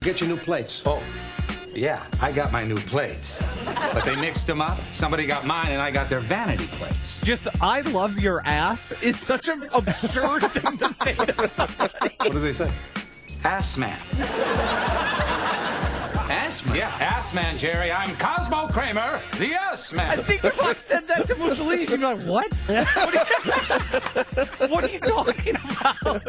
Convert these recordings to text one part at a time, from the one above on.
Get your new plates. Oh, yeah, I got my new plates. But they mixed them up. Somebody got mine and I got their vanity plates. Just, I love your ass is such an absurd thing to say to somebody. What do they say? Ass man. Ass man? Yeah, ass man, Jerry. I'm Cosmo Kramer, the ass man. I think if I said that to Mussolini, she'd be like, what? What are you talking about?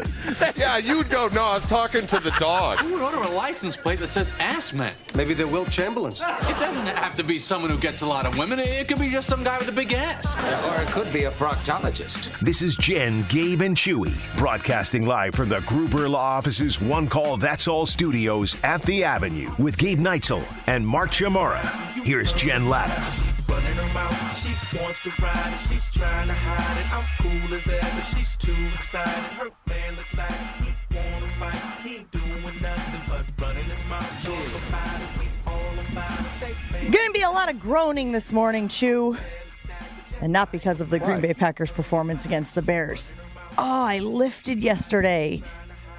Yeah, you'd go, no, I was talking to the dog. Who would order a license plate that says ass man? Maybe they're Wilt Chamberlains. It doesn't have to be someone who gets a lot of women. It could be just some guy with a big ass. Or it could be a proctologist. This is Jen, Gabe, and Chewy, broadcasting live from the Gruber Law Office's One Call That's All studios at the Avenue with Gabe Neitzel and Mark Chamorro. Here's Jen Latta. Running her mouth, she wants to ride it, she's trying to hide it. I'm cool as ever, she's too excited. Her man look like he wanna fight, he ain't doing nothing but running his mouth. Talk about it, we all about it. Gonna be a lot of groaning this morning, Chew. And not because of the Green Bay Packers' performance against the Bears. Oh, I lifted yesterday.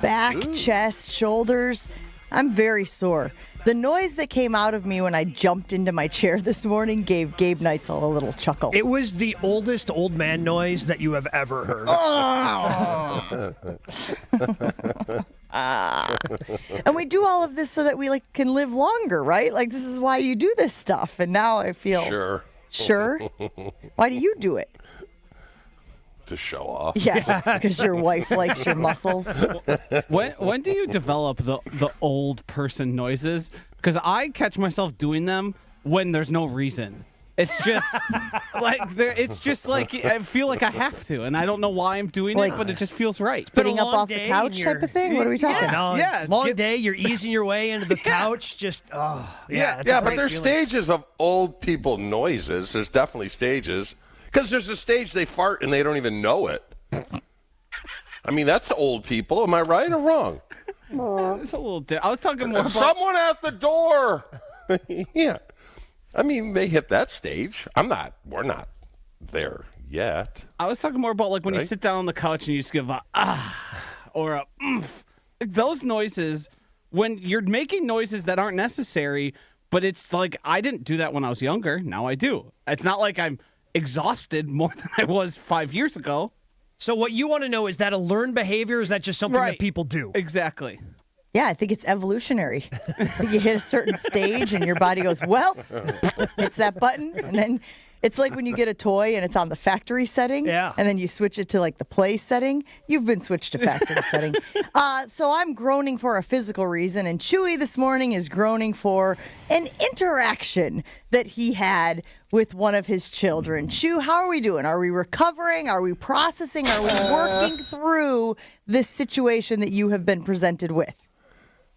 Back, chest, shoulders. I'm very sore. The noise that came out of me when I jumped into my chair this morning gave Gabe Neitzel a little chuckle. It was the oldest old man noise that you have ever heard. And we do all of this so that we can live longer, right? Like, this is why you do this stuff. And now I feel sure. Why do you do it? To show off. Yeah, because your wife likes your muscles. When do you develop the old person noises? Because I catch myself doing them when there's no reason. It's just like I feel like I have to, and I don't know why I'm doing it, but it just feels right. Getting up off the couch type of thing? What are we talking about? Yeah. Long day, you're easing your way into the couch. Just, Yeah, but there's stages of old people noises. There's definitely stages. Because there's a stage they fart and they don't even know it. I mean, that's old people. Am I right or wrong? It's a little I was talking more about... Someone at the door. Yeah. I mean, they hit that stage. We're not there yet. I was talking more about when you sit down on the couch and you just give a or a those noises, when you're making noises that aren't necessary, but it's like, I didn't do that when I was younger. Now I do. It's not like I'm exhausted more than I was 5 years ago. So what you want to know, is that a learned behavior, or is that just something that people do? Exactly. Yeah, I think it's evolutionary. You hit a certain stage and your body goes, well, hits that button. And then it's like when you get a toy and it's on the factory setting. Yeah. And then you switch it to the play setting. You've been switched to factory setting. So I'm groaning for a physical reason. And Chewy this morning is groaning for an interaction that he had with one of his children. Chew, how are we doing? Are we recovering? Are we processing? Are we working through this situation that you have been presented with?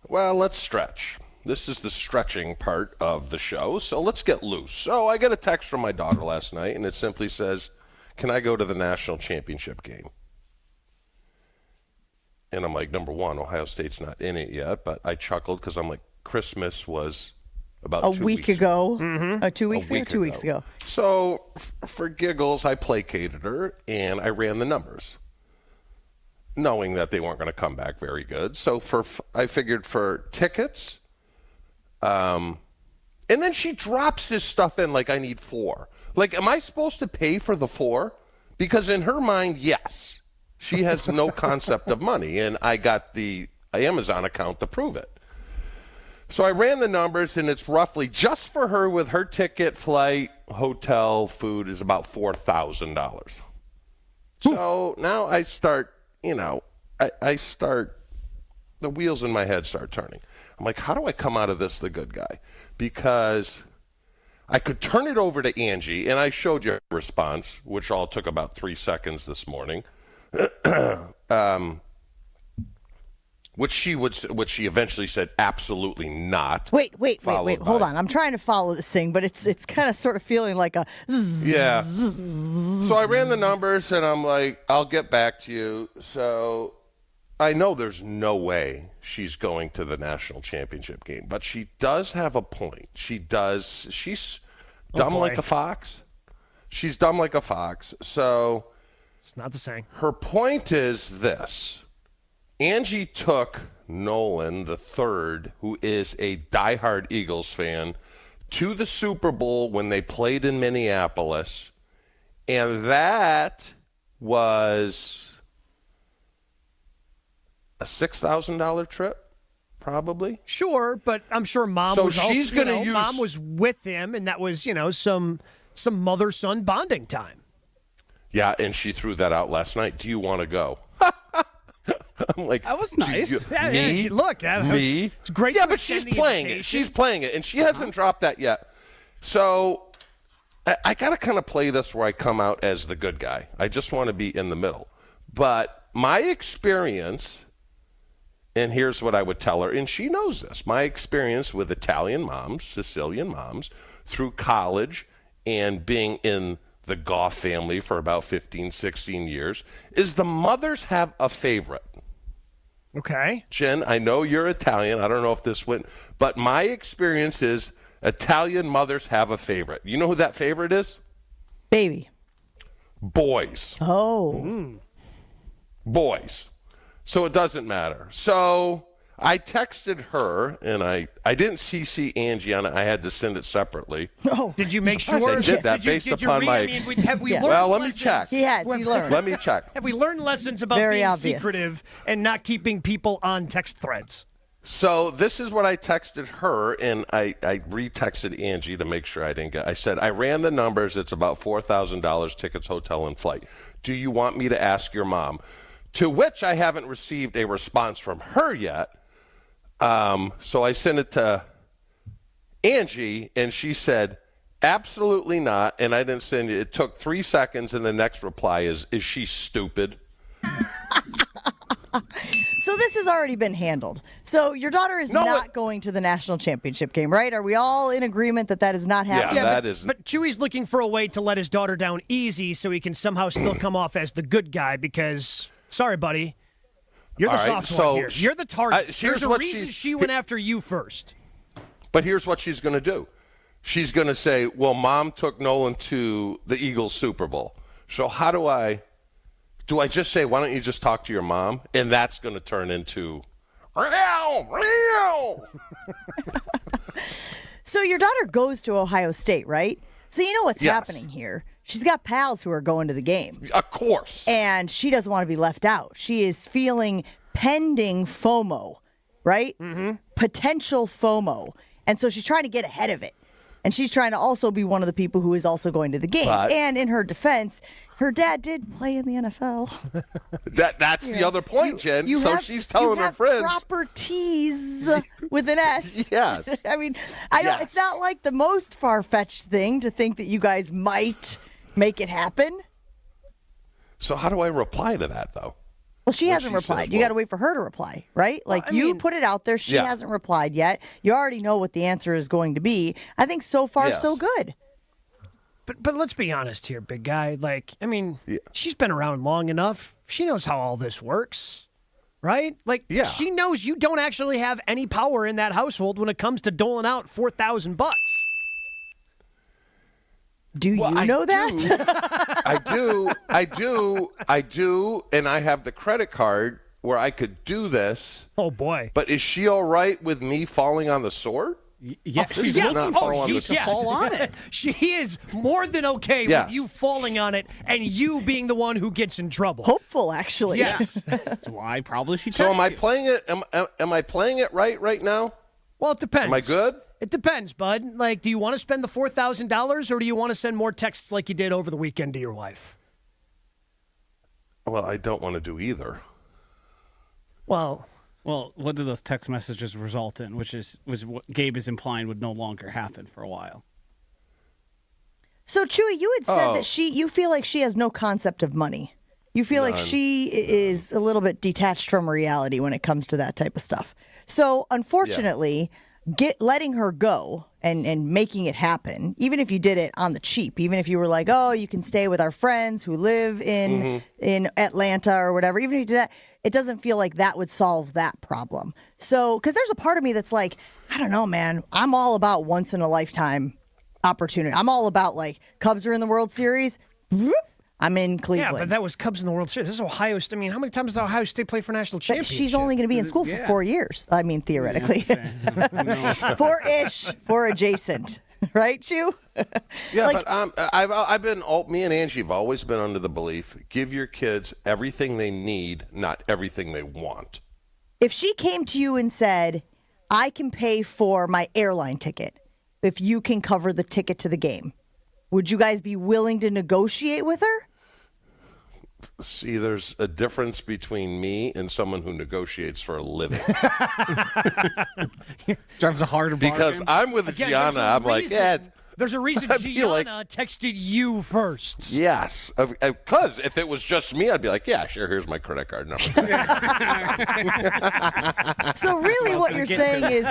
Well, let's stretch. This is the stretching part of the show, so let's get loose. So I got a text from my daughter last night, and it simply says, can I go to the national championship game? And I'm like, number one, Ohio State's not in it yet, but I chuckled because I'm like, Christmas was about a week ago. Mm-hmm. 2 weeks ago? 2 weeks ago. So for giggles, I placated her, and I ran the numbers, knowing that they weren't going to come back very good. So I figured for tickets, and then she drops this stuff in like I need 4. Like, am I supposed to pay for the 4? Because in her mind, yes. She has no concept of money, and I got the Amazon account to prove it. So I ran the numbers, and it's roughly, just for her with her ticket, flight, hotel, food, is about $4,000. So now I start, I start, the wheels in my head start turning. I'm like, how do I come out of this the good guy? Because I could turn it over to Angie, and I showed you her response, which all took about 3 seconds this morning. Which she eventually said absolutely not. Wait. Hold on. I'm trying to follow this thing, but it's kind of sort of feeling like a yeah. So I ran the numbers, and I'm like, I'll get back to you. So I know there's no way she's going to the national championship game, but she does have a point. She does. She's dumb like a fox. She's dumb like a fox. So it's not the same. Her point is this. Angie took Nolan III, who is a diehard Eagles fan, to the Super Bowl when they played in Minneapolis. And that was a $6,000 trip, probably. Sure, but I'm sure Mom So was she's also, gonna use- Mom was with him, and that was, some mother-son bonding time. Yeah, and she threw that out last night. Do you want to go? I'm like, That was "Do nice." you- Yeah, me? look, that Me? was, it's great. Yeah, to but she's extend the playing it. invitation. She's playing it, and she hasn't dropped that yet. So I got to kind of play this where I come out as the good guy. I just want to be in the middle. But my experience, and here's what I would tell her, and she knows this, my experience with Italian moms, Sicilian moms, through college and being in the Goff family for about 15, 16 years, is the mothers have a favorite. Okay. Jen, I know you're Italian. I don't know if this went, but my experience is Italian mothers have a favorite. You know who that favorite is? Baby. Boys. Oh. Boys. So it doesn't matter. So I texted her, and I didn't CC Angie on it. I had to send it separately. Oh. Did you make Yes, sure? I did that you- based did you upon read- my I mean, have we Yeah. learned Well, let me lessons? check. He has. He learned. Let me check. Have we learned lessons about Very being obvious. secretive and not keeping people on text threads? So this is what I texted her, and I retexted Angie to make sure I didn't get. I said, I ran the numbers. It's about $4,000 tickets, hotel, and flight. Do you want me to ask your mom? To which I haven't received a response from her yet. So I sent it to Angie, and she said, absolutely not. And I didn't send it. It took 3 seconds, and the next reply is she stupid? So this has already been handled. So your daughter is not going to the national championship game, right? Are we all in agreement that that is not happening? Yeah, that is. But Chewy's looking for a way to let his daughter down easy so he can somehow still come off as the good guy because, sorry, buddy, you're the All right, soft one so here. You're the target. here's There's a what reason she's- she went after you first. But here's what she's going to do. She's going to say, well, Mom took Nolan to the Eagles Super Bowl. So how do I just say, why don't you just talk to your mom? And that's going to turn into, So your daughter goes to Ohio State, right? So you know what's Yes. happening here. She's got pals who are going to the game. Of course. And she doesn't want to be left out. She is feeling pending FOMO, right? Mm-hmm. Potential FOMO. And so she's trying to get ahead of it. And she's trying to also be one of the people who is also going to the games. But- and in her defense, her dad did play in the NFL. That's the other point, Jen. You So have- she's telling you her have friends. properties with an S. Yes. I mean, I don't. Yes. It's not like the most far-fetched thing to think that you guys might make it happen. So how do I reply to that, though? Well, she What hasn't she replied. said, You well- got to wait for her to reply, right? Like I you mean- put it out there. She Yeah. hasn't replied yet. You already know what the answer is going to be. I think so far Yes. so good. But let's be honest here, big guy. Like, I mean, Yeah. she's been around long enough. She knows how all this works, right? Like, Yeah. she knows you don't actually have any power in that household when it comes to doling out $4,000. Do Well, you I know do. that? I do, and I have the credit card where I could do this. Oh, boy. But is she all right with me falling on the sword? Yes, This she's is looking not for fall on you the to yeah. fall on it. She is more than okay Yes. with you falling on it and you being the one who gets in trouble. Hopeful, actually. Yes. That's why probably she. So am I texted you. playing it? Am I playing it right now? Well, it depends. Am I good? It depends, bud. Like, do you want to spend the $4,000 or do you want to send more texts like you did over the weekend to your wife? Well, I don't want to do either. Well, what do those text messages result in? Which was what Gabe is implying would no longer happen for a while. So Chewy, you had said Oh. that you feel like she has no concept of money. You feel like she is a little bit detached from reality when it comes to that type of stuff. So unfortunately, letting her go and making it happen, even if you did it on the cheap, even if you were like, oh, you can stay with our friends who live in Atlanta or whatever, even if you did that, it doesn't feel like that would solve that problem. So, because there's a part of me that's like, I don't know, man, I'm all about once in a lifetime opportunity. I'm all about like Cubs are in the World Series. I'm in Cleveland. Yeah, but that was Cubs in the World Series. This is Ohio State. I mean, how many times does Ohio State play for national But championship? she's only going to be in school for 4 years. I mean, theoretically. Four-ish, four adjacent. Right, Chew? Yeah, but I've been, me and Angie have always been under the belief, give your kids everything they need, not everything they want. If she came to you and said, I can pay for my airline ticket if you can cover the ticket to the game, would you guys be willing to negotiate with her? See, there's a difference between me and someone who negotiates for a living. Drives a harder bargain. Because I'm with Gianna, I'm like, yeah. There's a reason Gianna texted you first. Yes. Because if it was just me, I'd be like, yeah, sure, here's my credit card number. So really what you're saying is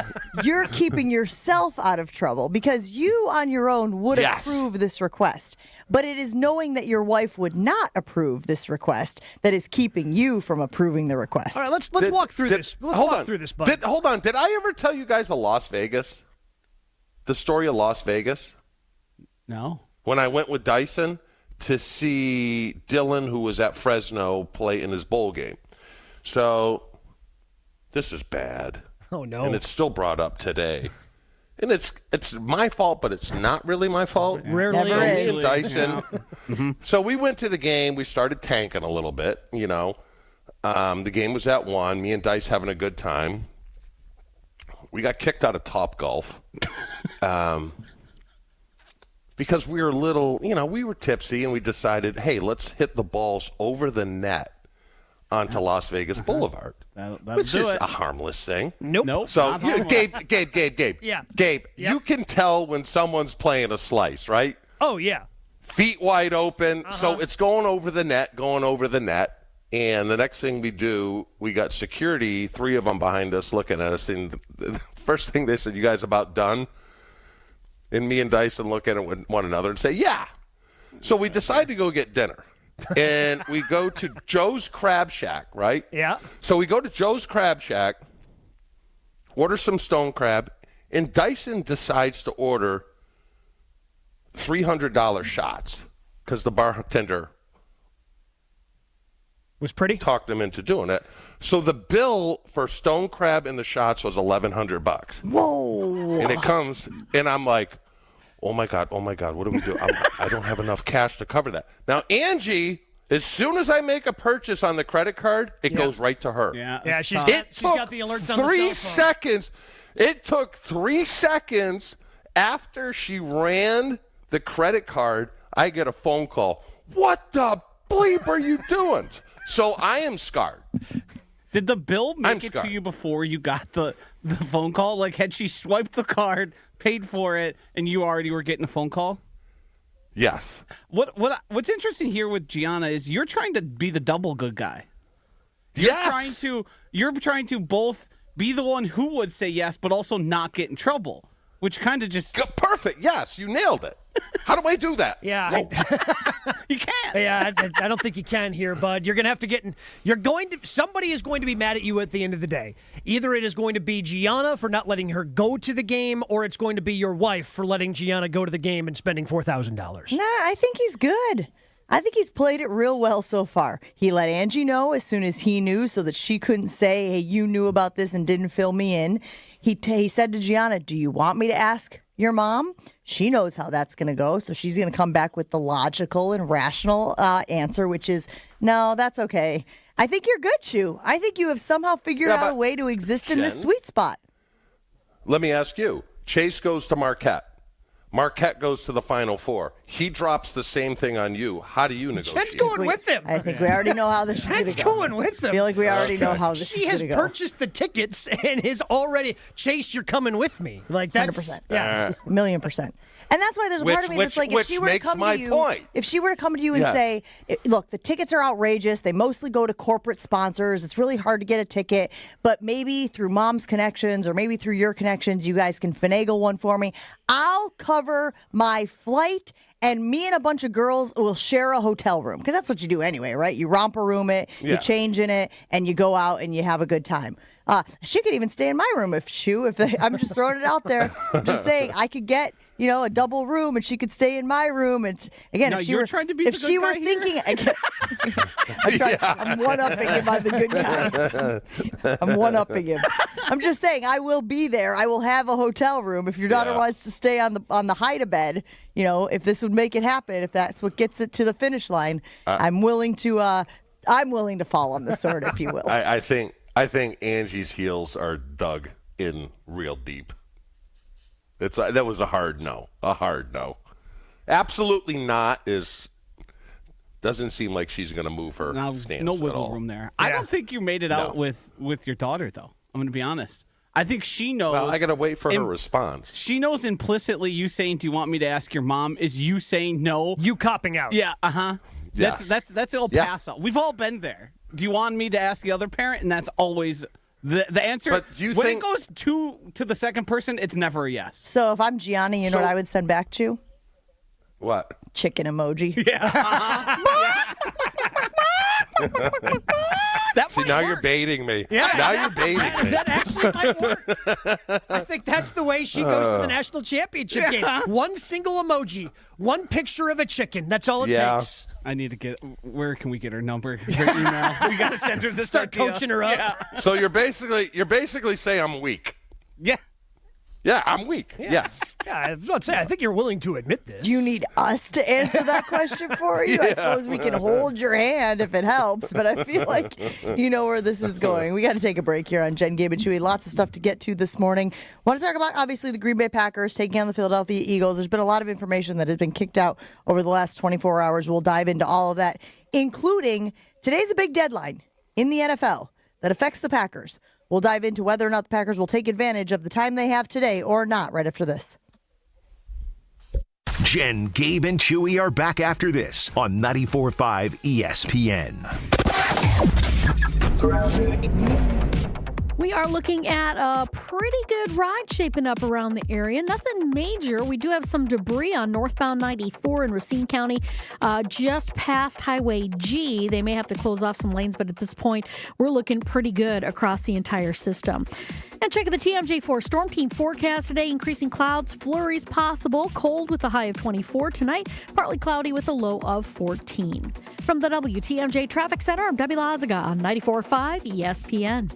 you're keeping yourself out of trouble because you on your own would approve this request. But it is knowing that your wife would not approve this request that is keeping you from approving the request. All right, let's walk through this. Let's walk through this, bud. Hold on. Did I ever tell you guys of Las Vegas? The story of Las Vegas? No. When I went with Dyson to see Dylan, who was at Fresno, play in his bowl game. So this is bad. Oh, no. And it's still brought up today. And it's my fault, but it's not really my fault. Rarely Never is. is. And Dyson. So we went to the game. We started tanking a little bit, you know. The game was at 1. Me and Dice having a good time. We got kicked out of Topgolf. Because we were we were tipsy, and we decided, hey, let's hit the balls over the net onto Las Vegas Boulevard, which is a harmless thing. Nope. So, Gabe. Yeah. Gabe, you can tell when someone's playing a slice, right? Oh, yeah. Feet wide open. So it's going over the net. And the next thing we do, we got security, 3 of them behind us looking at us. And the first thing they said, you guys about done? And me and Dyson look at one another and say, yeah. So we decide to go get dinner. And we go to Joe's Crab Shack, right? Yeah. So we go to Joe's Crab Shack, order some stone crab, and Dyson decides to order $300 shots because the bartender was pretty. Talked him into doing it. So the bill for stone crab and the shots was $1,100. Whoa. And it comes, and I'm like, oh my God, what do we do? I don't have enough cash to cover that. Now, Angie, as soon as I make a purchase on the credit card, it goes right to her. Yeah, she's got the alerts on the cell phone. 3 seconds. It took 3 seconds after she ran the credit card, I get a phone call. What the bleep are you doing? So I am scarred. Did the bill make it to you before you got the phone call? Like, had she swiped the card, paid for it, and you already were getting a phone call? Yes. What's interesting here with Gianna is you're trying to be the double good guy. Yes. You're trying to both be the one who would say yes, but also not get in trouble, which kind of just perfect. Yes, you nailed it. How do I do that? Yeah, you can't. Yeah, I don't think you can here, bud. You're gonna have to get in. Somebody is going to be mad at you at the end of the day. Either it is going to be Gianna for not letting her go to the game, or it's going to be your wife for letting Gianna go to the game and spending $4,000. Nah, I think he's good. I think he's played it real well so far. He let Angie know as soon as he knew so that she couldn't say, hey, you knew about this and didn't fill me in. He said to Gianna, do you want me to ask your mom? She knows how that's going to go, so she's going to come back with the logical and rational answer, which is, no, that's okay. I think you're good, Chew. I think you have somehow figured out a way to exist in this sweet spot. Let me ask you. Chase goes to Marquette. Marquette goes to the Final Four. He drops the same thing on you. How do you negotiate? Chet's going with him. I think we already know how this is going to go. Chet's going with him. I feel like we already know how this is She going to go. has purchased the tickets and is already, Chase, you're coming with me. Like, that's 100%. Yeah. A million percent. And that's why there's a part of me that's like, if she were to come to you and say, look, the tickets are outrageous. They mostly go to corporate sponsors. It's really hard to get a ticket. But maybe through mom's connections or maybe through your connections, you guys can finagle one for me. I'll cover my flight, and me and a bunch of girls will share a hotel room. Because that's what you do anyway, right? You romper room it, you change in it, and you go out and you have a good time. She could even stay in my room I'm just throwing it out there. I'm just saying I could get a double room, and she could stay in my room. And again, No, if she you're were trying to be if the she good were guy here? thinking, I'm one-upping him on the good guy. I'm one-upping him. I'm just saying, I will be there. I will have a hotel room if your daughter wants to stay on the hide-a-bed. If this would make it happen, if that's what gets it to the finish line, I'm willing to fall on the sword, if you will. I think Angie's heels are dug in real deep. That was a hard no. Absolutely not doesn't seem like she's going to move her stance no at wiggle all. room there. I don't think you made it out with your daughter, though. I'm going to be honest. I think she knows. Well, I got to wait for her response. She knows implicitly you saying, "Do you want me to ask your mom?" is you saying no. You copping out. Yeah. Yes. That's El Paso. We've all been there. Do you want me to ask the other parent? And that's always the answer. But do you when think- it goes to the second person, it's never a yes. So if I'm Gianni, you know what I would send back to you? What? Chicken emoji. Yeah. See, now you're baiting me. Yeah. Now you're baiting me. That actually might work. I think that's the way she goes to the national championship game. One single emoji, one picture of a chicken. That's all it takes. I need to get. Where can we get her number? Her email. We got to send her this. Start idea. coaching her up. Yeah. So you're basically saying I'm weak. Yeah. Yeah, I'm weak. Yes. Yeah, I was about to say, I think you're willing to admit this. Do you need us to answer that question for you? I suppose we can hold your hand if it helps, but I feel like you know where this is going. We got to take a break here on Jen, Gabe, and Chewy. Lots of stuff to get to this morning. Want to talk about, obviously, the Green Bay Packers taking on the Philadelphia Eagles. There's been a lot of information that has been kicked out over the last 24 hours. We'll dive into all of that, including today's a big deadline in the NFL that affects the Packers. We'll dive into whether or not the Packers will take advantage of the time they have today or not right after this. Jen, Gabe, and Chewy are back after this on 94.5 ESPN. We are looking at a pretty good ride shaping up around the area. Nothing major. We do have some debris on northbound 94 in Racine County, just past Highway G. They may have to close off some lanes, but at this point, we're looking pretty good across the entire system. And check the TMJ4 Storm Team forecast today. Increasing clouds, flurries possible. Cold with a high of 24 tonight. Partly cloudy with a low of 14. From the WTMJ Traffic Center, I'm Debbie Lazaga on 94.5 ESPN.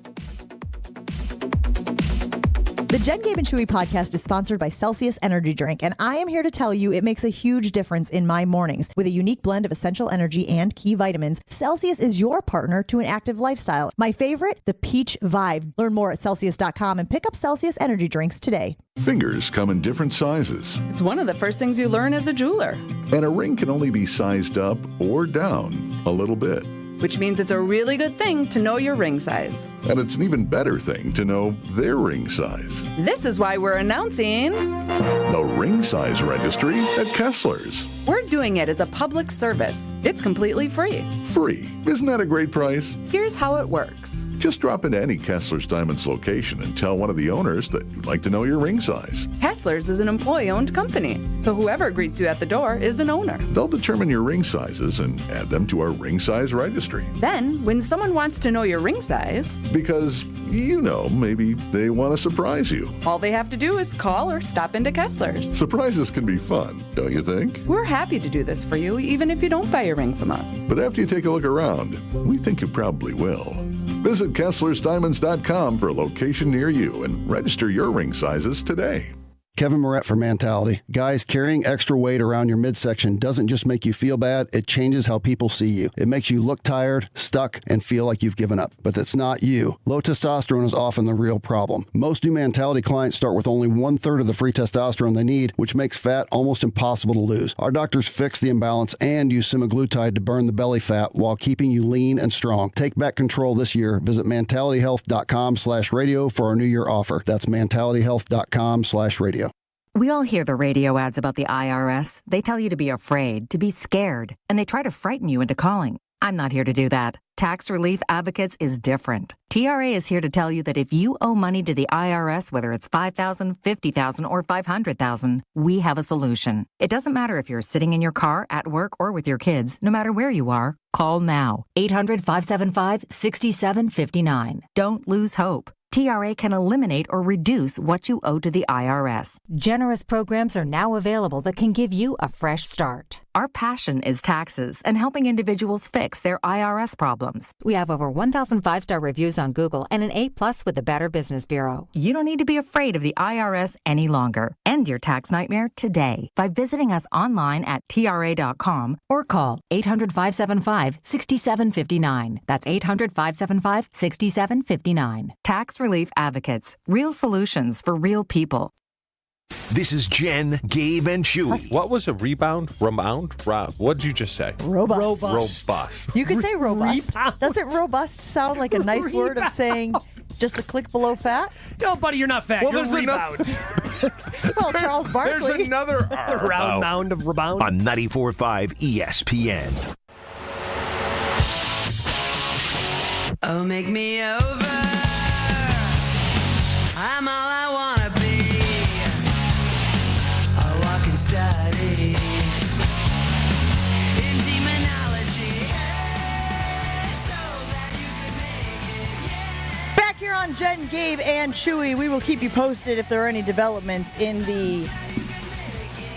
The Jen, Gabe, and Chewy podcast is sponsored by Celsius Energy Drink, and I am here to tell you it makes a huge difference in my mornings. With a unique blend of essential energy and key vitamins, Celsius is your partner to an active lifestyle. My favorite, the Peach Vibe. Learn more at Celsius.com and pick up Celsius Energy Drinks today. Fingers come in different sizes. It's one of the first things you learn as a jeweler. And a ring can only be sized up or down a little bit. Which means it's a really good thing to know your ring size. And it's an even better thing to know their ring size. This is why we're announcing the Ring Size Registry at Kessler's. We're doing it as a public service. It's completely free. Free. Isn't that a great price? Here's how it works. Just drop into any Kessler's Diamonds location and tell one of the owners that you'd like to know your ring size. Kessler's is an employee-owned company, so whoever greets you at the door is an owner. They'll determine your ring sizes and add them to our Ring Size Registry. Then, when someone wants to know your ring size... Because, maybe they want to surprise you. All they have to do is call or stop into Kessler's. Surprises can be fun, don't you think? We're happy to do this for you, even if you don't buy a ring from us. But after you take a look around, we think you probably will. Visit KesslersDiamonds.com for a location near you and register your ring sizes today. Kevin Moret for Mentality. Guys, carrying extra weight around your midsection doesn't just make you feel bad, it changes how people see you. It makes you look tired, stuck, and feel like you've given up. But it's not you. Low testosterone is often the real problem. Most new Mentality clients start with only 1/3 of the free testosterone they need, which makes fat almost impossible to lose. Our doctors fix the imbalance and use semaglutide to burn the belly fat while keeping you lean and strong. Take back control this year. Visit mentalityhealth.com/radio for our New Year offer. That's mentalityhealth.com/radio. We all hear the radio ads about the IRS. They tell you to be afraid, to be scared, and they try to frighten you into calling. I'm not here to do that. Tax Relief Advocates is different. TRA is here to tell you that if you owe money to the IRS, whether it's $5,000, $50,000, or $500,000, we have a solution. It doesn't matter if you're sitting in your car, at work, or with your kids. No matter where you are, call now. 800-575-6759. Don't lose hope. TRA can eliminate or reduce what you owe to the IRS. Generous programs are now available that can give you a fresh start. Our passion is taxes and helping individuals fix their IRS problems. We have over 1,000 5-star reviews on Google and an A+ with the Better Business Bureau. You don't need to be afraid of the IRS any longer. End your tax nightmare today by visiting us online at TRA.com or call 800-575-6759. That's 800-575-6759. Tax Relief Advocates. Real solutions for real people. This is Jen, Gabe, and Chewy. What was a rebound? What did you just say? Robust. You could say robust. Doesn't robust sound like a nice word of saying just a click below fat? No, buddy, you're not fat. Well, you're there's rebound. Well, Charles Barkley. There's another round mound of rebound. On 94.5 ESPN. Oh, make me over. I'm all I wanna be. A walking study in demonology. So that you can make it. Back here on Jen, Gabe, and Chewy, we will keep you posted if there are any developments in the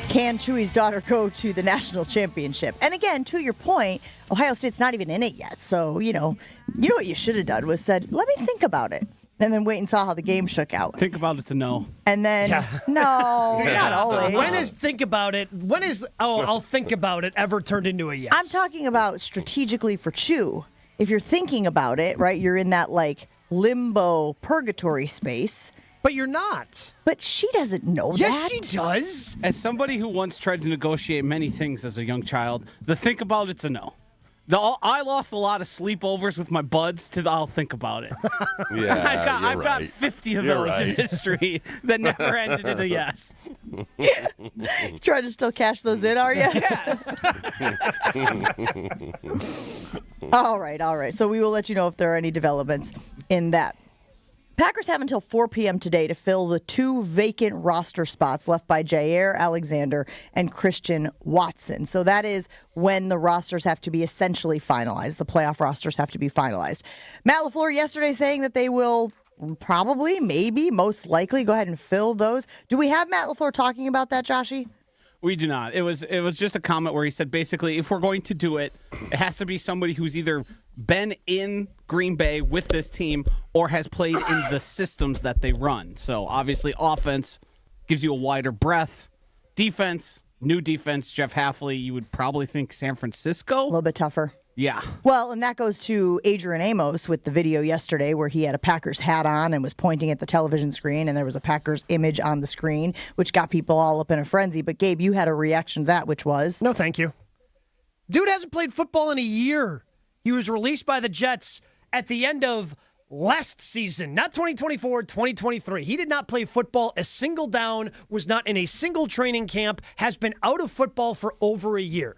can Chewy's daughter go to the national championship. And again, to your point, Ohio State's not even in it yet. So, you know what you should have done was said, let me think about it. And then wait and saw how the game shook out. Think about it's a no. And then, no, not always. When is I'll think about it ever turned into a yes? I'm talking about strategically for Chew. If you're thinking about it, right, you're in that like limbo purgatory space. But you're not. But she doesn't know yes, that. Yes, she does. As somebody who once tried to negotiate many things as a young child, the think about it's a no. I lost a lot of sleepovers with my buds to the I'll think about it. Yeah, I've got 50 of those in history that never ended in a yes. Trying to still cash those in, are you? Yes. All right. So we will let you know if there are any developments in that. Packers have until 4 p.m. today to fill the 2 vacant roster spots left by Jair Alexander and Christian Watson. So that is when the rosters have to be essentially finalized. The playoff rosters have to be finalized. Matt LaFleur yesterday saying that they will probably, maybe, most likely go ahead and fill those. Do we have Matt LaFleur talking about that, Joshy? We do not. It was just a comment where he said basically if we're going to do it, it has to be somebody who's either been in Green Bay with this team or has played in the systems that they run. So obviously offense gives you a wider breadth. Defense, new defense, Jeff Hafley, you would probably think San Francisco. A little bit tougher. Yeah. Well, and that goes to Adrian Amos with the video yesterday where he had a Packers hat on and was pointing at the television screen, and there was a Packers image on the screen, which got people all up in a frenzy. But, Gabe, you had a reaction to that, which was? No, thank you. Dude hasn't played football in a year. He was released by the Jets at the end of last season, not 2024, 2023. He did not play football a single down, was not in a single training camp, has been out of football for over a year.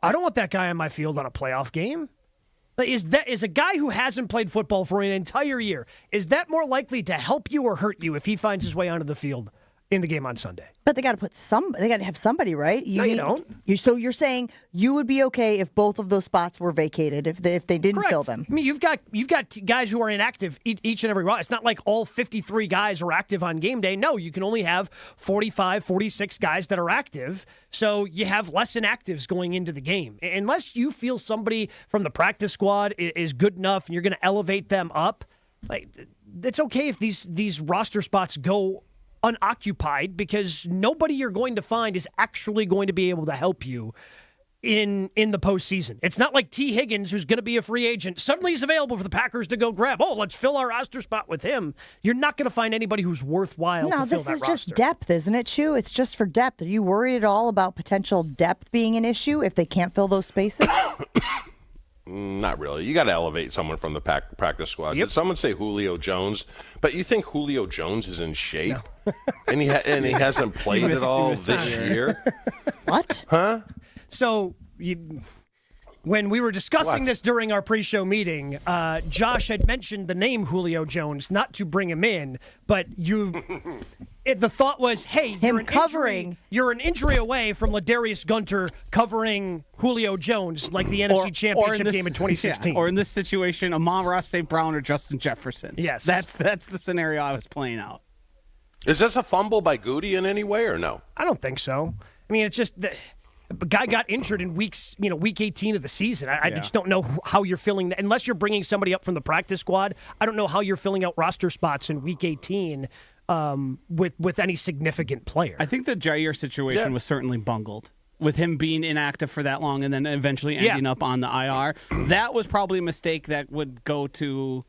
I don't want that guy on my field on a playoff game. Is a guy who hasn't played football for an entire year, is that more likely to help you or hurt you if he finds his way onto the field in the game on Sunday? But they got to they got to have somebody, right? You don't. So you're saying you would be okay if both of those spots were vacated if they didn't Correct. fill them? I mean, you've got guys who are inactive each and every round. It's not like all 53 guys are active on game day. No, you can only have 45, 46 guys that are active. So you have less inactives going into the game. Unless you feel somebody from the practice squad is good enough and you're going to elevate them up, like it's okay if these roster spots go unoccupied, because nobody you're going to find is actually going to be able to help you in the postseason. It's not like T. Higgins, who's going to be a free agent, suddenly is available for the Packers to go grab. Oh, let's fill our roster spot with him. You're not going to find anybody who's worthwhile to fill that roster. No, this is just depth, isn't it, Chew? It's just for depth. Are you worried at all about potential depth being an issue if they can't fill those spaces? Not really. You got to elevate someone from the practice squad. Yep. Did someone say Julio Jones? But you think Julio Jones is in shape? No. and he hasn't played at all this year? What? Huh? So When we were discussing What? this during our pre-show meeting, Josh had mentioned the name Julio Jones, not to bring him in, but the thought was, hey, you're an injury away from Ladarius Gunter covering Julio Jones, like the NFC Championship game in 2016. Yeah, or in this situation, Amon-Ra St. Brown or Justin Jefferson. Yes. That's the scenario I was playing out. Is this a fumble by Goody in any way or no? I don't think so. I mean, it's just the guy got injured in week 18 of the season. I just don't know how you're filling that. Unless you're bringing somebody up from the practice squad, I don't know how you're filling out roster spots in week 18 with any significant player. I think the Jair situation was certainly bungled. With him being inactive for that long and then eventually ending up on the IR. That was probably a mistake that would go to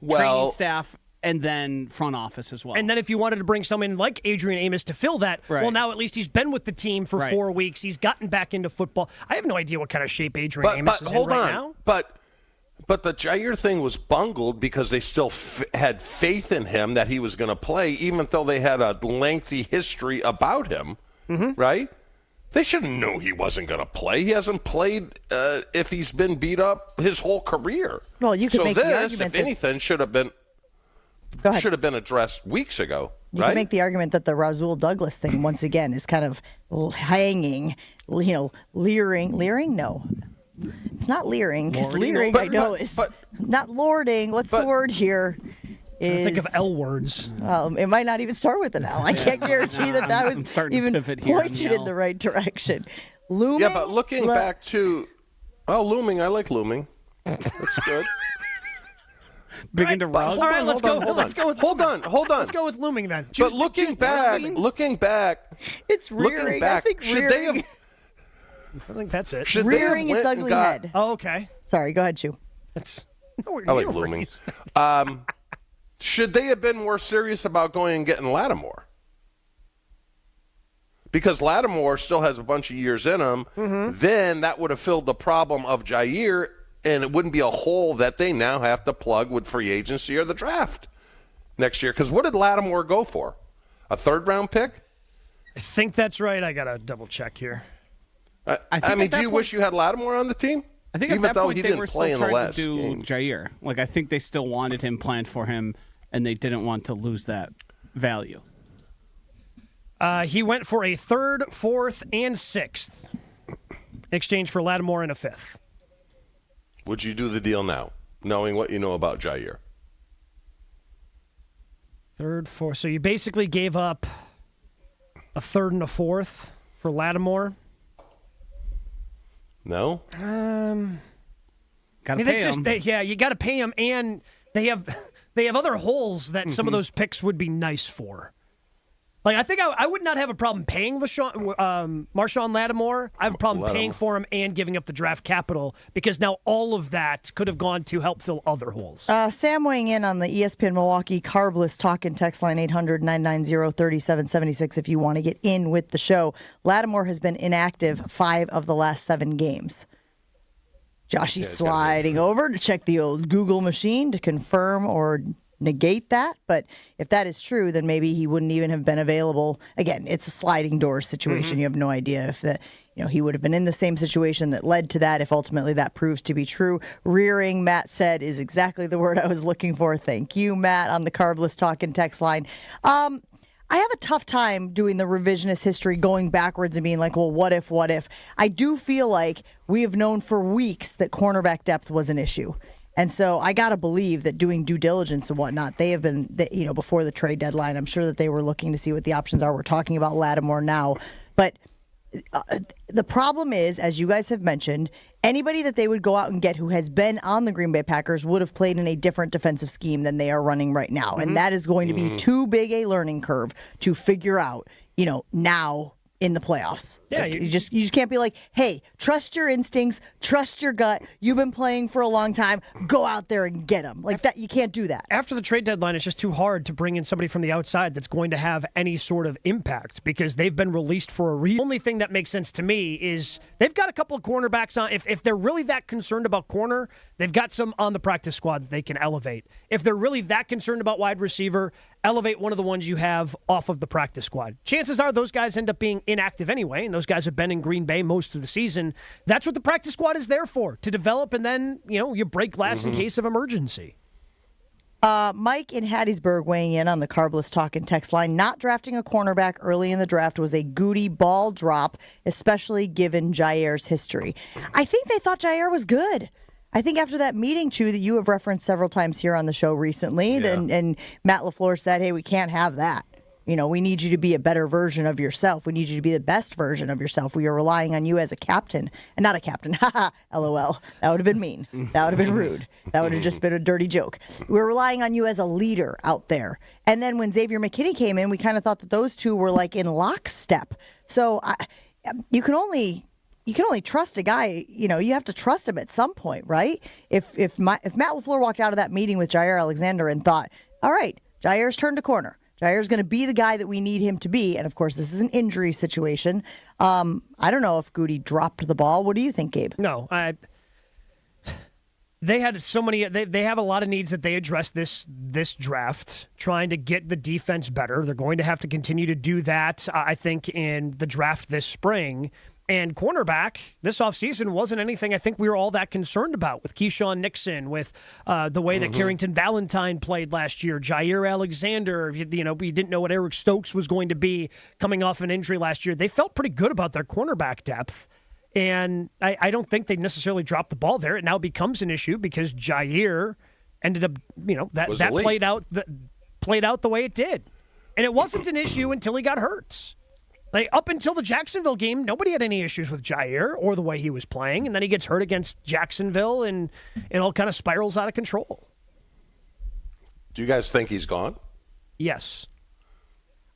training staff and then front office as well. And then if you wanted to bring someone like Adrian Amos to fill that, well, now at least he's been with the team for 4 weeks. He's gotten back into football. I have no idea what kind of shape Adrian Amos is in right now. But the Jair thing was bungled because they still had faith in him that he was going to play, even though they had a lengthy history about him, right? They should have known he wasn't going to play. He hasn't played if he's been beat up his whole career. Well, you could make the argument if anything, should have been addressed weeks ago. You can make the argument that the Rasul Douglas thing, once again, is kind of hanging, leering. No, it's not leering, because leering, I know, is not lording. What's the word here? Think of L words. Well, it might not even start with an L. I can't guarantee that was even pointed in the right direction. Looming? Yeah, but looking back to... Oh, looming. I like looming. That's good. Big into rugs. All right, let's go. Hold on. Let's go with looming then. But looking back, it's rearing. I think rearing. I think that's it. Rearing its ugly head. Oh, okay. Sorry, go ahead, Chew. I like looming. Should they have been more serious about going and getting Lattimore? Because Lattimore still has a bunch of years in him. Then that would have filled the problem of Jair, and it wouldn't be a hole that they now have to plug with free agency or the draft next year. Because what did Lattimore go for? A third-round pick? I think that's right. I got to double check here. I mean, do you wish you had Lattimore on the team? I think even at that though point he they didn't were play still in the trying last to do game. Jair. Like, I think they still wanted him, planned for him, and they didn't want to lose that value. He went for a 3rd, 4th, and 6th in exchange for Lattimore and a 5th. Would you do the deal now, knowing what you know about Jair? 3rd, 4th. So you basically gave up a 3rd and a 4th for Lattimore. No. Gotta pay him. You got to pay him, and they have other holes that some of those picks would be nice for. Like, I think I would not have a problem paying Marshawn Lattimore. I have a problem paying for him and giving up the draft capital, because now all of that could have gone to help fill other holes. Sam weighing in on the ESPN Milwaukee Carbless talk and text line 800-990-3776 if you want to get in with the show. Lattimore has been inactive 5 of the last 7 games. Joshy's sliding over to check the old Google machine to confirm or negate that, but if that is true, then maybe he wouldn't even have been available. Again, it's a sliding door situation. You have no idea if he would have been in the same situation that led to that if ultimately that proves to be true. Rearing, Matt said, is exactly the word I was looking for. Thank you, Matt, on the Carbless talk and text line. I have a tough time doing the revisionist history, going backwards and being like, well, what if? I do feel like we have known for weeks that cornerback depth was an issue. And so I got to believe that doing due diligence and whatnot, they have been, before the trade deadline, I'm sure that they were looking to see what the options are. We're talking about Lattimore now. But the problem is, as you guys have mentioned, anybody that they would go out and get who has been on the Green Bay Packers would have played in a different defensive scheme than they are running right now. And that is going to be too big a learning curve to figure out, now in the playoffs. Yeah, you just can't be like, hey, trust your instincts, trust your gut. You've been playing for a long time. Go out there and get them. Like that, you can't do that. After the trade deadline, it's just too hard to bring in somebody from the outside that's going to have any sort of impact, because they've been released for a reason. The only thing that makes sense to me is they've got a couple of cornerbacks on. If they're really that concerned about corner, They've got some on the practice squad that they can elevate. If they're really that concerned about wide receiver, elevate one of the ones you have off of the practice squad. Chances are those guys end up being inactive anyway, and those guys have been in Green Bay most of the season. That's what the practice squad is there for, to develop, and then, you break glass in case of emergency. Mike in Hattiesburg weighing in on the Carbless Talk and text line. Not drafting a cornerback early in the draft was a Goody ball drop, especially given Jair's history. I think they thought Jair was good. I think after that meeting, Chew, that you have referenced several times here on the show recently, and Matt LaFleur said, hey, we can't have that. We need you to be a better version of yourself. We need you to be the best version of yourself. We are relying on you as a captain. And not a captain. Haha, LOL. That would have been mean. That would have been rude. That would have just been a dirty joke. We're relying on you as a leader out there. And then when Xavier McKinney came in, we kind of thought that those two were like in lockstep. So you can only trust a guy. You have to trust him at some point, right? If Matt LaFleur walked out of that meeting with Jair Alexander and thought, all right, Jair's turned a corner. Jair's going to be the guy that we need him to be. And, of course, this is an injury situation. I don't know if Goody dropped the ball. What do you think, Gabe? No. They had so many. They have a lot of needs that they addressed this draft, trying to get the defense better. They're going to have to continue to do that, I think, in the draft this spring. And cornerback this offseason wasn't anything I think we were all that concerned about with Keyshawn Nixon, with the way that Carrington Valentine played last year, Jair Alexander. We didn't know what Eric Stokes was going to be coming off an injury last year. They felt pretty good about their cornerback depth. And I don't think they necessarily dropped the ball there. It now becomes an issue because Jair ended up, that played out the way it did. And it wasn't an issue until he got hurt. Like, up until the Jacksonville game, nobody had any issues with Jair or the way he was playing, and then he gets hurt against Jacksonville, and it all kind of spirals out of control. Do you guys think he's gone? Yes.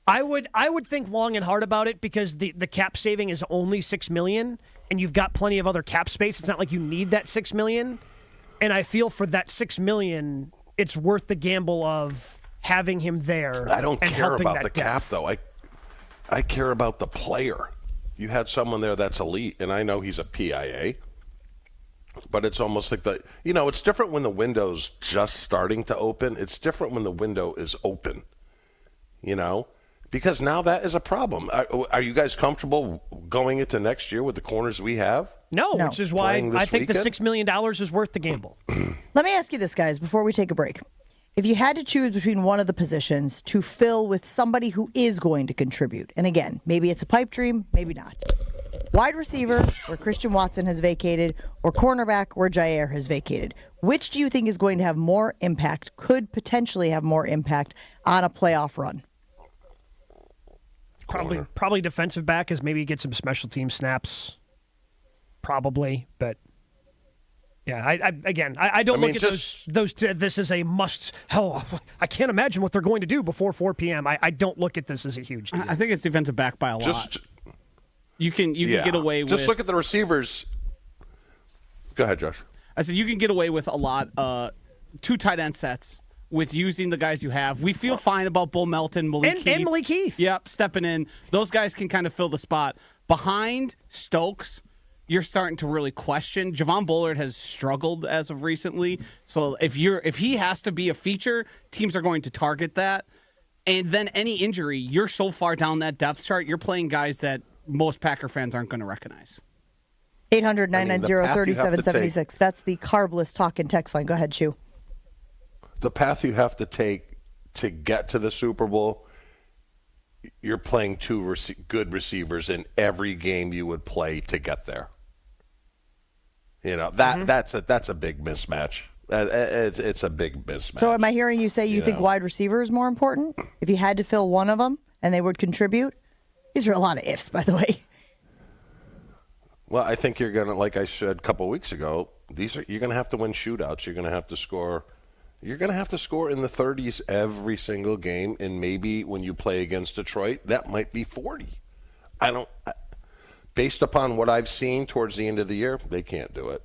I would think long and hard about it because the cap saving is only $6 million, and you've got plenty of other cap space. It's not like you need that $6 million, and I feel for that $6 million, it's worth the gamble of having him there. I don't and care helping about that the cap, depth. though. I care about the player. You had someone there that's elite, and I know he's a PIA, but it's almost like it's different when the window's just starting to open. It's different when the window is open, because now that is a problem. Are you guys comfortable going into next year with the corners we have? No, which is why I think the $6 million is worth the gamble. Let me ask you this, guys, before we take a break. If you had to choose between one of the positions to fill with somebody who is going to contribute, and again, maybe it's a pipe dream, maybe not. Wide receiver, where Christian Watson has vacated, or cornerback, where Jair has vacated. Which do you think is going to have more impact, could potentially have more impact on a playoff run? Probably defensive back, as maybe you get some special team snaps. Probably, but... Yeah, I don't look at those. This is a must. Hell, I can't imagine what they're going to do before 4 p.m. I don't look at this as a huge deal. I think it's defensive back by a lot. You can get away with. Just look at the receivers. Go ahead, Josh. I said you can get away with a lot. 2 tight end sets with using the guys you have. We feel fine about Bull Melton, Malik Heath. And Malik Heath. Yep, stepping in. Those guys can kind of fill the spot. Behind Stokes, you're starting to really question. Javon Bullard has struggled as of recently. So if he has to be a feature, teams are going to target that. And then any injury, you're so far down that depth chart, you're playing guys that most Packer fans aren't going to recognize. 800-990-3776. That's the Carbless Talk and text line. Go ahead, Chew. The path you have to take to get to the Super Bowl, you're playing 2 good receivers in every game you would play to get there. That's a big mismatch. It's a big mismatch. So am I hearing you say you think wide receiver is more important? If you had to fill one of them and they would contribute? These are a lot of ifs, by the way. Well, I think you're going to, like I said a couple of weeks ago, you're going to have to win shootouts. You're going to have to score. You're going to have to score in the 30s every single game, and maybe when you play against Detroit, that might be 40. Based upon what I've seen towards the end of the year, they can't do it.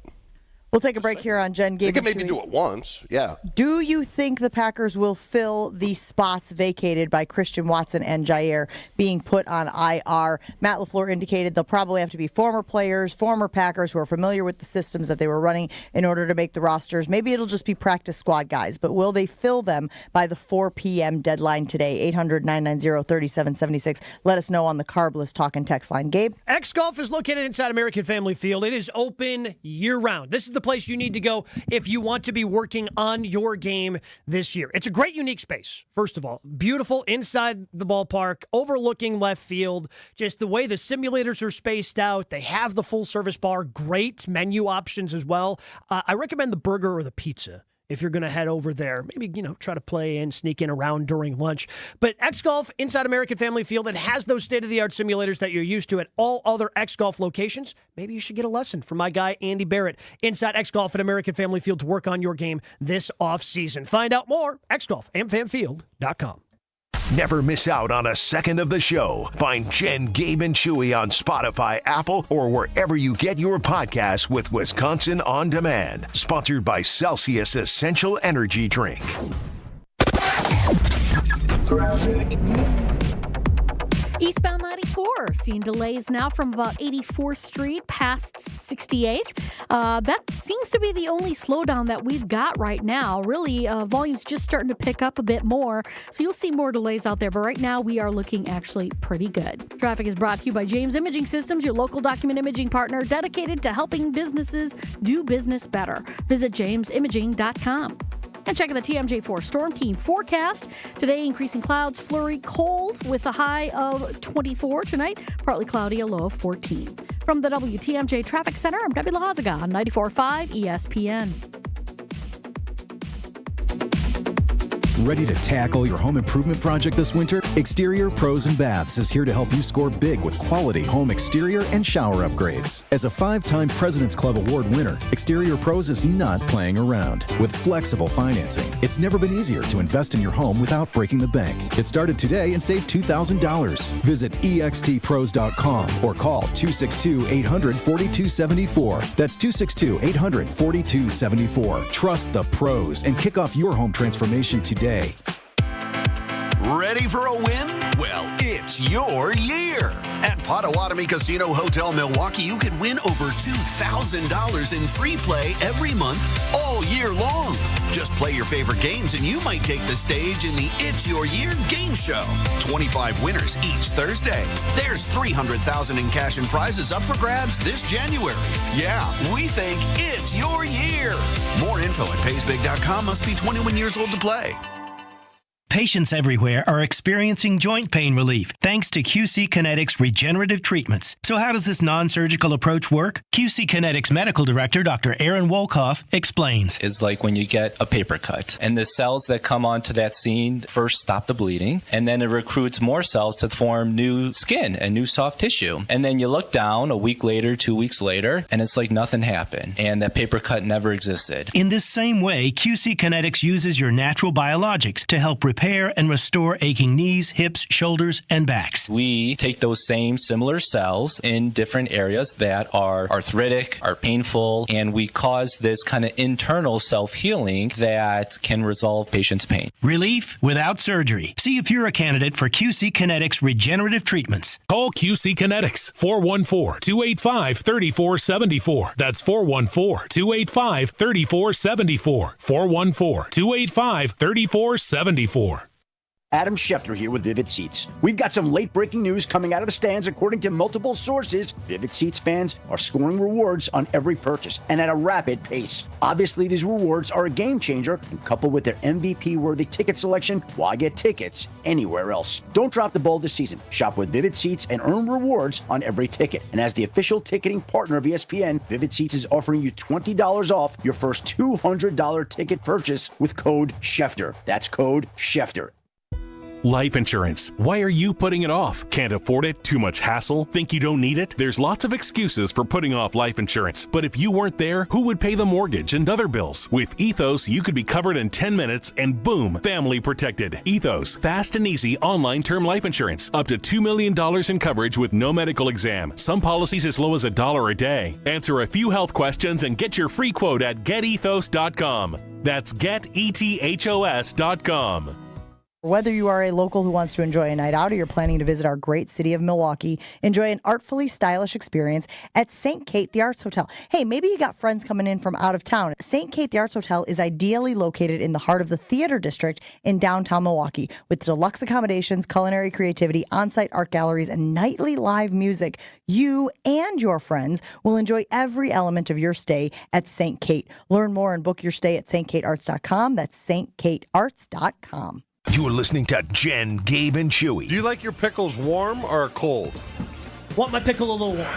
We'll take a break here on Jen, Gabe, They can and maybe Chewy. do it once. Yeah. Do you think the Packers will fill the spots vacated by Christian Watson and Jair being put on IR? Matt LaFleur indicated they'll probably have to be former players, former Packers who are familiar with the systems that they were running in order to make the rosters. Maybe it'll just be practice squad guys, but will they fill them by the 4 p.m. deadline today? 800-990-3776. Let us know on the Carbless Talk and Text line. Gabe? X Golf is located inside American Family Field. It is open year-round. This is the place you need to go if you want to be working on your game this year. It's a great, unique space, first of all. Beautiful inside the ballpark, overlooking left field. Just the way the simulators are spaced out. They have the full-service bar. Great menu options as well. I recommend the burger or the pizza if you're going to head over there. Maybe, try to play and sneak in around during lunch. But X-Golf inside American Family Field, it has those state-of-the-art simulators that you're used to at all other X-Golf locations. Maybe you should get a lesson from my guy, Andy Barrett, inside X-Golf at American Family Field to work on your game this offseason. Find out more, xgolfamfanfield.com. Never miss out on a second of the show. Find Jen, Gabe, and Chewy on Spotify, Apple, or wherever you get your podcasts with Wisconsin On Demand. Sponsored by Celsius Essential Energy Drink. Eastbound 94, seeing delays now from about 84th Street past 68th. That seems to be the only slowdown that we've got right now. Really, volume's just starting to pick up a bit more, so you'll see more delays out there. But right now, we are looking actually pretty good. Traffic is brought to you by James Imaging Systems, your local document imaging partner dedicated to helping businesses do business better. Visit jamesimaging.com. And checking the TMJ4 Storm Team forecast. Today, increasing clouds, flurry, cold with a high of 24 tonight. Partly cloudy, a low of 14. From the WTMJ Traffic Center, I'm Debbie Lazaga on 94.5 ESPN. Ready to tackle your home improvement project this winter? Exterior Pros and Baths is here to help you score big with quality home exterior and shower upgrades. As a 5-time President's Club Award winner, Exterior Pros is not playing around. With flexible financing, it's never been easier to invest in your home without breaking the bank. Get started today and save $2,000. Visit extpros.com or call 262-800-4274. That's 262-800-4274. Trust the pros and kick off your home transformation today. Ready for a win? Well, it's your year. At Potawatomi Casino Hotel Milwaukee, you could win over $2,000 in free play every month all year long. Just play your favorite games and you might take the stage in the It's Your Year game show. 25 winners each Thursday. There's $300,000 in cash and prizes up for grabs this January. Yeah, we think it's your year. More info at paysbig.com. Must be 21 years old to play. Patients everywhere are experiencing joint pain relief thanks to QC Kinetics regenerative treatments. So how does this non-surgical approach work? QC Kinetics Medical Director Dr. Aaron Wolkoff explains. It's like when you get a paper cut and the cells that come onto that scene first stop the bleeding and then it recruits more cells to form new skin and new soft tissue. And then you look down a week later, 2 weeks later, and it's like nothing happened and that paper cut never existed. In this same way, QC Kinetics uses your natural biologics to help repair and restore aching knees, hips, shoulders, and backs. We take those same similar cells in different areas that are arthritic, are painful, and we cause this kind of internal self-healing that can resolve patients' pain. Relief without surgery. See if you're a candidate for QC Kinetics regenerative treatments. Call QC Kinetics, 414-285-3474. That's 414-285-3474. 414-285-3474. Adam Schefter here with Vivid Seats. We've got some late-breaking news coming out of the stands. According to multiple sources, Vivid Seats fans are scoring rewards on every purchase and at a rapid pace. Obviously, these rewards are a game changer, and coupled with their MVP-worthy ticket selection, why get tickets anywhere else? Don't drop the ball this season. Shop with Vivid Seats and earn rewards on every ticket. And as the official ticketing partner of ESPN, Vivid Seats is offering you $20 off your first $200 ticket purchase with code Schefter. That's code Schefter. Life insurance. Why are you putting it off? Can't afford it? Too much hassle? Think you don't need it? There's lots of excuses for putting off life insurance. But if you weren't there, who would pay the mortgage and other bills? With Ethos, you could be covered in 10 minutes and boom, family protected. Ethos, fast and easy online term life insurance. Up to $2 million in coverage with no medical exam. Some policies as low as $1 a day. Answer a few health questions and get your free quote at getethos.com. That's getethos.com. Whether you are a local who wants to enjoy a night out or you're planning to visit our great city of Milwaukee, enjoy an artfully stylish experience at St. Kate the Arts Hotel. Hey, maybe you got friends coming in from out of town. St. Kate the Arts Hotel is ideally located in the heart of the theater district in downtown Milwaukee. With deluxe accommodations, culinary creativity, on-site art galleries, and nightly live music, you and your friends will enjoy every element of your stay at St. Kate. Learn more and book your stay at stkatearts.com. That's stkatearts.com. You're listening to Jen, Gabe, and Chewy. Do you like your pickles warm or cold? Want my pickle a little warm.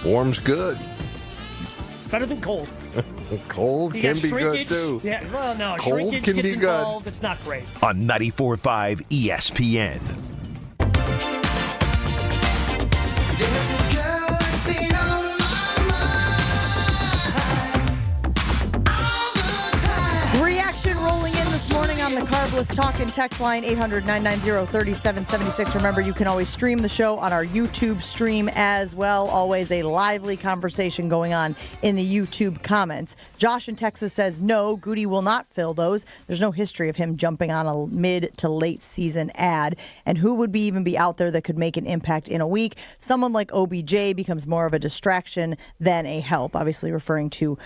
Warm's good. It's better than cold. Cold You can got be shrinkage. good, too. Yeah, well, no, Cold shrinkage can gets be good. involved. It's not great. On 94.5 ESPN. Reaction rolling in this morning on the Carbless Talk and Text line 800-990-3776. Remember, you can always stream the show on our YouTube stream as well. Always a lively conversation going on in the YouTube comments. Josh in Texas says, no, Goody will not fill those. There's no history of him jumping on a mid to late season ad. And who would even be out there that could make an impact in a week? Someone like OBJ becomes more of a distraction than a help, obviously referring to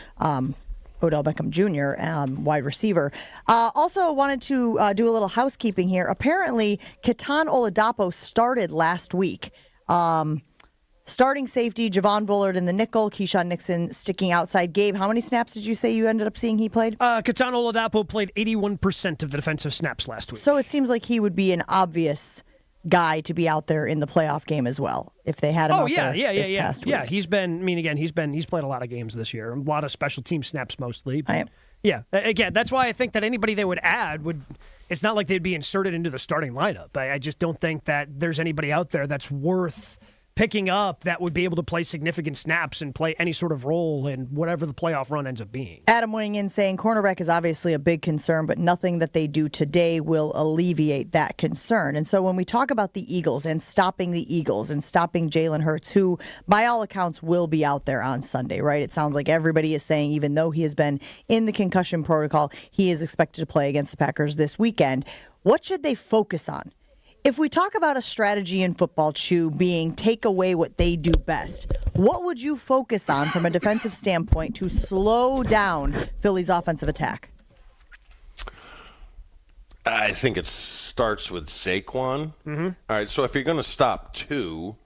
Odell Beckham Jr., wide receiver. Also wanted to do a little housekeeping here. Apparently, Ketan Oladapo started last week. Starting safety, Javon Bullard in the nickel, Keyshawn Nixon sticking outside. Gabe, how many snaps did you say you ended up seeing he played? Ketan Oladapo played 81% of the defensive snaps last week. So it seems like he would be an obvious guy to be out there in the playoff game as well, if they had him out there this past week. Yeah, he's played a lot of games this year, a lot of special team snaps mostly. But yeah, again, that's why I think that anybody they would add it's not like they'd be inserted into the starting lineup. I just don't think that there's anybody out there that's worth picking up that would be able to play significant snaps and play any sort of role in whatever the playoff run ends up being. Adam weighing in saying cornerback is obviously a big concern, but nothing that they do today will alleviate that concern. And so when we talk about the Eagles and stopping Jalen Hurts, who by all accounts will be out there on Sunday, right? It sounds like everybody is saying, even though he has been in the concussion protocol, he is expected to play against the Packers this weekend. What should they focus on? If we talk about a strategy in football, Chew, being take away what they do best, what would you focus on from a defensive standpoint to slow down Philly's offensive attack? I think it starts with Saquon. Mm-hmm. All right, so if you're going to stop two,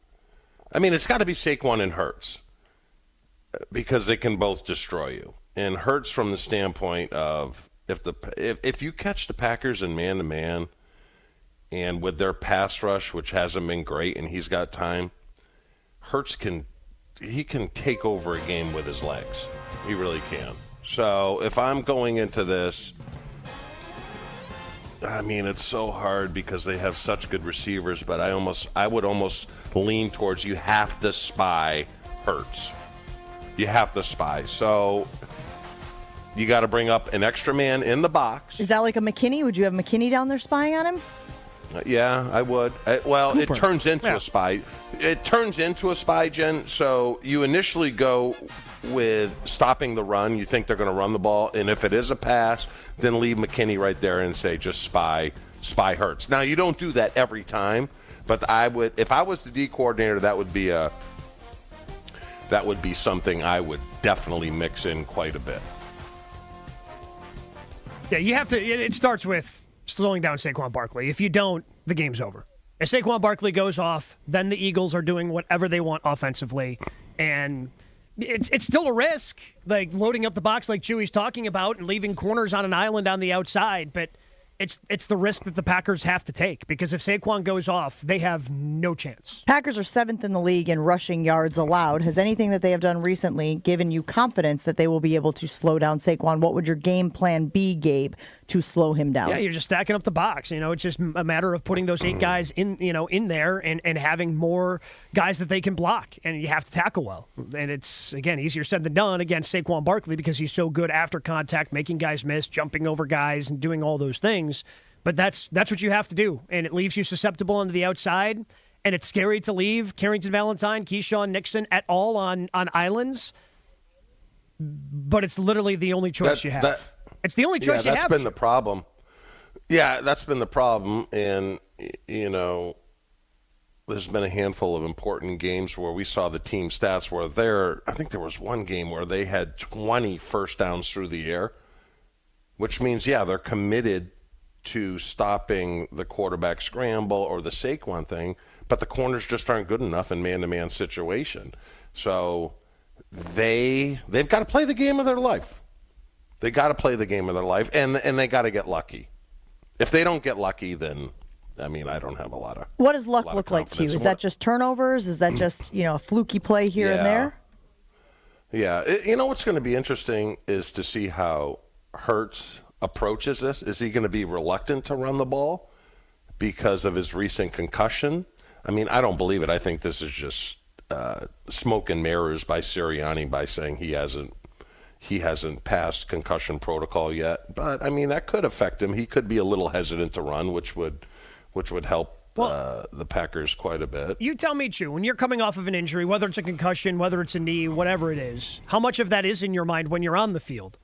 it's got to be Saquon and Hurts because they can both destroy you. And Hurts from the standpoint of if you catch the Packers in man-to-man, and with their pass rush, which hasn't been great, and he's got time, Hurts can take over a game with his legs. He really can. So if I'm going into this, it's so hard because they have such good receivers, but I would almost lean towards you have to spy Hurts. You have to spy. So you got to bring up an extra man in the box. Is that like a McKinney? Would you have McKinney down there spying on him? Yeah, I would. Cooper. It turns into a spy. It turns into a spy, Jen. So you initially go with stopping the run. You think they're going to run the ball. And if it is a pass, then leave McKinney right there and say just spy Hurts. Now, you don't do that every time. But I would, if I was the D coordinator, that would be something I would definitely mix in quite a bit. Yeah, you have to. It starts with slowing down Saquon Barkley. If you don't, the game's over. If Saquon Barkley goes off, then the Eagles are doing whatever they want offensively, and it's still a risk, like loading up the box like Chewy's talking about and leaving corners on an island on the outside, but it's the risk that the Packers have to take because if Saquon goes off, they have no chance. Packers are 7th in the league in rushing yards allowed. Has anything that they have done recently given you confidence that they will be able to slow down Saquon? What would your game plan be, Gabe, to slow him down. Yeah, you're just stacking up the box. It's just a matter of putting those 8 guys in there and having more guys that they can block, and you have to tackle well. And it's, again, easier said than done against Saquon Barkley because he's so good after contact, making guys miss, jumping over guys, and doing all those things. But that's what you have to do, and it leaves you susceptible onto the outside. And it's scary to leave Carrington Valentine, Keyshawn Nixon et al. on islands, but it's literally the only choice you have. It's the only choice you have. That's been the problem. Yeah, that's been the problem. And, there's been a handful of important games where we saw the team stats where I think there was one game where they had 20 first downs through the air, which means, they're committed to stopping the quarterback scramble or the Saquon thing, but the corners just aren't good enough in man-to-man situation. So they've got to play the game of their life. They got to play the game of their life, and they got to get lucky. If they don't get lucky, then, I don't have a lot of. What does luck look like to you? Is that just turnovers? Is that just, a fluky play here and there? Yeah. What's going to be interesting is to see how Hurts approaches this. Is he going to be reluctant to run the ball because of his recent concussion? I don't believe it. I think this is just smoke and mirrors by Sirianni by saying he hasn't passed concussion protocol yet. But that could affect him. He could be a little hesitant to run, which would help the Packers quite a bit. You tell me, Chew, when you're coming off of an injury, whether it's a concussion, whether it's a knee, whatever it is, how much of that is in your mind when you're on the field?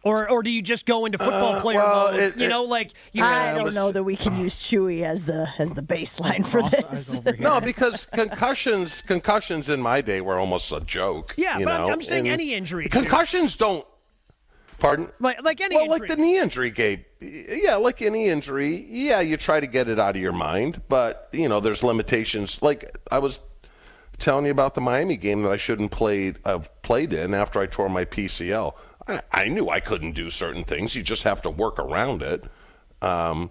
Or do you just go into football player mode? I don't know that we can use Chewy as the baseline for this. No, because concussions in my day were almost a joke. Yeah, but I'm saying any injury. Concussions don't. Pardon? Like any injury. Like the knee injury, Gabe. Yeah, like any injury. Yeah, you try to get it out of your mind, but there's limitations. Like I was telling you about the Miami game that I shouldn't have played in after I tore my PCL. I knew I couldn't do certain things. You just have to work around it. But,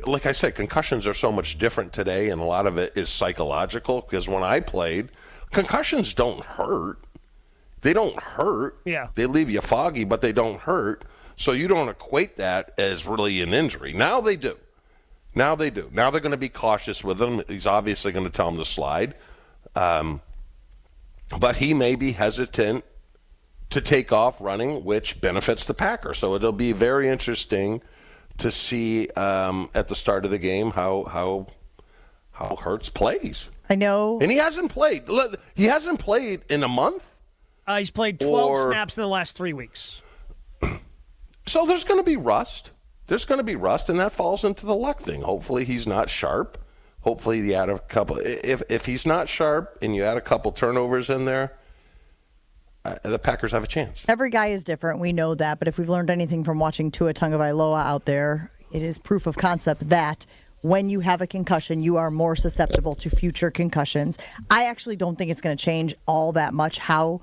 like I said, concussions are so much different today, and a lot of it is psychological, because when I played, concussions don't hurt. They don't hurt. Yeah. They leave you foggy, but they don't hurt. So you don't equate that as really an injury. Now they do. Now they're going to be cautious with him. He's obviously going to tell him to slide. But he may be hesitant to take off running, which benefits the Packers. So it'll be very interesting to see at the start of the game how Hurts plays. I know. And he hasn't played. He hasn't played in a month. He's played 12 snaps in the last 3 weeks. So there's going to be rust. And that falls into the luck thing. Hopefully he's not sharp. Hopefully you add a couple. If he's not sharp and you add a couple turnovers in there, the Packers have a chance. Every guy is different. We know that. But if we've learned anything from watching Tua Tagovailoa out there, it is proof of concept that when you have a concussion, you are more susceptible to future concussions. I actually don't think it's going to change all that much how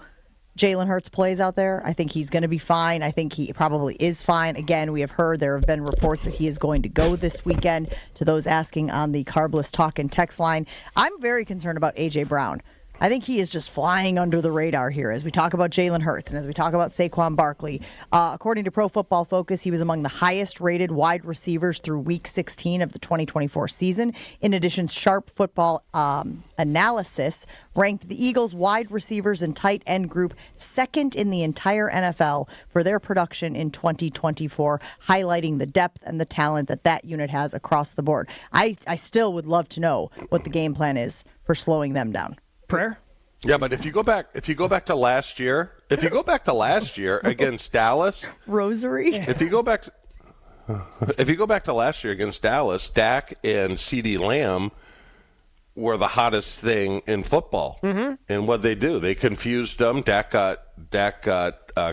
Jalen Hurts plays out there. I think he's going to be fine. I think he probably is fine. Again, we have heard there have been reports that he is going to go this weekend. To those asking on the Carbless Talk and text line, I'm very concerned about A.J. Brown. I think he is just flying under the radar here as we talk about Jalen Hurts and as we talk about Saquon Barkley. According to Pro Football Focus, he was among the highest-rated wide receivers through Week 16 of the 2024 season. In addition, Sharp Football Analysis ranked the Eagles' wide receivers and tight end group second in the entire NFL for their production in 2024, highlighting the depth and the talent that unit has across the board. I still would love to know what the game plan is for slowing them down. Prayer? Yeah, but if you go back to last year against Dallas, Rosary. If you go back to last year against Dallas, Dak and CeeDee Lamb were the hottest thing in football. Mm-hmm. And what they do, they confused them. Dak got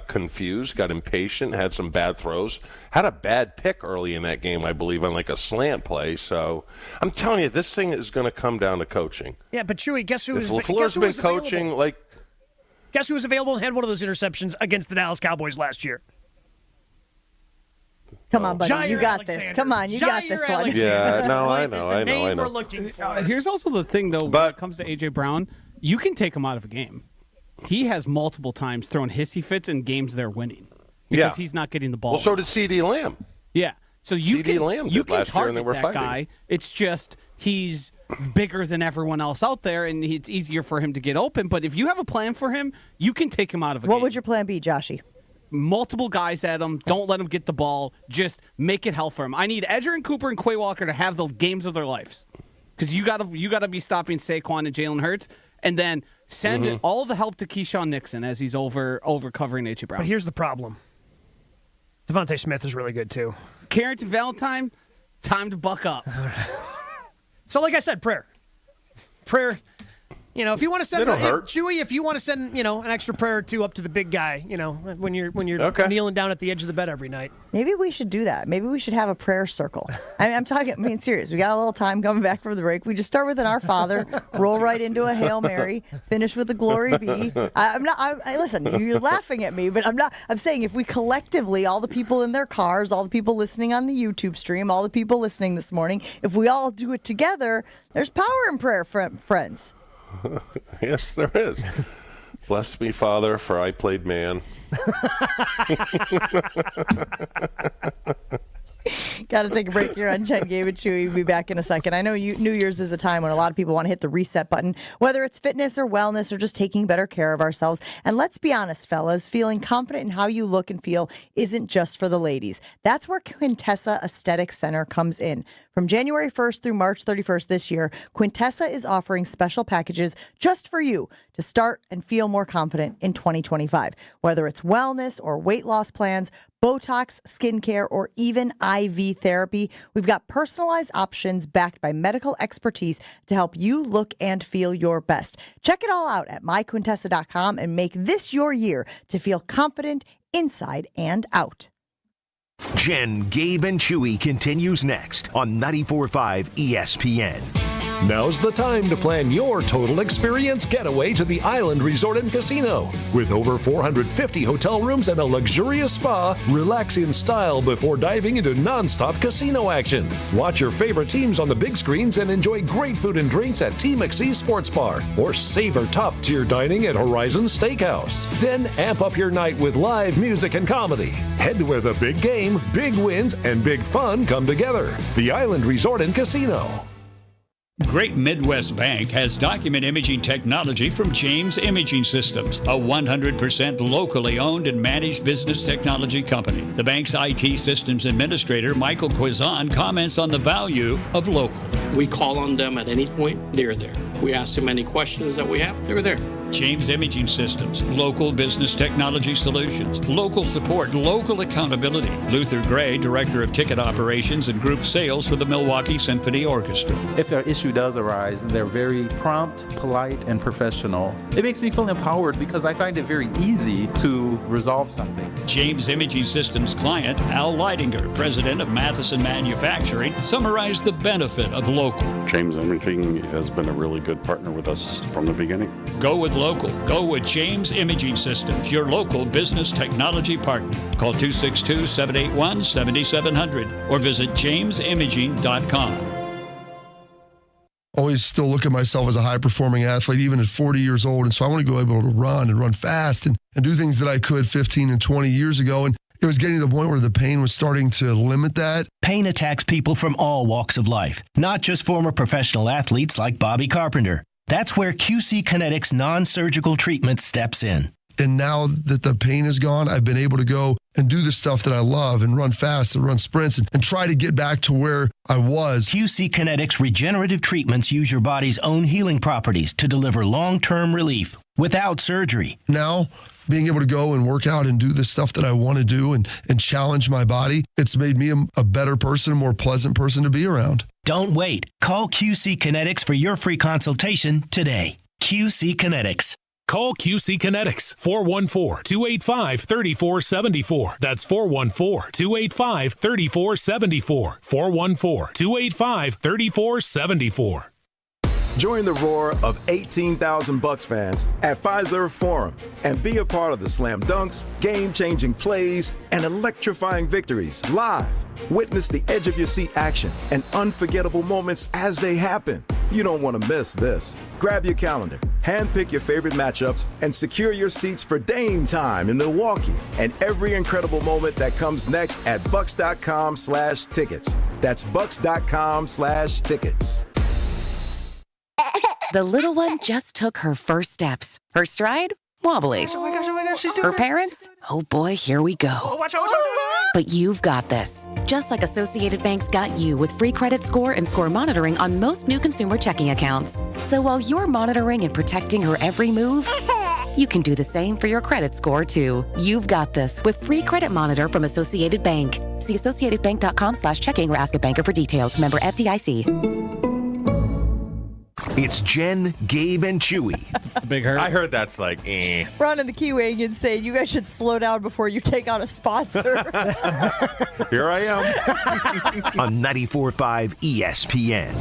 confused, got impatient, had some bad throws, had a bad pick early in that game, I believe, on like a slant play. So I'm telling you, this thing is going to come down to coaching. Yeah, but Chewy, guess who was coaching? Guess who was available and had one of those interceptions against the Dallas Cowboys last year? Come on, buddy. Jair you got Alexander. this. Come on, you got this one. Alexander. Yeah, no, I know. We're looking for. Here's also the thing, though, when it comes to A.J. Brown, you can take him out of a game. he has multiple times thrown hissy fits in games they're winning because he's not getting the ball. Well, so did C.D. Lamb. Yeah. So you C.D. Lamb can did last year, and they target were that fighting. guy. It's just he's bigger than everyone else out there, and it's easier for him to get open. But if you have a plan for him, you can take him out of a game. What would your plan be, Joshy? Multiple guys at him. Don't let him get the ball. Just make it hell for him. I need Edgerrin Cooper and Quay Walker to have the games of their lives because you gotta be stopping Saquon and Jalen Hurts, and then send all the help to Keyshawn Nixon as he's over covering A.J. Brown. But here's the problem. Devontae Smith is really good too. Carrington Valentine, time to buck up. So, like I said, prayer. You know, if you want to send Chewy, if you want to send, an extra prayer or two up to the big guy, when you're kneeling down at the edge of the bed every night. Maybe we should do that. Maybe we should have a prayer circle. I'm talking, serious. We got a little time coming back from the break. We just start with an Our Father, roll right into a Hail Mary, finish with a Glory Be. Listen, you're laughing at me, but I'm saying if we collectively, all the people in their cars, all the people listening on the YouTube stream, all the people listening this morning, if we all do it together, there's power in prayer, friends. Yes, there is. Bless me, Father, for I played man. Got to take a break here on Jen, Gabe, and Chewy. We'll be back in a second. I know New Year's is a time when a lot of people want to hit the reset button, whether it's fitness or wellness or just taking better care of ourselves. And let's be honest, fellas, feeling confident in how you look and feel isn't just for the ladies. That's where Quintessa Aesthetic Center comes in. From January 1st through March 31st this year, Quintessa is offering special packages just for you to start and feel more confident in 2025. Whether it's wellness or weight loss plans, Botox, skincare, or even IV therapy, we've got personalized options backed by medical expertise to help you look and feel your best. Check it all out at myquintessa.com and make this your year to feel confident inside and out. Jen, Gabe, and Chewy continues next on 94.5 ESPN. Now's the time to plan your total experience getaway to the Island Resort and Casino. With over 450 hotel rooms and a luxurious spa, relax in style before diving into nonstop casino action. Watch your favorite teams on the big screens and enjoy great food and drinks at T. McSee's Sports Bar or savor top-tier dining at Horizon Steakhouse. Then amp up your night with live music and comedy. Head to where the big game, big wins, and big fun come together. The Island Resort and Casino. Great Midwest Bank has document imaging technology from James Imaging Systems, a 100% locally owned and managed business technology company. The bank's IT systems administrator, Michael Quizon, comments on the value of local. We call on them at any point, they're there. We ask them any questions that we have, they're there. James Imaging Systems, local business technology solutions, local support, local accountability. Luther Gray, Director of Ticket Operations and Group Sales for the Milwaukee Symphony Orchestra. If an issue does arise, they're very prompt, polite, and professional. It makes me feel empowered because I find it very easy to resolve something. James Imaging Systems client, Al Leidinger, President of Matheson Manufacturing, summarized the benefit of local. James Imaging has been a really good partner with us from the beginning. Go with local. Go with James Imaging Systems, your local business technology partner. Call 262-781-7700 or visit jamesimaging.com. Always still look at myself as a high-performing athlete, even at 40 years old. And so I want to go able to run fast and do things that I could 15 and 20 years ago. And it was getting to the point where the pain was starting to limit that. Pain attacks people from all walks of life, not just former professional athletes like Bobby Carpenter. That's where QC Kinetics non-surgical treatment steps in. And now that the pain is gone, I've been able to go and do the stuff that I love and run fast and run sprints and try to get back to where I was. QC Kinetics regenerative treatments use your body's own healing properties to deliver long-term relief without surgery. Now, being able to go and work out and do the stuff that I want to do and challenge my body, it's made me a better person, a more pleasant person to be around. Don't wait. Call QC Kinetics for your free consultation today. QC Kinetics. Call QC Kinetics, 414-285-3474. That's 414-285-3474. 414-285-3474. Join the roar of 18,000 Bucks fans at Fiserv Forum and be a part of the slam dunks, game-changing plays, and electrifying victories live. Witness the edge-of-your-seat action and unforgettable moments as they happen. You don't want to miss this. Grab your calendar, handpick your favorite matchups, and secure your seats for Dame time in Milwaukee and every incredible moment that comes next at Bucks.com/tickets. That's Bucks.com/tickets. The little one just took her first steps. Her stride? Wobbly. Oh my gosh, she's doing Her parents? Oh boy, here we go. Oh, watch out. But you've got this. Just like Associated Bank's got you with free credit score and score monitoring on most new consumer checking accounts. So while you're monitoring and protecting her every move, you can do the same for your credit score, too. You've got this with free credit monitor from Associated Bank. See associatedbank.com/checking or ask a banker for details. Member FDIC. It's Jen, Gabe, and Chewy. Big hurt. I heard that's like, eh. Ron and the Key Wagon saying you guys should slow down before you take on a sponsor. Here I am. On 94.5 ESPN.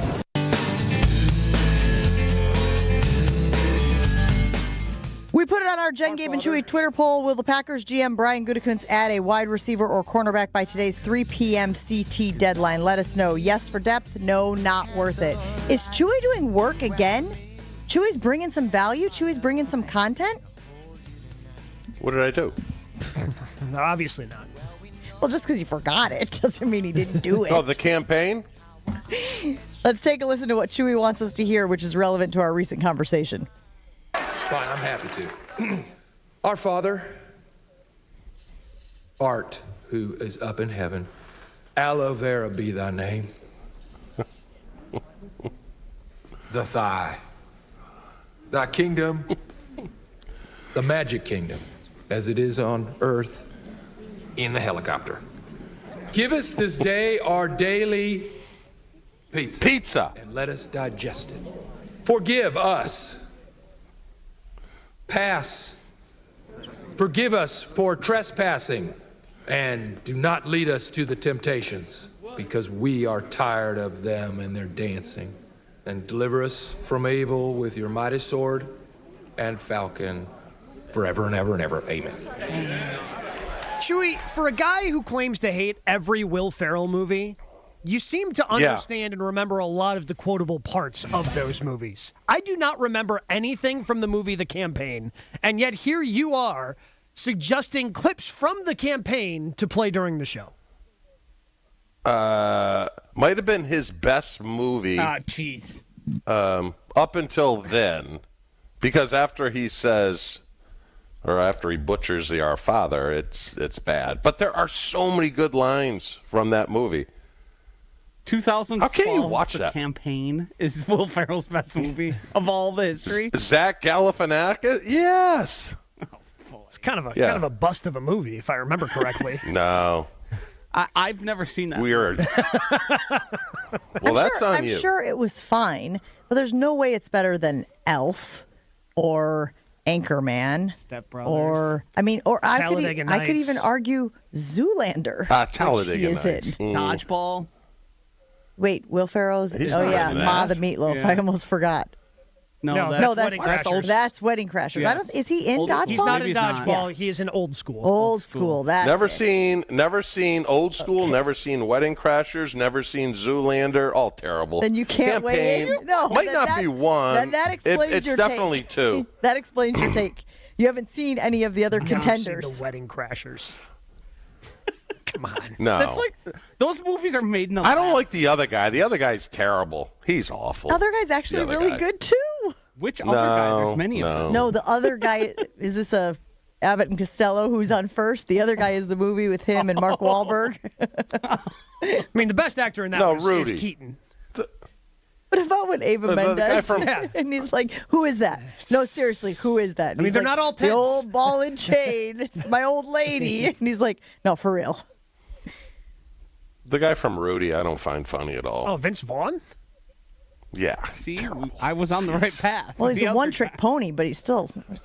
We put it on our Jen, Gabe, and Chewy Twitter poll. Will the Packers GM Brian Gutekunst add a wide receiver or cornerback by today's 3 p.m. CT deadline? Let us know. Yes for depth. No, not worth it. Is Chewy doing work again? Chewy's bringing some value? Chewy's bringing some content? What did I do? No, obviously not. Well, just because you forgot it doesn't mean he didn't do it. Oh, the campaign? Let's take a listen to what Chewy wants us to hear, which is relevant to our recent conversation. Fine, I'm happy to. Our Father, Art, who is up in heaven, aloe vera be thy name. The thigh. Thy kingdom, the magic kingdom, as it is on earth in the helicopter. Give us this day our daily pizza. And let us digest it. Forgive us. Forgive us for trespassing, and do not lead us to the temptations, because we are tired of them and their dancing. And deliver us from evil with your mighty sword and falcon, forever and ever and ever. Amen. Chewy, for a guy who claims to hate every Will Ferrell movie, you seem to understand and remember a lot of the quotable parts of those movies. I do not remember anything from the movie The Campaign, and yet here you are suggesting clips from The Campaign to play during the show. Might have been his best movie. Jeez. Up until then, because after he says, or after he butchers the Our Father, it's bad. But there are so many good lines from that movie. 2012, How can you watch The that? Campaign is Will Ferrell's best movie of all the history. Zach Galifianakis? Yes. It's kind of a bust of a movie, if I remember correctly. No. I've never seen that. Weird. Well, that's on you. I'm sure it was fine, but there's no way it's better than Elf or Anchorman. Step Brothers. Or I could Talladega even argue Zoolander. Talladega which he is Nights. in. Dodgeball. Wait, Will Ferrell's. He's Oh not yeah, in Ma that. the Meatloaf. Yeah. I almost forgot. No, That's Wedding Crashers. Yes. Is he in Dodgeball? He's not in Maybe he's not. Dodgeball. He is in Old School. Old School. That's Never it. seen Old School, never seen Wedding Crashers, never seen Zoolander. All terrible. Then you can't weigh Campaign in. No, might not be one. That explains it's your definitely take. two. That explains your take. You haven't seen any of the other I've seen contenders. The Wedding Crashers. Come on. No. That's like those movies are made in the I don't lab. like the other guy. The other guy's terrible. He's awful. The other guy's actually The other really guy. good too. Which other guy? There's many of No. them. No, the other guy is this a Abbott and Costello who's on first. The other guy is the movie with him and Mark Wahlberg. I mean, the best actor in that No, is Rudy. Keaton. What about when Ava The guy Mendes? from- And he's like, "Who is that?" No, seriously, who is that? And I mean, he's they're like, not all the tense. old ball and chain. It's my old lady. And he's like, "No, for real." The guy from Rudy, I don't find funny at all. Oh, Vince Vaughn? Yeah. See, I was on the right path. Well, he's The a other one-trick guy. pony, but it's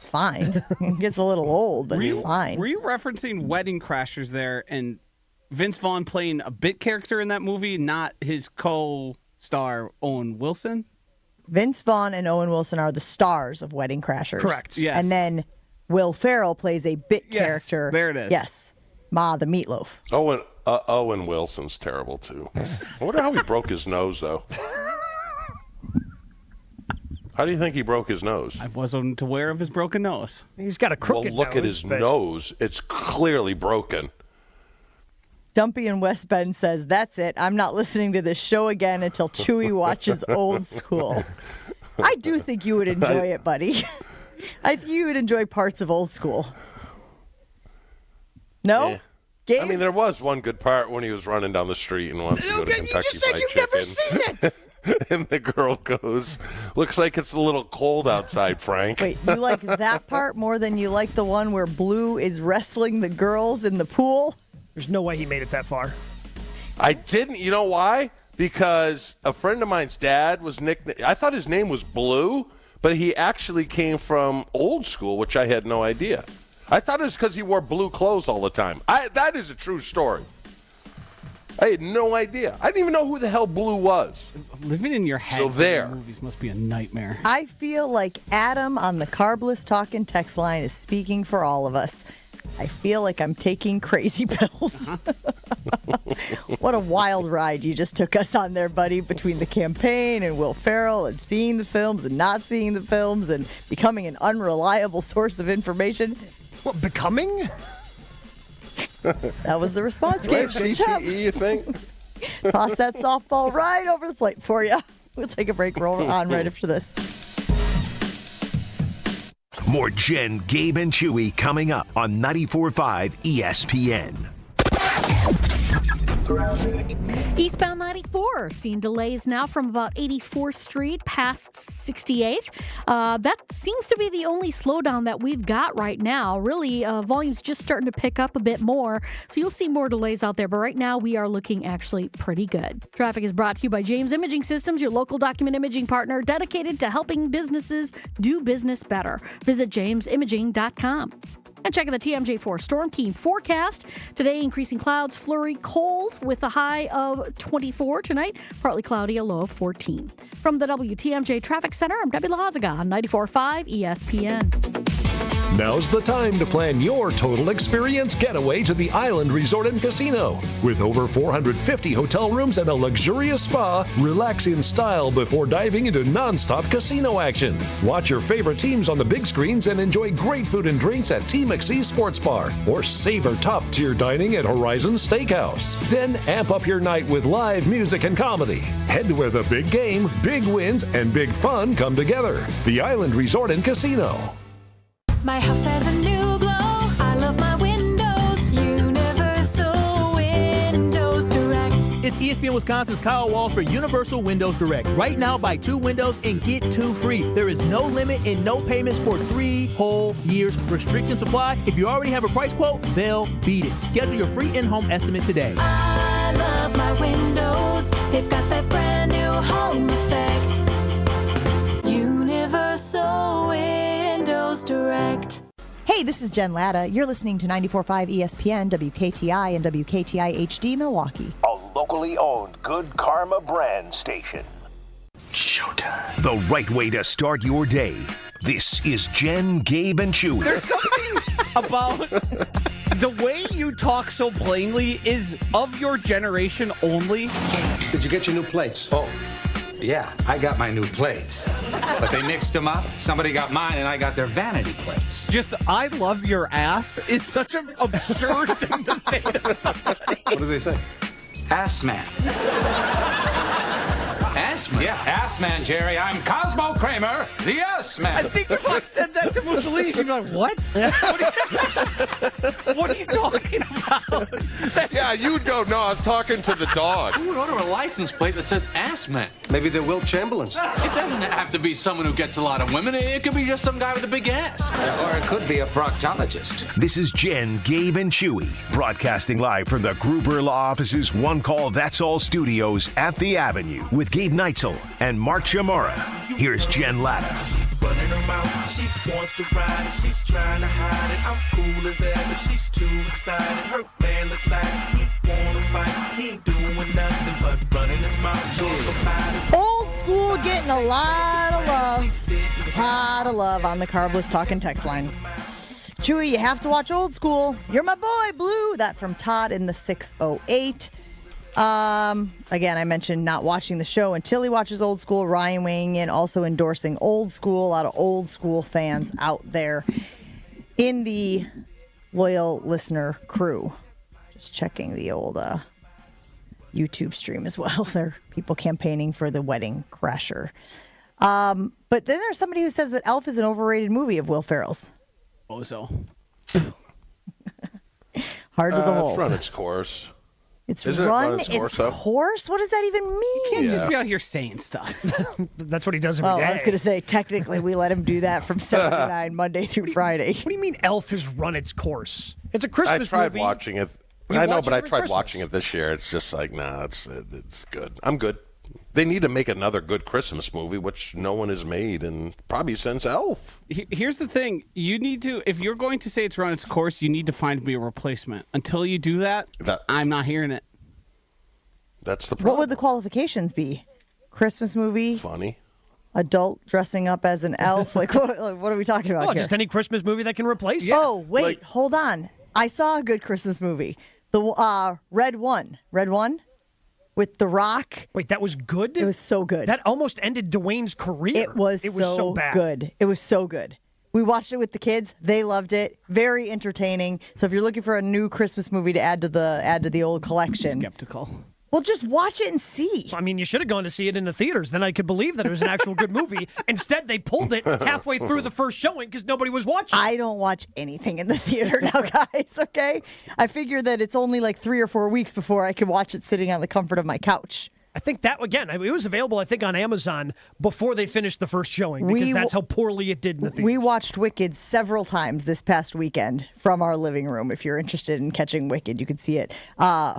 fine. He gets a little old, but it's fine. Were you referencing Wedding Crashers there and Vince Vaughn playing a bit character in that movie, not his co-star Owen Wilson? Vince Vaughn and Owen Wilson are the stars of Wedding Crashers. Correct, yes. And then Will Ferrell plays a bit Yes, character. there it is. Yes. Ma the Meatloaf. Owen Wilson's terrible too. I wonder how he broke his nose though. How do you think he broke his nose? I wasn't aware of his broken nose. He's got a crooked nose. Well, look at his nose. It's clearly broken. Dumpy in West Bend says, that's it. I'm not listening to this show again until Chewy watches Old School. I do think you would enjoy it, buddy. I think you would enjoy parts of Old School. No? Yeah. Gabe? I mean, there was one good part when he was running down the street and wants to go to Kentucky You just said you've never seen it. And the girl goes, looks like it's a little cold outside, Frank. Wait, you like that part more than you like the one where Blue is wrestling the girls in the pool? There's no way he made it that far. I didn't. You know why? Because a friend of mine's dad was nicknamed, I thought his name was Blue, but he actually came from Old School, which I had no idea. I thought it was because he wore blue clothes all the time. That is a true story. I had no idea. I didn't even know who the hell Blue was. Living in your head So there. movies must be a nightmare. I feel like Adam on the Carbless Talkin' text line is speaking for all of us. I feel like I'm taking crazy pills. What a wild ride you just took us on there, buddy, between the campaign and Will Ferrell and seeing the films and not seeing the films and becoming an unreliable source of information. What, becoming? That was the response, Gabe. Good job. CTE, you think? Toss that softball right over the plate for you. We'll take a break. Roll on right after this. More Jen, Gabe, and Chewy coming up on 94.5 ESPN. Eastbound 94, seeing delays now from about 84th Street past 68th. That seems to be the only slowdown that we've got right now. Really, volume's just starting to pick up a bit more, so you'll see more delays out there. But right now, we are looking actually pretty good. Traffic is brought to you by James Imaging Systems, your local document imaging partner dedicated to helping businesses do business better. Visit jamesimaging.com. And checking the TMJ4 Storm Team forecast. Today, increasing clouds, flurry, cold with a high of 24 tonight. Partly cloudy, a low of 14. From the WTMJ Traffic Center, I'm Debbie Lazaga on 94.5 ESPN. Now's the time to plan your total experience getaway to the Island Resort and Casino. With over 450 hotel rooms and a luxurious spa, relax in style before diving into nonstop casino action. Watch your favorite teams on the big screens and enjoy great food and drinks at T. McSee Sports Bar or savor top-tier dining at Horizon Steakhouse. Then amp up your night with live music and comedy. Head to where the big game, big wins, and big fun come together. The Island Resort and Casino. My house has a new glow. I love my windows. Universal Windows Direct. It's ESPN Wisconsin's Kyle Walsh for Universal Windows Direct. Right now, buy 2 windows and get 2 free. There is no limit and no payments for 3 whole years. Restrictions apply. If you already have a price quote, they'll beat it. Schedule your free in-home estimate today. I love my windows. They've got that brand new home effect. Universal Windows Direct. Hey, this is Jen Latta. You're listening to 94.5 ESPN, WKTI, and WKTI HD Milwaukee. A locally owned Good Karma brand station. Showtime. The right way to start your day. This is Jen, Gabe, and Chewy. There's something about the way you talk so plainly is of your generation only. Did you get your new plates? Oh, yeah, I got my new plates. But they mixed them up. Somebody got mine and I got their vanity plates. Just, I love your ass is such an absurd thing to say to somebody. What do they say? Ass man. Ass man? Yeah, ass man, Jerry. I'm Cosmo Kramer, the ass man. I think if I said that to Mussolini, she'd be like, what? What are you talking about? Yeah, you don't know. I was talking to the dog. Who would order a license plate that says ass man? Maybe they're Will Chamberlains. It doesn't have to be someone who gets a lot of women. It could be just some guy with a big ass. Or it could be a proctologist. This is Jen, Gabe, and Chewy, broadcasting live from the Gruber Law Office's One Call That's All studios at the Avenue with Gabe Neitzel and Mark Chamara. Here's Jen Latta. Running her mouth, she wants to ride and she's trying to hide it. I'm cool as ever, she's too excited. Her man look like he wanna fight. He ain't doing nothing but running his mouth. Talk about it. Old School getting a lot of love on the Carbless Talkin' text line. Chewy, you have to watch Old School. You're my boy, Blue. That from Todd in the 608. Again, I mentioned not watching the show until he watches Old School. Ryan weighing in, also endorsing Old School. A lot of Old School fans out there in the loyal listener crew. Just checking the old YouTube stream as well. There are people campaigning for the Wedding Crasher. But then there's somebody who says that Elf is an overrated movie of Will Ferrell's. Oh, so. Hard to the hole. It's run its course. It's Isn't run it its course? What does that even mean? You can't just be out here saying stuff. That's what he does every day. I was going to say, technically, we let him do that from 7 to 9, Monday through Friday. What do you mean Elf has run its course? It's a Christmas movie. I tried watching it. You I know, watch but it I every tried Christmas. watching it this year. It's just like, nah, it's good. I'm good. They need to make another good Christmas movie, which no one has made, and probably since Elf. Here's the thing. You need to, if you're going to say it's run its course, you need to find me a replacement. Until you do that, I'm not hearing it. That's the problem. What would the qualifications be? Christmas movie? Funny. Adult dressing up as an elf? What are we talking about here? Just any Christmas movie that can replace it. Oh, wait, hold on. I saw a good Christmas movie. The Red One. Red One? With The Rock. Wait, that was good? It was so good. That almost ended Dwayne's career. It was so bad. good. It was so good. We watched it with the kids. They loved it. Very entertaining. So if you're looking for a new Christmas movie to add to the old collection. Skeptical. Well, just watch it and see. I mean, you should have gone to see it in the theaters. Then I could believe that it was an actual good movie. Instead, they pulled it halfway through the first showing because nobody was watching. I don't watch anything in the theater now, guys, okay? I figure that it's only like 3 or 4 weeks before I can watch it sitting on the comfort of my couch. I think that, again, it was available, I think, on Amazon before they finished the first showing because that's how poorly it did in the theater. We watched Wicked several times this past weekend from our living room. If you're interested in catching Wicked, you can see it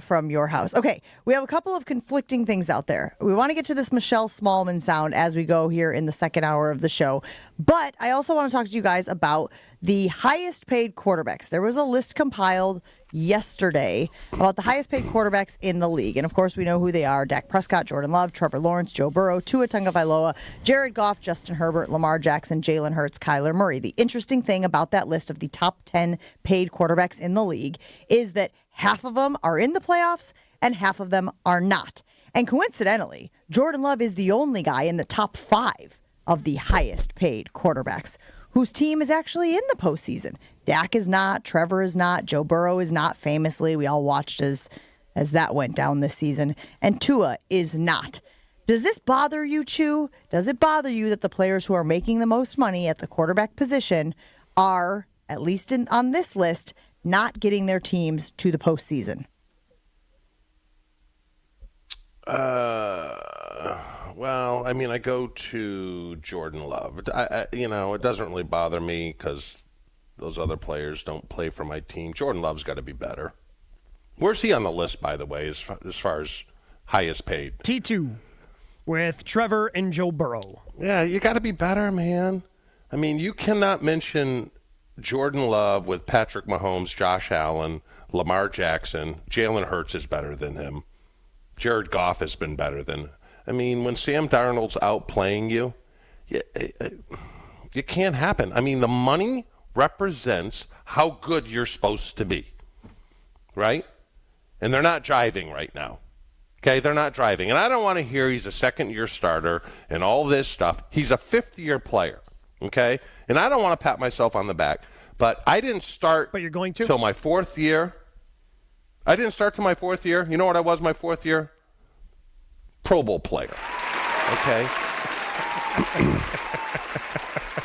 from your house. Okay, we have a couple of conflicting things out there. We want to get to this Michelle Smallman sound as we go here in the second hour of the show. But I also want to talk to you guys about the highest paid quarterbacks. There was a list compiled yesterday about the highest paid quarterbacks in the league. And of course, we know who they are: Dak Prescott, Jordan Love, Trevor Lawrence, Joe Burrow, Tua Tagovailoa, Jared Goff, Justin Herbert, Lamar Jackson, Jalen Hurts, Kyler Murray. The interesting thing about that list of the top 10 paid quarterbacks in the league is that half of them are in the playoffs and half of them are not. And coincidentally, Jordan Love is the only guy in the top 5 of the highest paid quarterbacks whose team is actually in the postseason. Dak is not, Trevor is not, Joe Burrow is not, famously. We all watched as that went down this season. And Tua is not. Does this bother you, Chew? Does it bother you that the players who are making the most money at the quarterback position are, at least on this list, not getting their teams to the postseason? Well, I mean, I go to Jordan Love. It doesn't really bother me because those other players don't play for my team. Jordan Love's got to be better. Where's he on the list, by the way, as far as highest paid? T2 with Trevor and Joe Burrow. Yeah, you got to be better, man. I mean, you cannot mention Jordan Love with Patrick Mahomes, Josh Allen, Lamar Jackson. Jalen Hurts is better than him. Jared Goff has been better than. I mean, when Sam Darnold's out playing you, it can't happen. I mean, the money represents how good you're supposed to be, right? And they're not driving right now. Okay, they're not driving. And I don't want to hear he's a second-year starter and all this stuff. He's a fifth-year player, okay? And I don't want to pat myself on the back, but I didn't start but you're going to? till my fourth year. I didn't start till my fourth year. You know what I was my fourth year? Pro Bowl player, okay?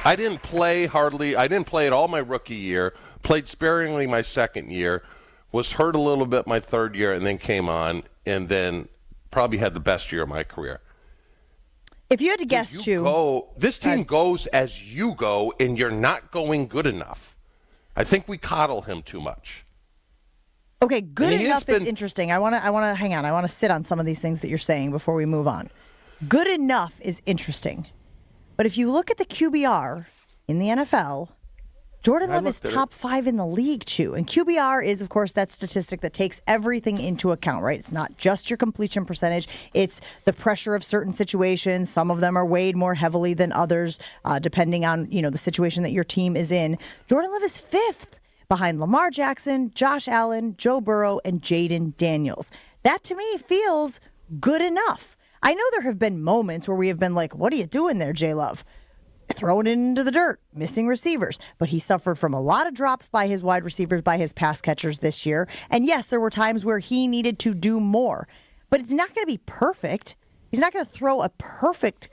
I didn't play hardly. I didn't play at all my rookie year. Played sparingly my second year. Was hurt a little bit my third year, and then came on, and then probably had the best year of my career. If you had to guess, Chew. This team goes as you go, and you're not going good enough. I think we coddle him too much. Okay, good enough is interesting. I want to hang on. I want to sit on some of these things that you're saying before we move on. Good enough is interesting. But if you look at the QBR in the NFL, Jordan Love is top 5 in the league, Chew. And QBR is, of course, that statistic that takes everything into account, right? It's not just your completion percentage. It's the pressure of certain situations. Some of them are weighed more heavily than others, depending on, the situation that your team is in. Jordan Love is 5th behind Lamar Jackson, Josh Allen, Joe Burrow, and Jaden Daniels. That to me feels good enough. I know there have been moments where we have been like, what are you doing there, J-Love? Throwing it into the dirt, missing receivers. But he suffered from a lot of drops by his wide receivers, by his pass catchers this year. And yes, there were times where he needed to do more. But it's not going to be perfect. He's not going to throw a perfect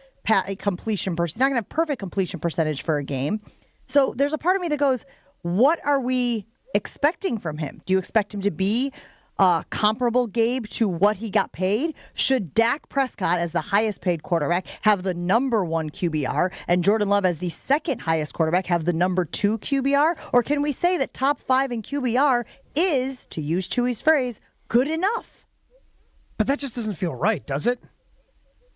completion percentage. He's not going to have perfect completion percentage for a game. So there's a part of me that goes, what are we expecting from him? Do you expect him to be comparable, Gabe, to what he got paid? Should Dak Prescott, as the highest paid quarterback, have the number 1 QBR, and Jordan Love, as the second highest quarterback, have the number 2 QBR? Or can we say that top 5 in QBR is, to use Chewy's phrase, good enough? But that just doesn't feel right, does it?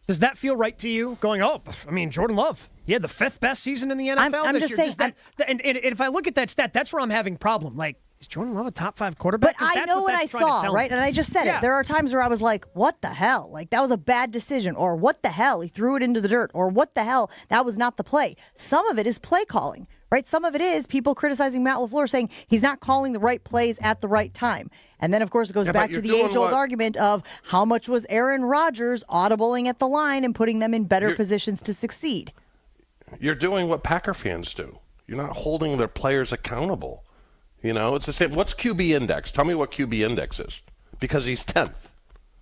Does that feel right to you? Jordan Love, he had the 5th best season in the NFL I'm this just year. saying, And if I look at that stat, that's where I'm having problem. Like, is Jordan Love a top 5 quarterback? But I know what I saw, right? And I just said it. There are times where I was like, what the hell? Like, that was a bad decision. Or what the hell? He threw it into the dirt. Or what the hell? That was not the play. Some of it is play calling, right? Some of it is people criticizing Matt LaFleur, saying he's not calling the right plays at the right time. And then, of course, it goes back to the age-old argument of how much was Aaron Rodgers audibling at the line and putting them in better positions to succeed. You're doing what Packer fans do. You're not holding their players accountable. It's the same. What's QB index? Tell me what QB index is. Because he's 10th.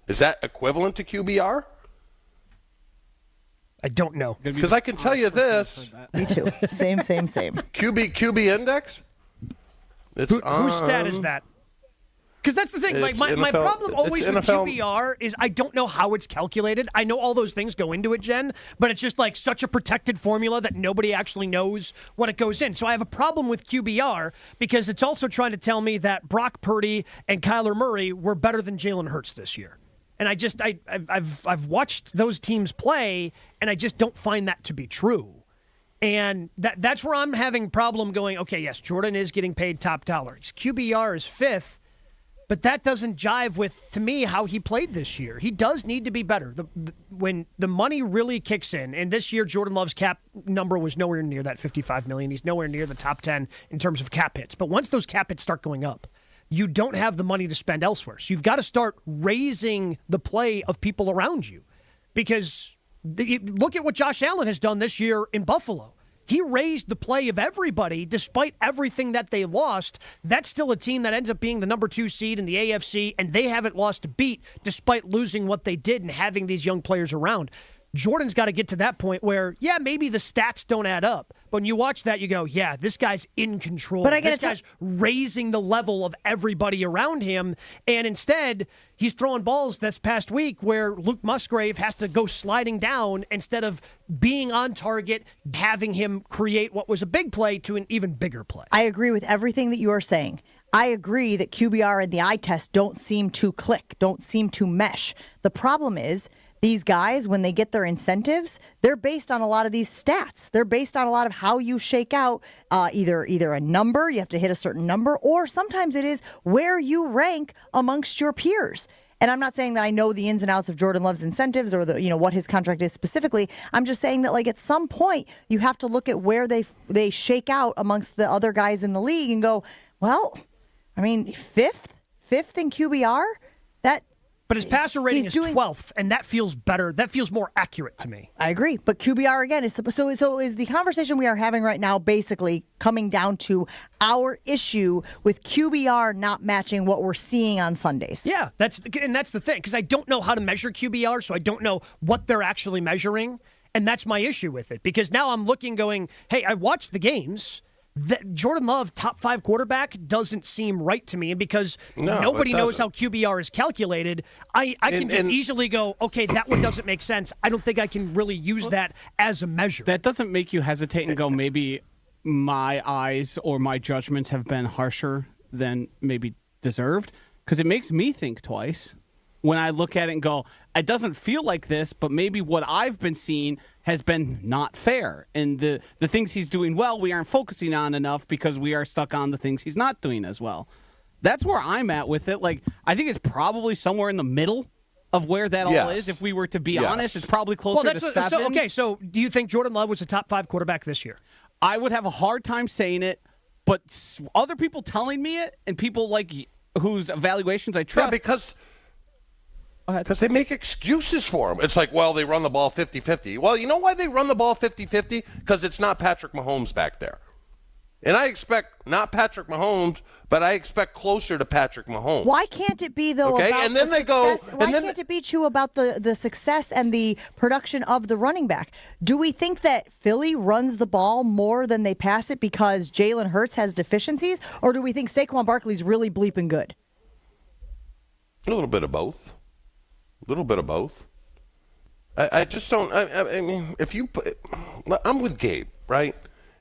Is that equivalent to QBR? I don't know. Because I can tell you this. Me too. Same. QB index? Whose stat is that? Because that's the thing. Like my problem always with QBR is I don't know how it's calculated. I know all those things go into it, Jen, but it's just like such a protected formula that nobody actually knows what it goes in. So I have a problem with QBR because it's also trying to tell me that Brock Purdy and Kyler Murray were better than Jalen Hurts this year. And I've watched those teams play, and I just don't find that to be true. And that's where I'm having problem going, okay, yes, Jordan is getting paid top dollar. His QBR is 5th. But that doesn't jive with, to me, how he played this year. He does need to be better. When the money really kicks in, and this year Jordan Love's cap number was nowhere near that $55 million. He's nowhere near the top 10 in terms of cap hits. But once those cap hits start going up, you don't have the money to spend elsewhere. So you've got to start raising the play of people around you. Because look at what Josh Allen has done this year in Buffalo. He raised the play of everybody despite everything that they lost. That's still a team that ends up being the number 2 seed in the AFC, and they haven't lost a beat despite losing what they did and having these young players around. Jordan's got to get to that point where, yeah, maybe the stats don't add up. But when you watch that, you go, yeah, this guy's in control. But this guy's raising the level of everybody around him. And instead, he's throwing balls this past week where Luke Musgrave has to go sliding down instead of being on target, having him create what was a big play to an even bigger play. I agree with everything that you are saying. I agree that QBR and the eye test don't seem to click, don't seem to mesh. The problem is, these guys, when they get their incentives, they're based on a lot of these stats. They're based on a lot of how you shake out either a number, you have to hit a certain number, or sometimes it is where you rank amongst your peers. And I'm not saying that I know the ins and outs of Jordan Love's incentives or what his contract is specifically. I'm just saying that at some point you have to look at where they shake out amongst the other guys in the league and go, well, fifth in QBR? But his passer rating is 12th, and that feels better. That feels more accurate to me. I agree. But QBR, again, is the conversation we are having right now basically coming down to our issue with QBR not matching what we're seeing on Sundays? Yeah, that's the thing, because I don't know how to measure QBR, so I don't know what they're actually measuring, and that's my issue with it. Because now I'm looking going, hey, I watched the games. That Jordan Love, top 5 quarterback, doesn't seem right to me. And because nobody knows how QBR is calculated, I can just easily go, okay, that one doesn't make sense. I don't think I can really use that as a measure. That doesn't make you hesitate and go, maybe my eyes or my judgments have been harsher than maybe deserved? Because it makes me think twice when I look at it and go, it doesn't feel like this, but maybe what I've been seeing has been not fair. And the things he's doing well, we aren't focusing on enough because we are stuck on the things he's not doing as well. That's where I'm at with it. I think it's probably somewhere in the middle of where that all is. If we were to be honest, it's probably closer to 7. So do you think Jordan Love was a top 5 quarterback this year? I would have a hard time saying it, but other people telling me it and people whose evaluations I trust. Yeah, because Because they make excuses for him. It's like, well, they run the ball 50-50. Well, you know why they run the ball 50-50? Because it's not Patrick Mahomes back there. And I expect not Patrick Mahomes, but I expect closer to Patrick Mahomes. Why can't it be, though, okay? about And then the they success? go, Why can't it be true about the success and the production of the running back? Do we think that Philly runs the ball more than they pass it because Jalen Hurts has deficiencies? Or do we think Saquon Barkley's really bleeping good? A little bit of both. A little bit of both. I just don't. I mean, if you put, I'm with Gabe, right?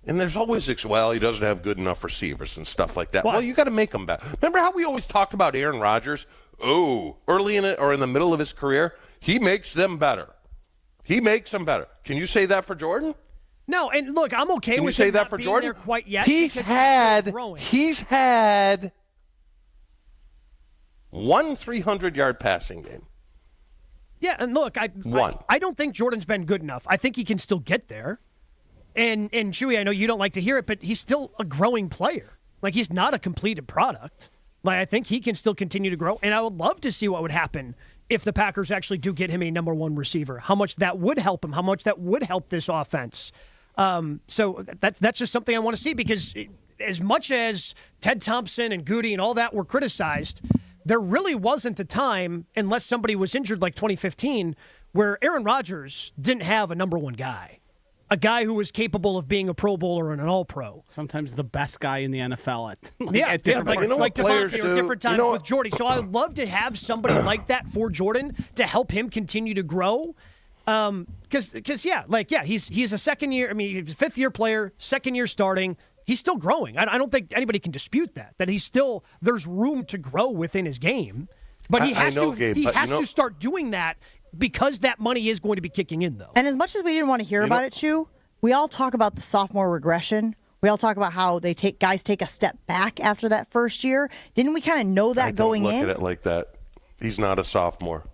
And there's always, well, he doesn't have good enough receivers and stuff like that. Well, you got to make them better. Remember how we always talked about Aaron Rodgers? Oh, early in it or in the middle of his career, he makes them better. He makes them better. Can you say that for Jordan? No, and look, I'm okay Can with you say him that not for being Jordan? there quite yet. He's had one 300-yard passing game. Yeah, and look, I don't think Jordan's been good enough. I think he can still get there. And Chewy, I know you don't like to hear it, but he's still a growing player. Like, he's not a completed product. Like, I think he can still continue to grow. And I would love to see what would happen if the Packers actually do get him a number one receiver. How much that would help him. How much that would help this offense. So that's just something I want to see, because as much as Ted Thompson and Goody and all that were criticized, there really wasn't a time, unless somebody was injured like 2015, where Aaron Rodgers didn't have a number one guy. A guy who was capable of being a Pro Bowler and an All-Pro. Sometimes the best guy in the NFL at different points. You know, like Devontae or different times with Jordy. So I would love to have somebody like that for Jordan to help him continue to grow. Because he's a second year. I mean, he's a fifth-year player, second year starting. He's still growing. I don't think anybody can dispute that he's still, there's room to grow within his game. But he has to start doing that, because that money is going to be kicking in, though. And as much as we didn't want to hear about it, Chew, we all talk about the sophomore regression. We all talk about how guys take a step back after that first year. Didn't we kind of know that going in? I don't look at it like that. He's not a sophomore.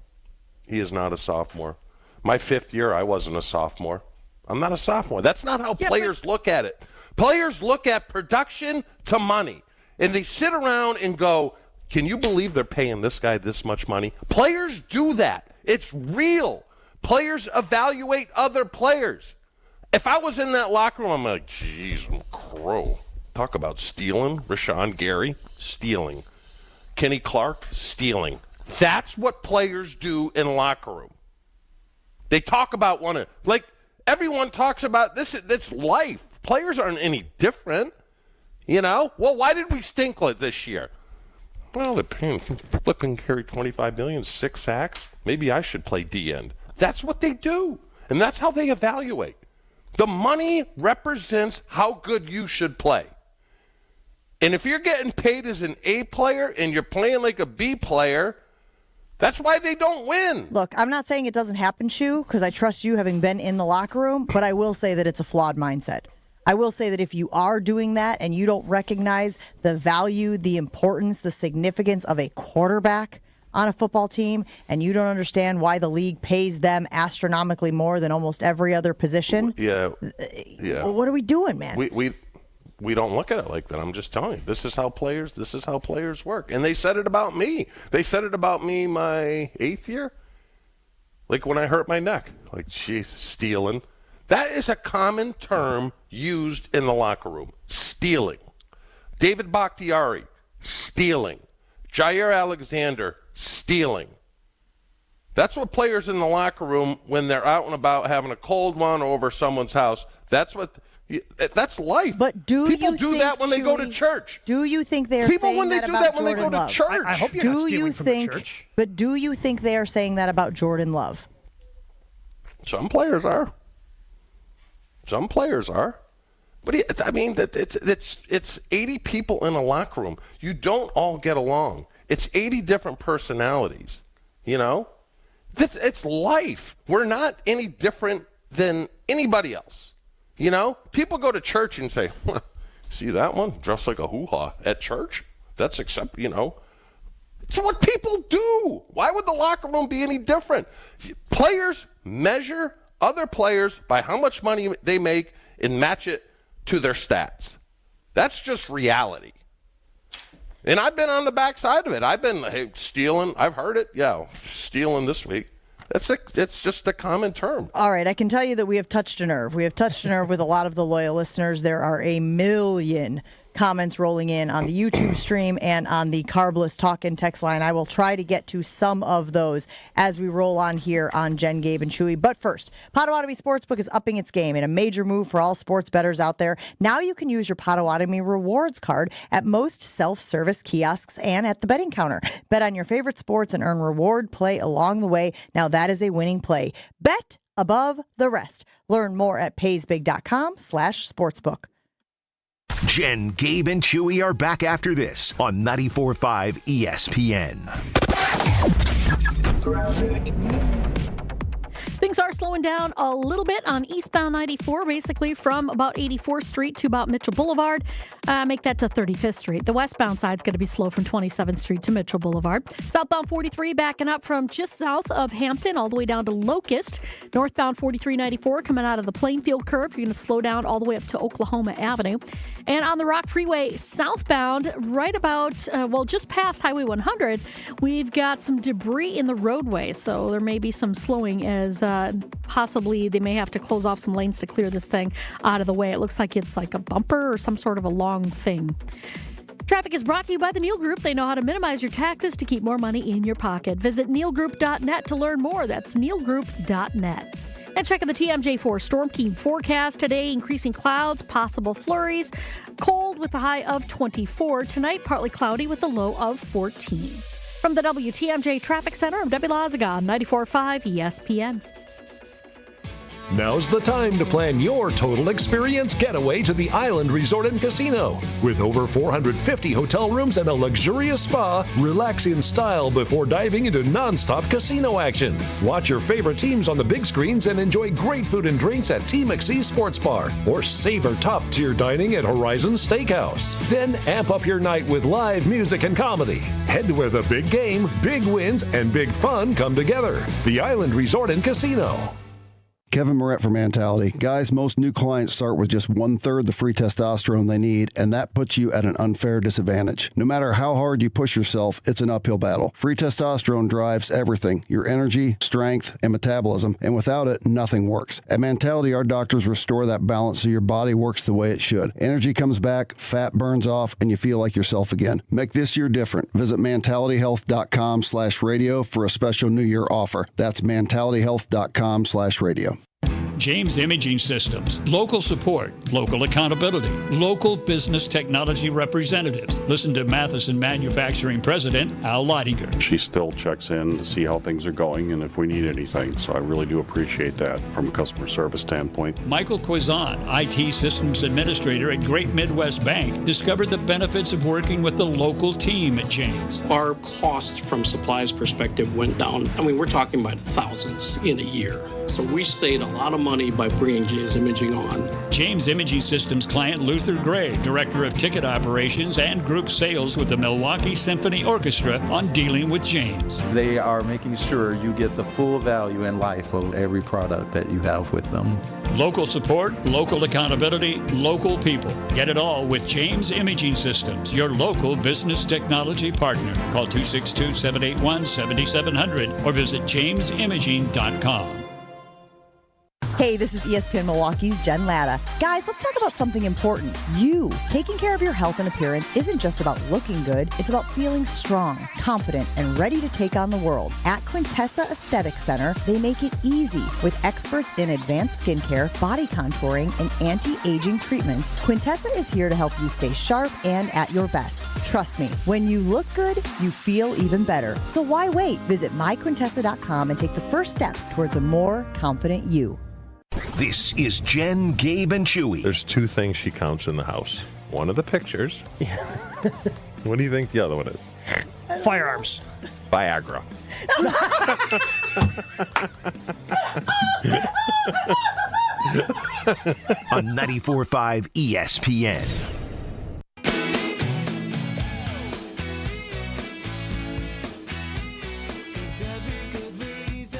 He is not a sophomore. My fifth year, I wasn't a sophomore. I'm not a sophomore. That's not how players look at it. Players look at production to money, and they sit around and go, can you believe they're paying this guy this much money? Players do that. It's real. Players evaluate other players. If I was in that locker room, I'm like, geez, I'm crow. Talk about stealing. Rashawn Gary, stealing. Kenny Clark, stealing. That's what players do in locker room. They talk about like everyone talks about this. It's life. Players aren't any different. Well, why did we stink like this year? Well, they're paying flipping carry $25 million, 6 sacks. Maybe I should play D-end. That's what they do, and that's how they evaluate. The money represents how good you should play. And if you're getting paid as an A player and you're playing like a B player, that's why they don't win. Look, I'm not saying it doesn't happen, Chew, because I trust you having been in the locker room, but I will say that it's a flawed mindset. I will say that if you are doing that and you don't recognize the value, the importance, the significance of a quarterback on a football team, and you don't understand why the league pays them astronomically more than almost every other position, what are we doing, man? We don't look at it like that. I'm just telling you, this is how players work. And they said it about me. They said it about me my 8th year, like when I hurt my neck. Like, geez, stealing. That is a common term used in the locker room. Stealing. David Bakhtiari, stealing. Jair Alexander, stealing. That's what players in the locker room, when they're out and about having a cold one over someone's house, that's life. But people do that when they go to church. Do you think they're saying that about Jordan Love? Church. I hope you're not stealing from the church. But do you think they are saying that about Jordan Love? Some players are. Some players are. But it's 80 people in a locker room. You don't all get along. It's 80 different personalities. It's life. We're not any different than anybody else. People go to church and say, see that one dressed like a hoo-ha at church? That's it's what people do. Why would the locker room be any different? Players measure other players by how much money they make and match it to their stats. That's just reality. And I've been on the backside of it. I've been stealing. I've heard it. Yeah, stealing this week. It's just a common term. All right, I can tell you that we have touched a nerve. We have touched a nerve with a lot of the loyal listeners. There are a million comments rolling in on the YouTube stream and on the Carbless Talk and Text line. I will try to get to some of those as we roll on here on Jen, Gabe, and Chewy. But first, Potawatomi Sportsbook is upping its game in a major move for all sports bettors out there. Now you can use your Potawatomi Rewards card at most self-service kiosks and at the betting counter. Bet on your favorite sports and earn reward play along the way. Now that is a winning play. Bet above the rest. Learn more at paysbig.com/sportsbook. Jen, Gabe, and Chewy are back after this on 94.5 ESPN. Things are slowing down a little bit on eastbound 94, basically from about 84th Street to about Mitchell Boulevard. Make that to 35th Street. The westbound side's going to be slow from 27th Street to Mitchell Boulevard. Southbound 43 backing up from just south of Hampton all the way down to Locust. Northbound 4394 coming out of the Plainfield curve. You're going to slow down all the way up to Oklahoma Avenue. And on the Rock Freeway southbound, right about, just past Highway 100, we've got some debris in the roadway. So there may be some slowing as possibly they may have to close off some lanes to clear this thing out of the way. It looks like it's like a bumper or some sort of a long thing. Traffic is brought to you by the Neal Group. They know how to minimize your taxes to keep more money in your pocket. Visit nealgroup.net to learn more. That's nealgroup.net. And checking the TMJ4 Storm Team forecast today, increasing clouds, possible flurries, cold with a high of 24. Tonight, partly cloudy with a low of 14. From the WTMJ Traffic Center, I'm Debbie Lazaga, 94.5 ESPN. Now's the time to plan your total experience getaway to the Island Resort and Casino. With over 450 hotel rooms and a luxurious spa, relax in style before diving into nonstop casino action. Watch your favorite teams on the big screens and enjoy great food and drinks at T. McSee Sports Bar or savor top-tier dining at Horizon Steakhouse. Then amp up your night with live music and comedy. Head to where the big game, big wins, and big fun come together. The Island Resort and Casino. Kevin Moret for Mentality. Guys, most new clients start with just 1/3 the free testosterone they need, and that puts you at an unfair disadvantage. No matter how hard you push yourself, it's an uphill battle. Free testosterone drives everything, your energy, strength, and metabolism, and without it, nothing works. At Mentality, our doctors restore that balance so your body works the way it should. Energy comes back, fat burns off, and you feel like yourself again. Make this year different. Visit mentalityhealth.com/radio for a special New Year offer. That's mentalityhealth.com/radio. James Imaging Systems. Local support, local accountability, local business technology representatives. Listen to Matheson Manufacturing President Al Leidinger. She still checks in to see how things are going and if we need anything. So I really do appreciate that from a customer service standpoint. Michael Quizan, IT Systems Administrator at Great Midwest Bank, discovered the benefits of working with the local team at James. Our cost from supplies perspective went down. I mean, we're talking about thousands in a year. So we saved a lot of money by bringing James Imaging on. James Imaging Systems client Luther Gray, Director of Ticket Operations and Group Sales with the Milwaukee Symphony Orchestra, on dealing with James. They are making sure you get the full value and life of every product that you have with them. Local support, local accountability, local people. Get it all with James Imaging Systems, your local business technology partner. Call 262-781-7700 or visit jamesimaging.com. Hey, this is ESPN Milwaukee's Jen Latta. Guys, let's talk about something important. You. Taking care of your health and appearance isn't just about looking good. It's about feeling strong, confident, and ready to take on the world. At Quintessa Aesthetic Center, they make it easy. With experts in advanced skincare, body contouring, and anti-aging treatments, Quintessa is here to help you stay sharp and at your best. Trust me, when you look good, you feel even better. So why wait? Visit myquintessa.com and take the first step towards a more confident you. This is Jen, Gabe, and Chewy. There's two things she counts in the house. One of the pictures. What do you think the other one is? Firearms. Viagra. On 94.5 ESPN.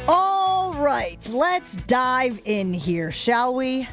All right, let's dive in here, shall we?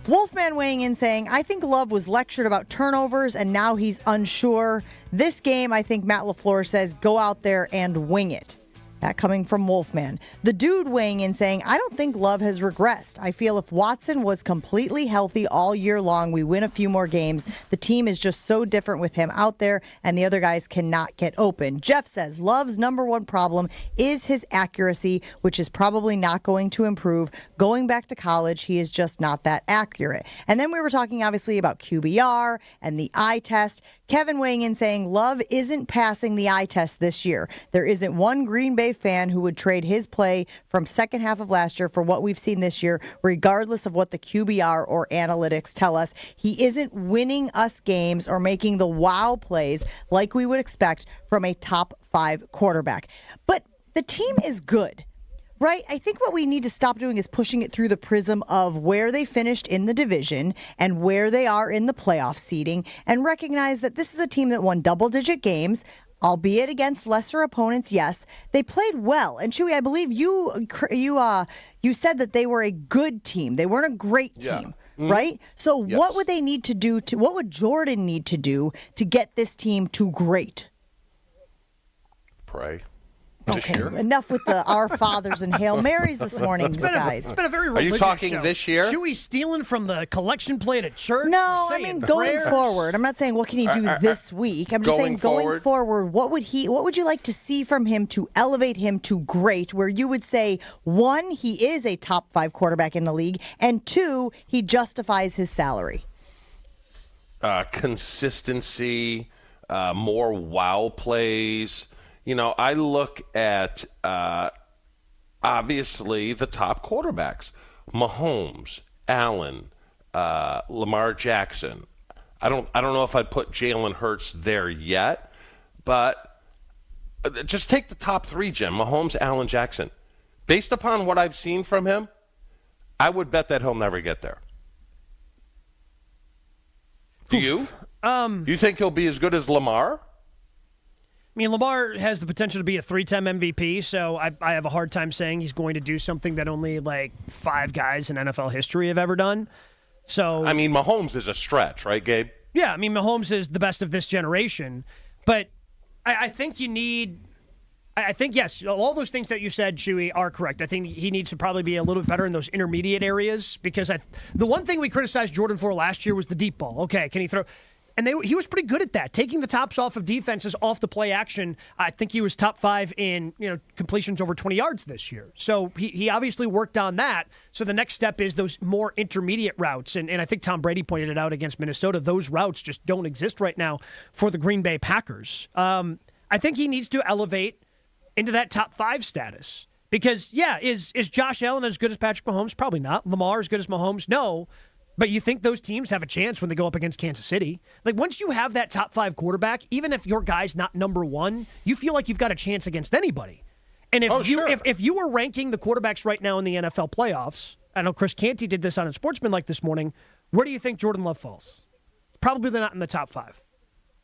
Wolfman weighing in saying, I think Love was lectured about turnovers and now he's unsure. This game, I think Matt LaFleur says, go out there and wing it. That coming from Wolfman. The Dude weighing in saying, I don't think Love has regressed. I feel if Watson was completely healthy all year long, we win a few more games. The team is just so different with him out there, and the other guys cannot get open. Jeff says, Love's number one problem is his accuracy, which is probably not going to improve. Going back to college, he is just not that accurate. And then we were talking, obviously, about QBR and the eye test. Kevin weighing in saying, Love isn't passing the eye test this year. There isn't one Green Bay fan who would trade his play from second half of last year for what we've seen this year, regardless of what the QBR or analytics tell us. He isn't winning us games or making the wow plays like we would expect from a top 5 quarterback. But the team is good. Right? I think what we need to stop doing is pushing it through the prism of where they finished in the division and where they are in the playoff seeding, and recognize that this is a team that won double-digit games, albeit against lesser opponents. Yes, they played well. And Chewy, I believe you said that they were a good team. They weren't a great team. Mm-hmm. Right? So yes. What would they need to do what would Jordan need to do to get this team to great? Pray. Okay, enough with the Our Fathers and Hail Marys this morning, guys. It's been a very religious Are you talking show. This year? Chewy stealing from the collection plate at church? No, I mean going forward. I'm not saying what can he do this week. I'm just saying going forward, what would you like to see from him to elevate him to great, where you would say, 1, he is a top 5 quarterback in the league, and 2, he justifies his salary? Consistency, more wow plays. You know, I look at, obviously, the top quarterbacks. Mahomes, Allen, Lamar Jackson. I don't know if I'd put Jalen Hurts there yet, but just take the top 3, Jim. Mahomes, Allen, Jackson. Based upon what I've seen from him, I would bet that he'll never get there. Do you? You think he'll be as good as Lamar? I mean, Lamar has the potential to be a 3-time MVP, so I have a hard time saying he's going to do something that only, 5 guys in NFL history have ever done. So, I mean, Mahomes is a stretch, right, Gabe? Yeah, I mean, Mahomes is the best of this generation. But I think you need – I think, yes, all those things that you said, Chewy, are correct. I think he needs to probably be a little bit better in those intermediate areas because the one thing we criticized Jordan for last year was the deep ball. Okay, can he throw – and he was pretty good at that, taking the tops off of defenses off the play action. I think he was top 5 in completions over 20 yards this year. So he obviously worked on that. So the next step is those more intermediate routes. And I think Tom Brady pointed it out against Minnesota. Those routes just don't exist right now for the Green Bay Packers. I think he needs to elevate into that top 5 status. Because, yeah, is Josh Allen as good as Patrick Mahomes? Probably not. Lamar as good as Mahomes? No. But you think those teams have a chance when they go up against Kansas City? Once you have that top 5 quarterback, even if your guy's not number 1, you feel like you've got a chance against anybody. And if you were ranking the quarterbacks right now in the NFL playoffs, I know Chris Canty did this on Sportsmanlike this morning, where do you think Jordan Love falls? Probably not in the top 5.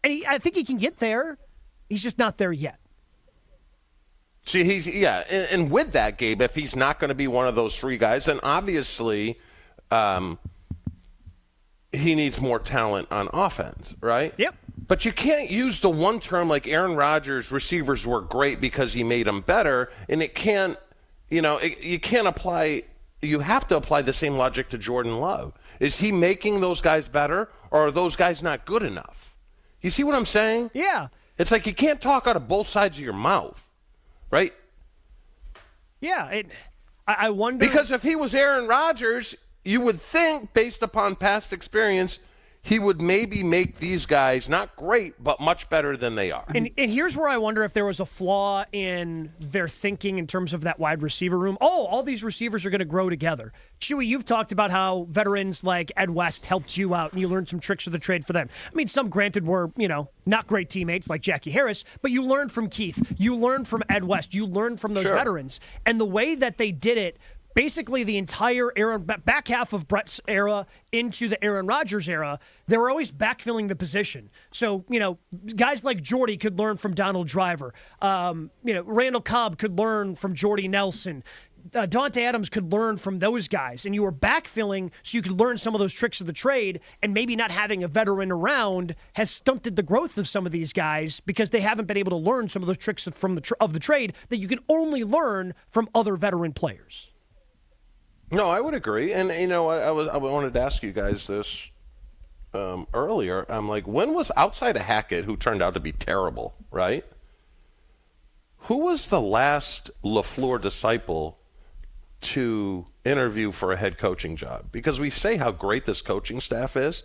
And I think he can get there. He's just not there yet. See, and with that, Gabe, if he's not going to be one of those 3 guys, then obviously he needs more talent on offense, right? Yep. But you can't use the one term like Aaron Rodgers' receivers were great because he made them better, and it can't, you can't apply, you have to apply the same logic to Jordan Love. Is he making those guys better, or are those guys not good enough? You see what I'm saying? Yeah. It's like you can't talk out of both sides of your mouth, right? Yeah. I wonder. Because if he was Aaron Rodgers, you would think, based upon past experience, he would maybe make these guys not great, but much better than they are. And here's where I wonder if there was a flaw in their thinking in terms of that wide receiver room. Oh, all these receivers are going to grow together. Chewy, you've talked about how veterans like Ed West helped you out, and you learned some tricks of the trade for them. I mean, some granted were, not great teammates like Jackie Harris, but you learned from Keith. You learned from Ed West. You learned from those veterans. And the way that they did it, basically the entire back half of Brett's era into the Aaron Rodgers era, they were always backfilling the position. So, guys like Jordy could learn from Donald Driver. Randall Cobb could learn from Jordy Nelson. Dante Adams could learn from those guys, and you were backfilling so you could learn some of those tricks of the trade, and maybe not having a veteran around has stunted the growth of some of these guys because they haven't been able to learn some of those tricks from the trade that you can only learn from other veteran players. No, I would agree. And, I wanted to ask you guys this earlier. I'm like, when was, outside of Hackett, who turned out to be terrible, right? Who was the last LaFleur disciple to interview for a head coaching job? Because we say how great this coaching staff is.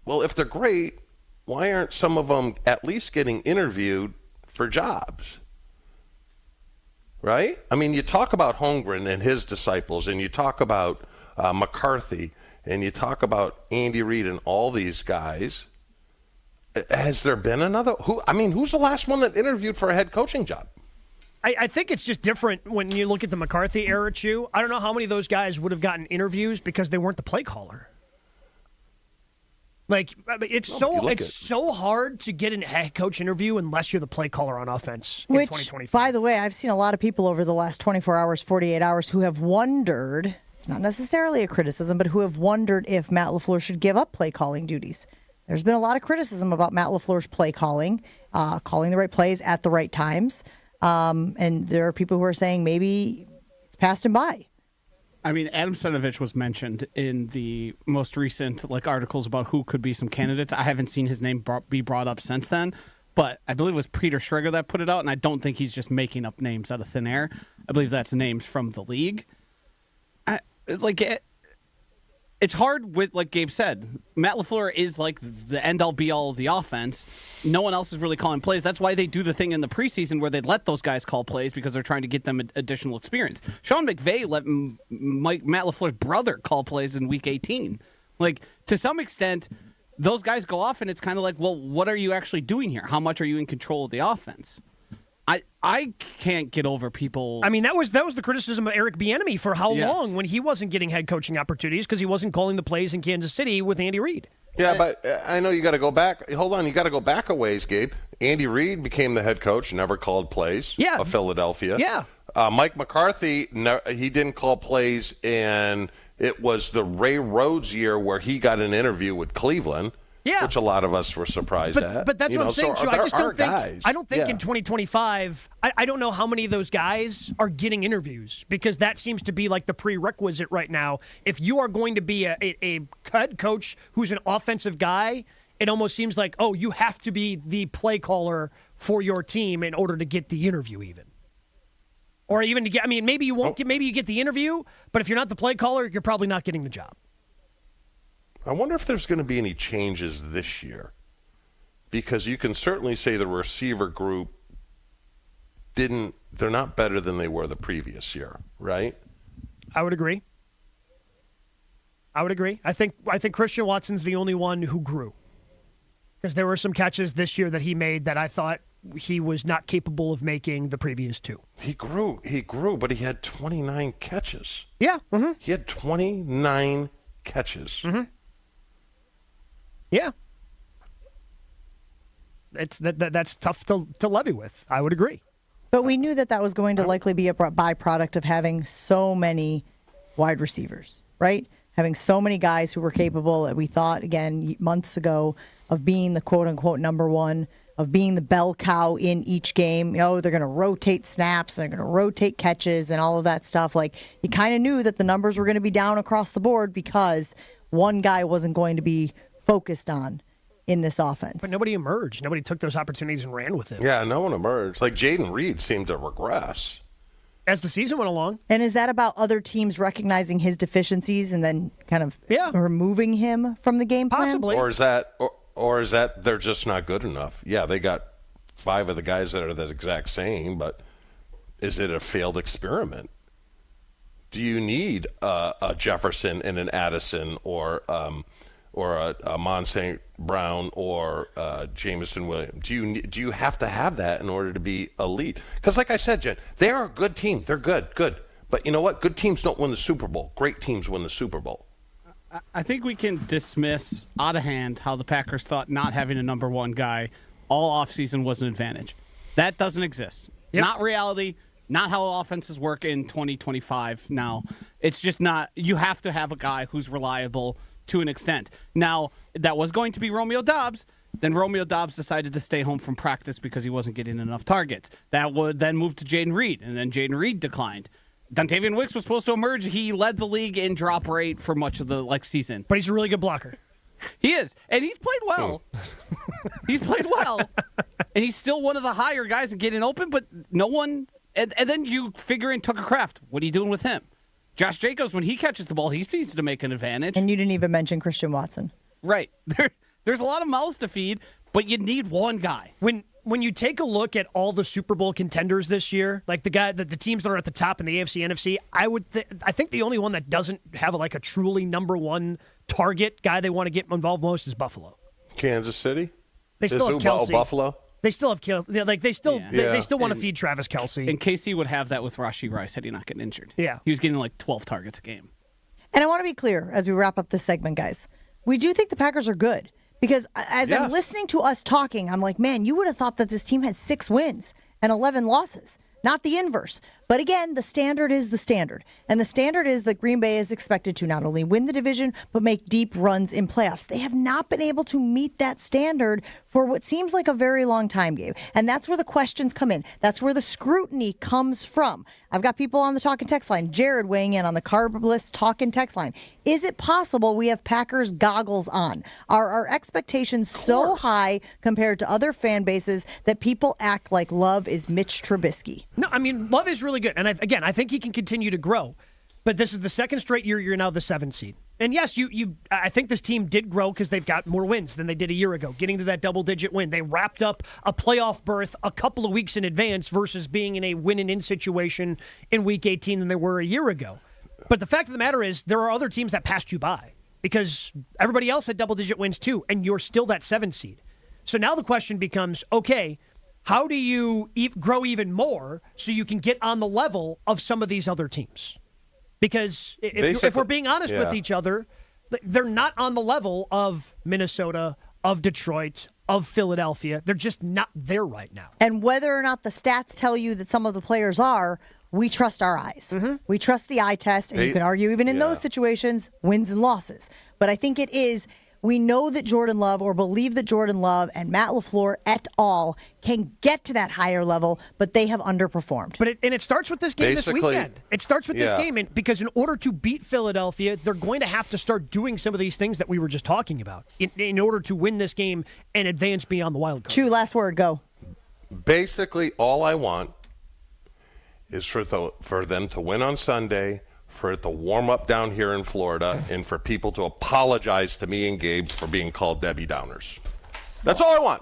Well, if they're great, why aren't some of them at least getting interviewed for jobs? Right? I mean, you talk about Holmgren and his disciples, and you talk about McCarthy, and you talk about Andy Reid and all these guys. Has there been another? Who's the last one that interviewed for a head coaching job? I think it's just different when you look at the McCarthy era, Chew. I don't know how many of those guys would have gotten interviews because they weren't the play caller. It's so hard to get a head coach interview unless you're the play caller on offense in 2025. By the way, I've seen a lot of people over the last 24 hours, 48 hours who have wondered, it's not necessarily a criticism, but who have wondered if Matt LaFleur should give up play calling duties. There's been a lot of criticism about Matt LaFleur's play calling, calling the right plays at the right times. And there are people who are saying maybe it's passed him by. I mean, Adam Stenavich was mentioned in the most recent articles about who could be some candidates. I haven't seen his name be brought up since then, but I believe it was Peter Schrager that put it out, and I don't think he's just making up names out of thin air. I believe that's names from the league. It's hard with, like Gabe said, Matt LaFleur is the end-all be-all of the offense. No one else is really calling plays. That's why they do the thing in the preseason where they let those guys call plays because they're trying to get them additional experience. Sean McVay let Matt LaFleur's brother call plays in Week 18. To some extent, those guys go off, and it's kind of like, well, what are you actually doing here? How much are you in control of the offense? I can't get over people. I mean, that was the criticism of Eric Bieniemy for how long when he wasn't getting head coaching opportunities because he wasn't calling the plays in Kansas City with Andy Reid. Yeah, but I know you got to go back. Hold on, you got to go back a ways, Gabe. Andy Reid became the head coach, never called plays of Philadelphia. Yeah. Mike McCarthy, he didn't call plays, and it was the Ray Rhodes year where he got an interview with Cleveland. Yeah. Which a lot of us were surprised at. But that's what I'm saying, too. I just don't think in 2025, I don't know how many of those guys are getting interviews because that seems to be the prerequisite right now. If you are going to be a head coach who's an offensive guy, it almost seems like, you have to be the play caller for your team in order to get the interview even. Or even to get, maybe you won't maybe you get the interview, but if you're not the play caller, you're probably not getting the job. I wonder if there's going to be any changes this year, because you can certainly say the receiver group they're not better than they were the previous year, right? I would agree. I think Christian Watson's the only one who grew, because there were some catches this year that he made that I thought he was not capable of making the previous two. He grew, but he had 29 catches. Yeah. Mm-hmm. He had 29 catches. Mm-hmm. Yeah. That's tough to levy with. I would agree. But we knew that was going to likely be a byproduct of having so many wide receivers, right? Having so many guys who were capable, we thought, again, months ago, of being the quote-unquote number one, of being the bell cow in each game. They're going to rotate snaps, they're going to rotate catches and all of that stuff. You kind of knew that the numbers were going to be down across the board because one guy wasn't going to be focused on in this offense. But nobody emerged. Nobody took those opportunities and ran with it. Yeah, no one emerged. Jaden Reed seemed to regress as the season went along. And is that about other teams recognizing his deficiencies and then kind of removing him from the game plan? Possibly. Or is that they're just not good enough? Yeah, they got 5 of the guys that are the exact same, but is it a failed experiment? Do you need a Jefferson and an Addison or a Mon St. Brown or Jameson Williams? Do you have to have that in order to be elite? Because like I said, Jen, they are a good team. They're good. But you know what? Good teams don't win the Super Bowl. Great teams win the Super Bowl. I think we can dismiss out of hand how the Packers thought not having a number one guy all offseason was an advantage. That doesn't exist. Not reality, not how offenses work in 2025 now. It's just not. You have to have a guy who's reliable to an extent. Now, that was going to be Romeo Doubs. Then Romeo Doubs decided to stay home from practice because he wasn't getting enough targets. That would then move to Jaden Reed, and then Jaden Reed declined. Dontavian Wicks was supposed to emerge. He led the league in drop rate for much of the season. But he's a really good blocker. He is, and he's played well. He's played well, and he's still one of the higher guys in getting open, but no one... And then you figure in Tucker Kraft. What are you doing with him? Josh Jacobs, when he catches the ball, he needs to make an advantage. And you didn't even mention Christian Watson. Right. There's a lot of mouths to feed, but you need one guy. When you take a look at all the Super Bowl contenders this year, like the teams that are at the top in the AFC, NFC, I think the only one that doesn't have a truly number one target guy they want to get involved most is Buffalo. Kansas City? They still have Kelsey. Buffalo? They still have Kelsey. They still want to feed Travis Kelsey. And KC would have that with Rashee Rice had he not gotten injured. Yeah. He was getting 12 targets a game. And I want to be clear as we wrap up this segment, guys. We do think the Packers are good. Because as I'm listening to us talking, I'm like, man, you would have thought that this team had 6 wins and 11 losses, not the inverse. But again, the standard is the standard. And the standard is that Green Bay is expected to not only win the division, but make deep runs in playoffs. They have not been able to meet that standard for what seems like a very long time, Gabe. And that's where the questions come in. That's where the scrutiny comes from. I've got people on the talk and text line. Jared weighing in on the carbless talk and text line. Is it possible we have Packers goggles on? Are our expectations so high compared to other fan bases that people act like Love is Mitch Trubisky? No, I mean, Love is really good. And I think he can continue to grow. But this is the second straight year you're now the 7th seed. And yes, I think this team did grow because they've got more wins than they did a year ago, getting to that double-digit win. They wrapped up a playoff berth a couple of weeks in advance versus being in a win-and-in situation in Week 18 than they were a year ago. But the fact of the matter is there are other teams that passed you by because everybody else had double-digit wins too, and you're still that 7th seed. So now the question becomes, okay, how do you grow even more so you can get on the level of some of these other teams? Because if we're being honest with each other, they're not on the level of Minnesota, of Detroit, of Philadelphia. They're just not there right now. And whether or not the stats tell you that some of the players are, we trust our eyes. Mm-hmm. We trust the eye test, and you can argue even in those situations, wins and losses. But I think it is... We know that Jordan Love, or believe that Jordan Love and Matt LaFleur et al. Can get to that higher level, but they have underperformed. But it starts with this game this weekend. It starts with this game, because in order to beat Philadelphia, they're going to have to start doing some of these things that we were just talking about in order to win this game and advance beyond the wild card. Chew, last word, go. Basically, all I want is for them to win on Sunday, for it to warm up down here in Florida, and for people to apologize to me and Gabe for being called Debbie Downers. That's all I want.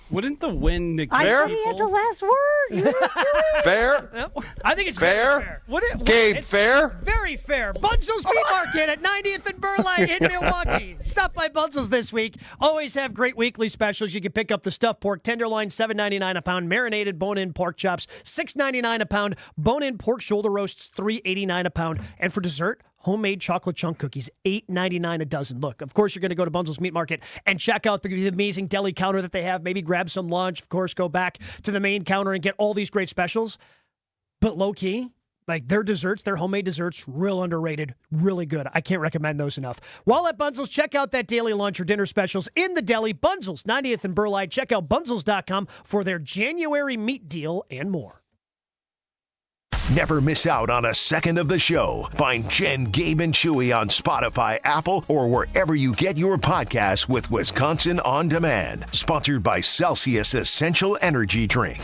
Wouldn't the win negate? I said he had the last word. You didn't do it. Fair? I think it's fair. Fair. Gabe, fair? Very fair. Bunzel's Meat Market at 90th and Burleigh in Milwaukee. Stop by Bunzel's this week. Always have great weekly specials. You can pick up the stuffed pork tenderloin, $7.99 a pound. Marinated bone-in pork chops, $6.99 a pound. Bone-in pork shoulder roasts, $3.89 a pound. And for dessert, homemade chocolate chunk cookies, $8.99 a dozen. Look, of course, you're going to go to Bunzel's Meat Market and check out the amazing deli counter that they have. Maybe grab some lunch. Of course, go back to the main counter and get all these great specials. But low-key, their desserts, their homemade desserts, real underrated, really good. I can't recommend those enough. While at Bunzel's, check out that daily lunch or dinner specials in the deli. Bunzel's, 90th and Burleigh. Check out bunzels.com for their January meat deal and more. Never miss out on a second of the show. Find Jen, Gabe, and Chewy on Spotify, Apple, or wherever you get your podcasts with Wisconsin On Demand. Sponsored by Celsius Essential Energy Drink.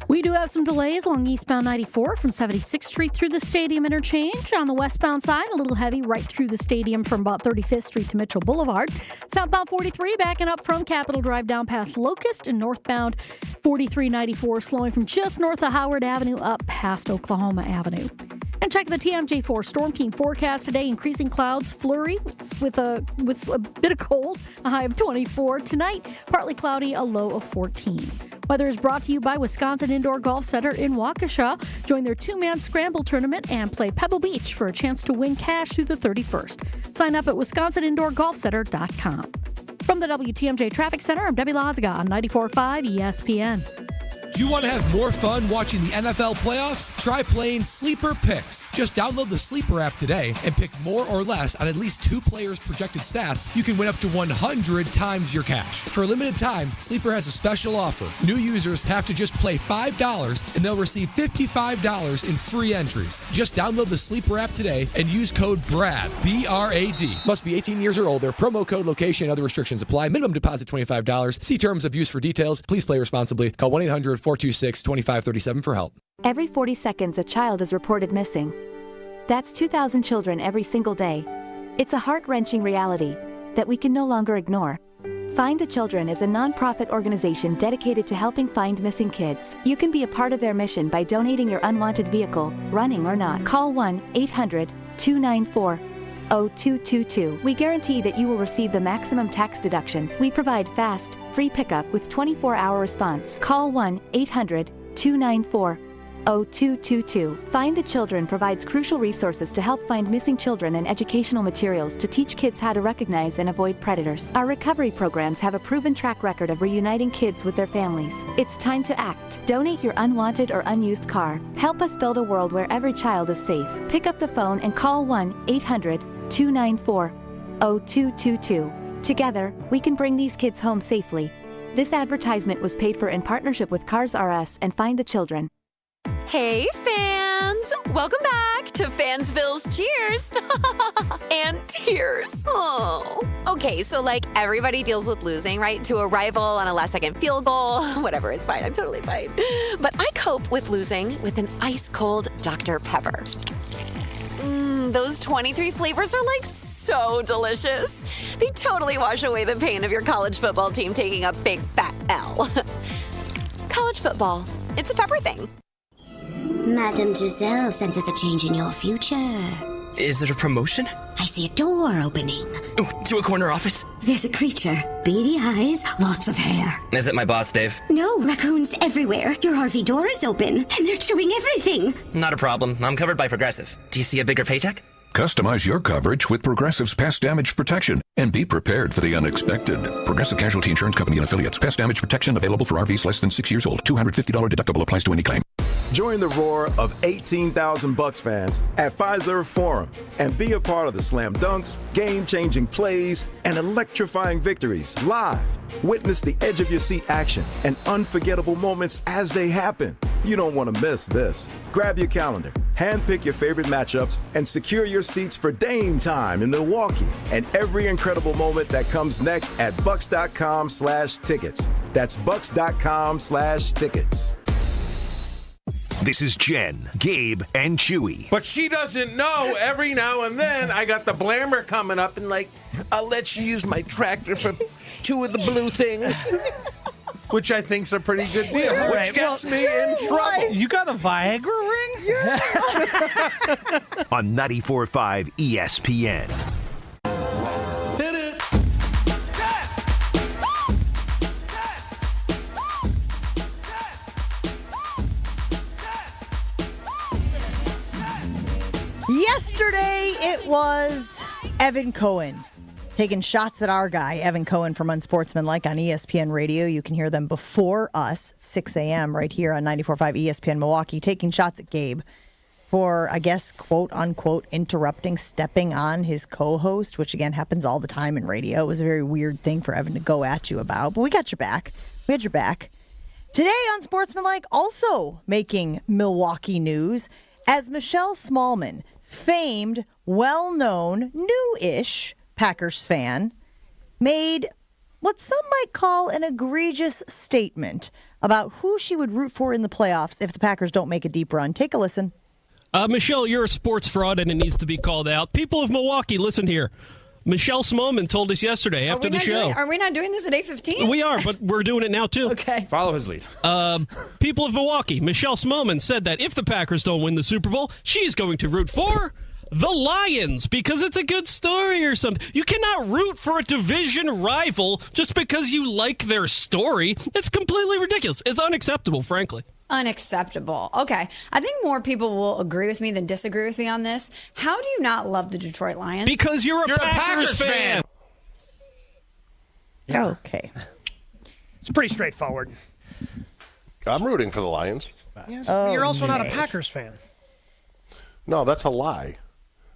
We do have some delays along eastbound 94 from 76th Street through the Stadium Interchange. On the westbound side, a little heavy right through the stadium from about 35th Street to Mitchell Boulevard. Southbound 43 backing up from Capitol Drive down past Locust, and northbound 4394 slowing from just north of Howard Avenue up past Oklahoma Avenue. And check the TMJ4 Storm King forecast today. Increasing clouds, flurry with a bit of cold, a high of 24. Tonight, partly cloudy, a low of 14. Weather is brought to you by Wisconsin Indoor Golf Center in Waukesha. Join their 2-man scramble tournament and play Pebble Beach for a chance to win cash through the 31st. Sign up at WisconsinIndoorGolfCenter.com. From the WTMJ Traffic Center, I'm Debbie Loziga on 94.5 ESPN. Do you want to have more fun watching the NFL playoffs? Try playing Sleeper Picks. Just download the Sleeper app today and pick more or less on at least 2 players' projected stats. You can win up to 100 times your cash. For a limited time, Sleeper has a special offer. New users have to just play $5 and they'll receive $55 in free entries. Just download the Sleeper app today and use code BRAD, B-R-A-D. Must be 18 years or older. Promo code, location, and other restrictions apply. Minimum deposit $25. See terms of use for details. Please play responsibly. Call 1-800-426-2537 for help. Every 40 seconds, a child is reported missing. That's 2,000 children every single day. It's a heart-wrenching reality that we can no longer ignore. Find the Children is a non-profit organization dedicated to helping find missing kids. You can be a part of their mission by donating your unwanted vehicle, running or not. Call 1-800-294-0222. We guarantee that you will receive the maximum tax deduction. We provide fast, free pickup with 24-hour response. Call 1-800-294-0222. Find the Children provides crucial resources to help find missing children and educational materials to teach kids how to recognize and avoid predators. Our recovery programs have a proven track record of reuniting kids with their families. It's time to act. Donate your unwanted or unused car. Help us build a world where every child is safe. Pick up the phone and call 1-800-294-0222. Together, we can bring these kids home safely. This advertisement was paid for in partnership with Cars R Us and Find the Children. Hey, fans! Welcome back to Fansville's Cheers and Tears. Oh. Okay, so like everybody deals with losing, right? To a rival on a last-second field goal. Whatever, it's fine. I'm totally fine. But I cope with losing with an ice-cold Dr. Pepper. Those 23 flavors are like so delicious. They totally wash away the pain of your college football team taking a big fat L. College football, it's a pepper thing. Madame Giselle senses a change in your future. Is it a promotion? I see a door opening. Ooh, to a corner office? There's a creature. Beady eyes, lots of hair. Is it my boss, Dave? No, raccoons everywhere. Your RV door is open, and they're chewing everything. Not a problem. I'm covered by Progressive. Do you see a bigger paycheck? Customize your coverage with Progressive's Pest Damage Protection and be prepared for the unexpected. Progressive Casualty Insurance Company and Affiliates. Pest damage protection available for RVs less than 6 years old. $250 deductible applies to any claim. Join the roar of 18,000 Bucks fans at Fiserv Forum and be a part of the slam dunks, game-changing plays, and electrifying victories live. Witness the edge-of-your-seat action and unforgettable moments as they happen. You don't want to miss this. Grab your calendar, handpick your favorite matchups, and secure your seats for Dame time in Milwaukee and every incredible moment that comes next at Bucks.com/tickets. That's Bucks.com/tickets. This is Jen, Gabe, and Chewy. But she doesn't know every now and then I got the blammer coming up and like, I'll let you use my tractor for 2 of the blue things. Which I think's a pretty good deal, which gets me in trouble. You got a Viagra ring? On 94.5 ESPN. Hit it. Yesterday, it was Evan Cohen taking shots at our guy, Evan Cohen from Unsportsmanlike on ESPN Radio. You can hear them before us, 6 a.m. right here on 94.5 ESPN Milwaukee, taking shots at Gabe for, I guess, quote-unquote, interrupting, stepping on his co-host, which, again, happens all the time in radio. It was a very weird thing for Evan to go at you about, but we got your back. We had your back. Today on Sportsmanlike, also making Milwaukee news, as Michelle Smallman, famed, well-known, new-ish Packers fan, made what some might call an egregious statement about who she would root for in the playoffs if the Packers don't make a deep run. Take a listen. Michelle, you're a sports fraud and it needs to be called out. People of Milwaukee, listen here. Michelle Smallman told us yesterday after the show. Are we not doing this at 8:15? We are, but we're doing it now too. Okay. Follow his lead. People of Milwaukee, Michelle Smallman said that if the Packers don't win the Super Bowl, she's going to root for the Lions because it's a good story or something. You cannot root for a division rival just because you like their story. It's completely ridiculous. It's unacceptable, frankly. Unacceptable. Okay. I think more people will agree with me than disagree with me on this. How do you not love the Detroit Lions? Because you're a Packers fan. Yeah. Okay. It's pretty straightforward. I'm rooting for the Lions. Yes, but you're also not a Packers fan. No, that's a lie.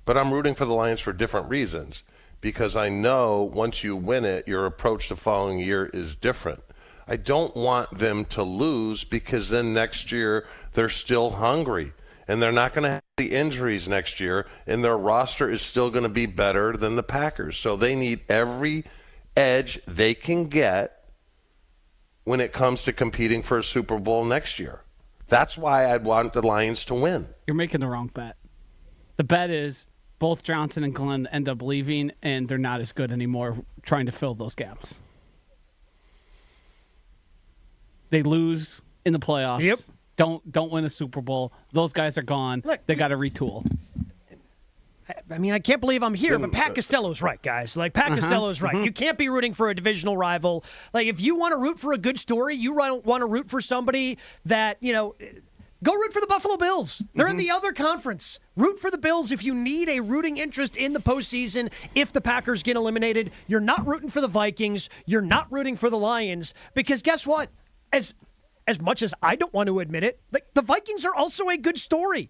But I'm rooting for the Lions for different reasons. Because I know once you win it, your approach the following year is different. I don't want them to lose because then next year they're still hungry. And they're not going to have the injuries next year. And their roster is still going to be better than the Packers. So they need every edge they can get when it comes to competing for a Super Bowl next year. That's why I'd want the Lions to win. You're making the wrong bet. The bet is both Johnson and Glenn end up leaving, and they're not as good anymore trying to fill those gaps. They lose in the playoffs. Yep. Don't win a Super Bowl. Those guys are gone. Look, they got to retool. I mean, I can't believe I'm here, but Pat Costello's right, guys. Like, Pat Costello's right. You can't be rooting for a divisional rival. Like, if you want to root for a good story, you want to root for somebody that, go root for the Buffalo Bills. They're in the other conference. Root for the Bills if you need a rooting interest in the postseason. If the Packers get eliminated, you're not rooting for the Vikings. You're not rooting for the Lions. Because guess what? As much as I don't want to admit it, the Vikings are also a good story.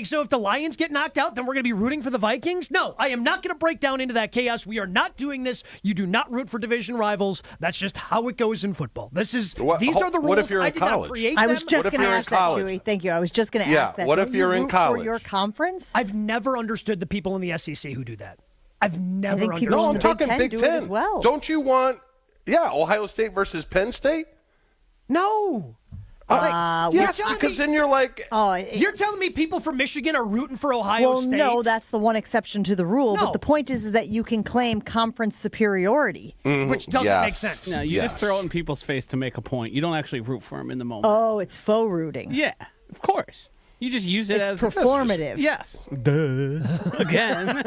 So if the Lions get knocked out, then we're going to be rooting for the Vikings? No, I am not going to break down into that chaos. We are not doing this. You do not root for division rivals. That's just how it goes in football. These are the rules. What if you're in I did not college? create I them. was just going to ask that, Chewy. Thank you. I was just going to ask that. What Don't if you're you in root college? for your conference? I've never understood the people in the SEC who do that. I've never I think understood. people No, in I'm the talking Big do Ten. it as well. Don't you want, Ohio State versus Penn State? No. Yes, because then you're like... You're telling me people from Michigan are rooting for Ohio State? Well, no, that's the one exception to the rule. But the point is that you can claim conference superiority. Which doesn't make sense. No, you just throw it in people's face to make a point. You don't actually root for them in the moment. Oh, it's faux rooting. Yeah, of course. You just use it It's as performative. Yes. Duh. Again.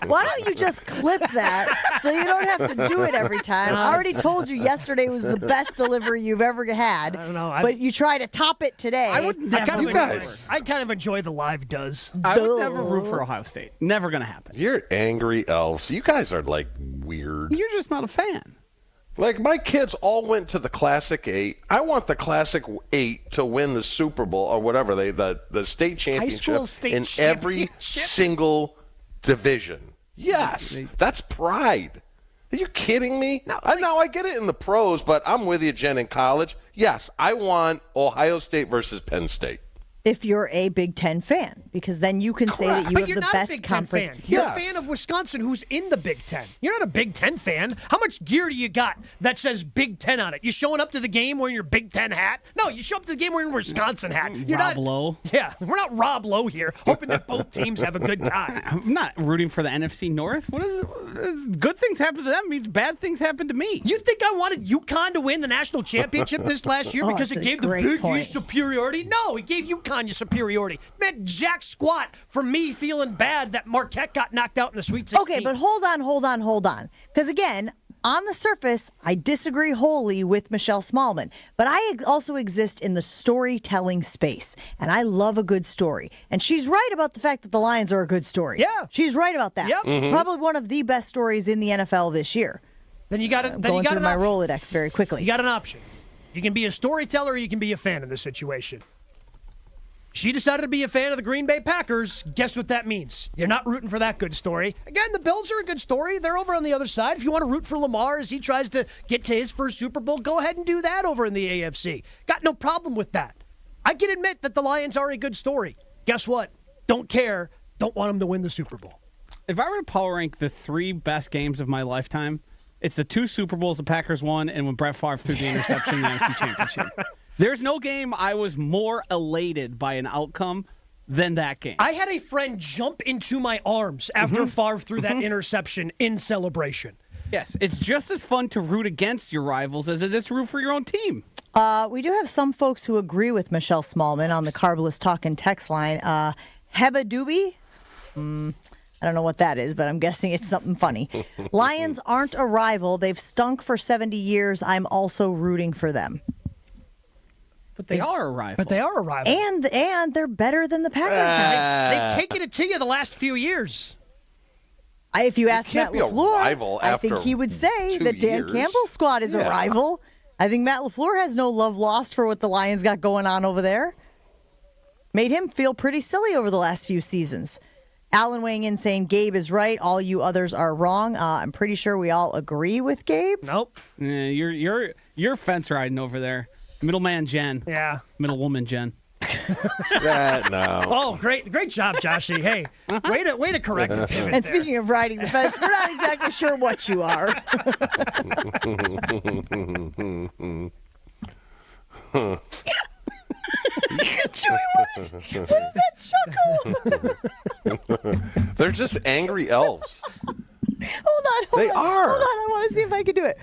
Why don't you just clip that so you don't have to do it every time? I already told you yesterday was the best delivery you've ever had. I don't know. But you try to top it today. I kind of enjoy the live does. I would never root for Ohio State. Never going to happen. You're angry elves. You guys are like weird. You're just not a fan. Like, my kids all went to the Classic 8. I want the Classic 8 to win the Super Bowl or whatever, the state championship in every single division. Yes, that's pride. Are you kidding me? No, I get it in the pros, but I'm with you, Jen, in college. Yes, I want Ohio State versus Penn State. If you're a Big Ten fan, because then you can say that you But have you're the not best a Big Ten conference. fan. You're a fan of Wisconsin who's in the Big Ten. You're not a Big Ten fan. How much gear do you got that says Big Ten on it? You showing up to the game wearing your Big Ten hat? No, you show up to the game wearing your Wisconsin hat. You're Rob Lowe. Yeah, we're not Rob Lowe here, hoping that both teams have a good time. I'm not rooting for the NFC North. What is it? Good things happen to them means bad things happen to me. You think I wanted UConn to win the national championship this last year because it gave the Big East superiority? No, it gave UConn your superiority. Meant jack squat for me feeling bad that Marquette got knocked out in the Sweet 16. Okay, but hold on. Because again, on the surface, I disagree wholly with Michelle Smallman, but I also exist in the storytelling space, and I love a good story. And she's right about the fact that the Lions are a good story. Yeah. She's right about that. Yep. Probably one of the best stories in the NFL this year. Then you got it. Going through my Rolodex very quickly. You got an option. You can be a storyteller or you can be a fan in this situation. She decided to be a fan of the Green Bay Packers. Guess what that means? You're not rooting for that good story. Again, the Bills are a good story. They're over on the other side. If you want to root for Lamar as he tries to get to his first Super Bowl, go ahead and do that over in the AFC. Got no problem with that. I can admit that the Lions are a good story. Guess what? Don't care. Don't want them to win the Super Bowl. If I were to power rank the 3 best games of my lifetime, it's the 2 Super Bowls the Packers won and when Brett Favre threw the interception in the NFC Championship. There's no game I was more elated by an outcome than that game. I had a friend jump into my arms after Favre threw that interception in celebration. Yes, it's just as fun to root against your rivals as it is to root for your own team. We do have some folks who agree with Michelle Smallman on the Carbless Talk and text line. Heba Doobie? I don't know what that is, but I'm guessing it's something funny. Lions aren't a rival. They've stunk for 70 years. I'm also rooting for them. But they are a rival. And they're better than the Packers now. They've taken it to you the last few years. If you ask Matt can't be a rival LaFleur, I think after he would say 2 that Dan years. Campbell's squad is a rival. I think Matt LaFleur has no love lost for what the Lions got going on over there. Made him feel pretty silly over the last few seasons. Alan weighing in saying Gabe is right. All you others are wrong. I'm pretty sure we all agree with Gabe. Nope. Yeah, you're fence riding over there. Middleman Jen. Yeah. Middlewoman Jen. No. Oh, great job, Joshy. Hey, way to correct the pivot And there. speaking of riding the fence, we're not exactly sure what you are. Chewy, what is that chuckle? They're just angry elves. Hold on. They are. Hold on, I want to see if I can do it.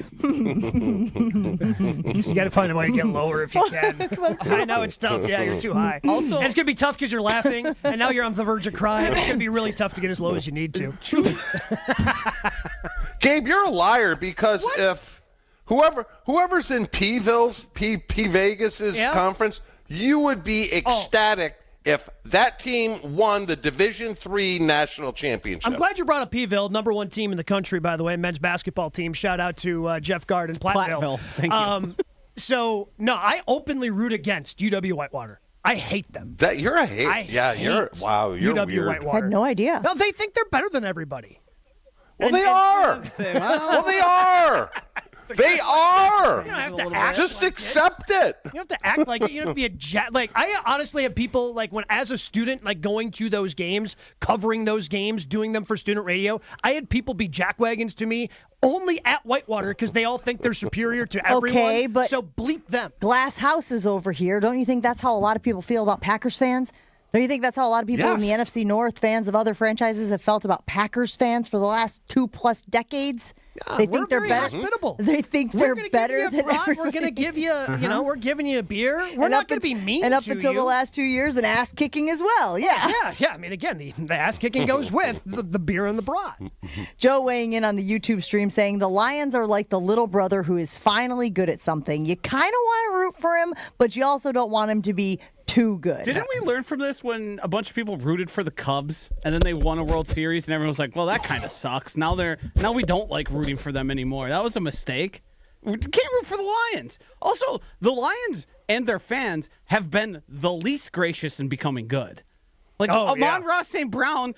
You got to find a way to get lower if you can. I know it's tough. Yeah, you're too high. Also, and it's going to be tough because you're laughing, and now you're on the verge of crying. It's going to be really tough to get as low as you need to. Gabe, you're a liar because if whoever's in P Vegas's conference, you would be ecstatic if that team won the Division III national championship. I'm glad you brought up P-ville, number 1 team in the country, by the way, men's basketball team. Shout out to Jeff Gard and Platteville. Thank you. So, no, I openly root against UW-Whitewater. I hate them. You're a hate. You're UW weird. Whitewater. I had no idea. No, they think they're better than everybody. Well, they are. Well, they are. They are. You don't have to act Just like accept it. You don't have to act like it. You don't have to be like I honestly have people like when as a student like going to those games, covering those games, doing them for student radio. I had people be jackwagons to me only at Whitewater because they all think they're superior to everyone. Okay, but so bleep them. Glass House is over here. Don't you think that's how a lot of people feel about Packers fans? Don't you think that's how a lot of people in the NFC North, fans of other franchises, have felt about Packers fans for the last 2+ decades? They think they're better. Hospitable. They think they're better than everybody. We're going to give you, we're giving you a beer. We're not going to be mean and up to until you. the last 2 years, an ass kicking as well. Yeah. Yeah. I mean, again, the ass kicking goes with the beer and the brat. Joe weighing in on the YouTube stream saying the Lions are like the little brother who is finally good at something. You kind of want to root for him, but you also don't want him to be too good. Didn't we learn from this when a bunch of people rooted for the Cubs and then they won a World Series and everyone was like, well, that kind of sucks. Now we don't like rooting for them anymore. That was a mistake. We can't root for the Lions. Also, the Lions and their fans have been the least gracious in becoming good. Like Amon-Ra St. Brown,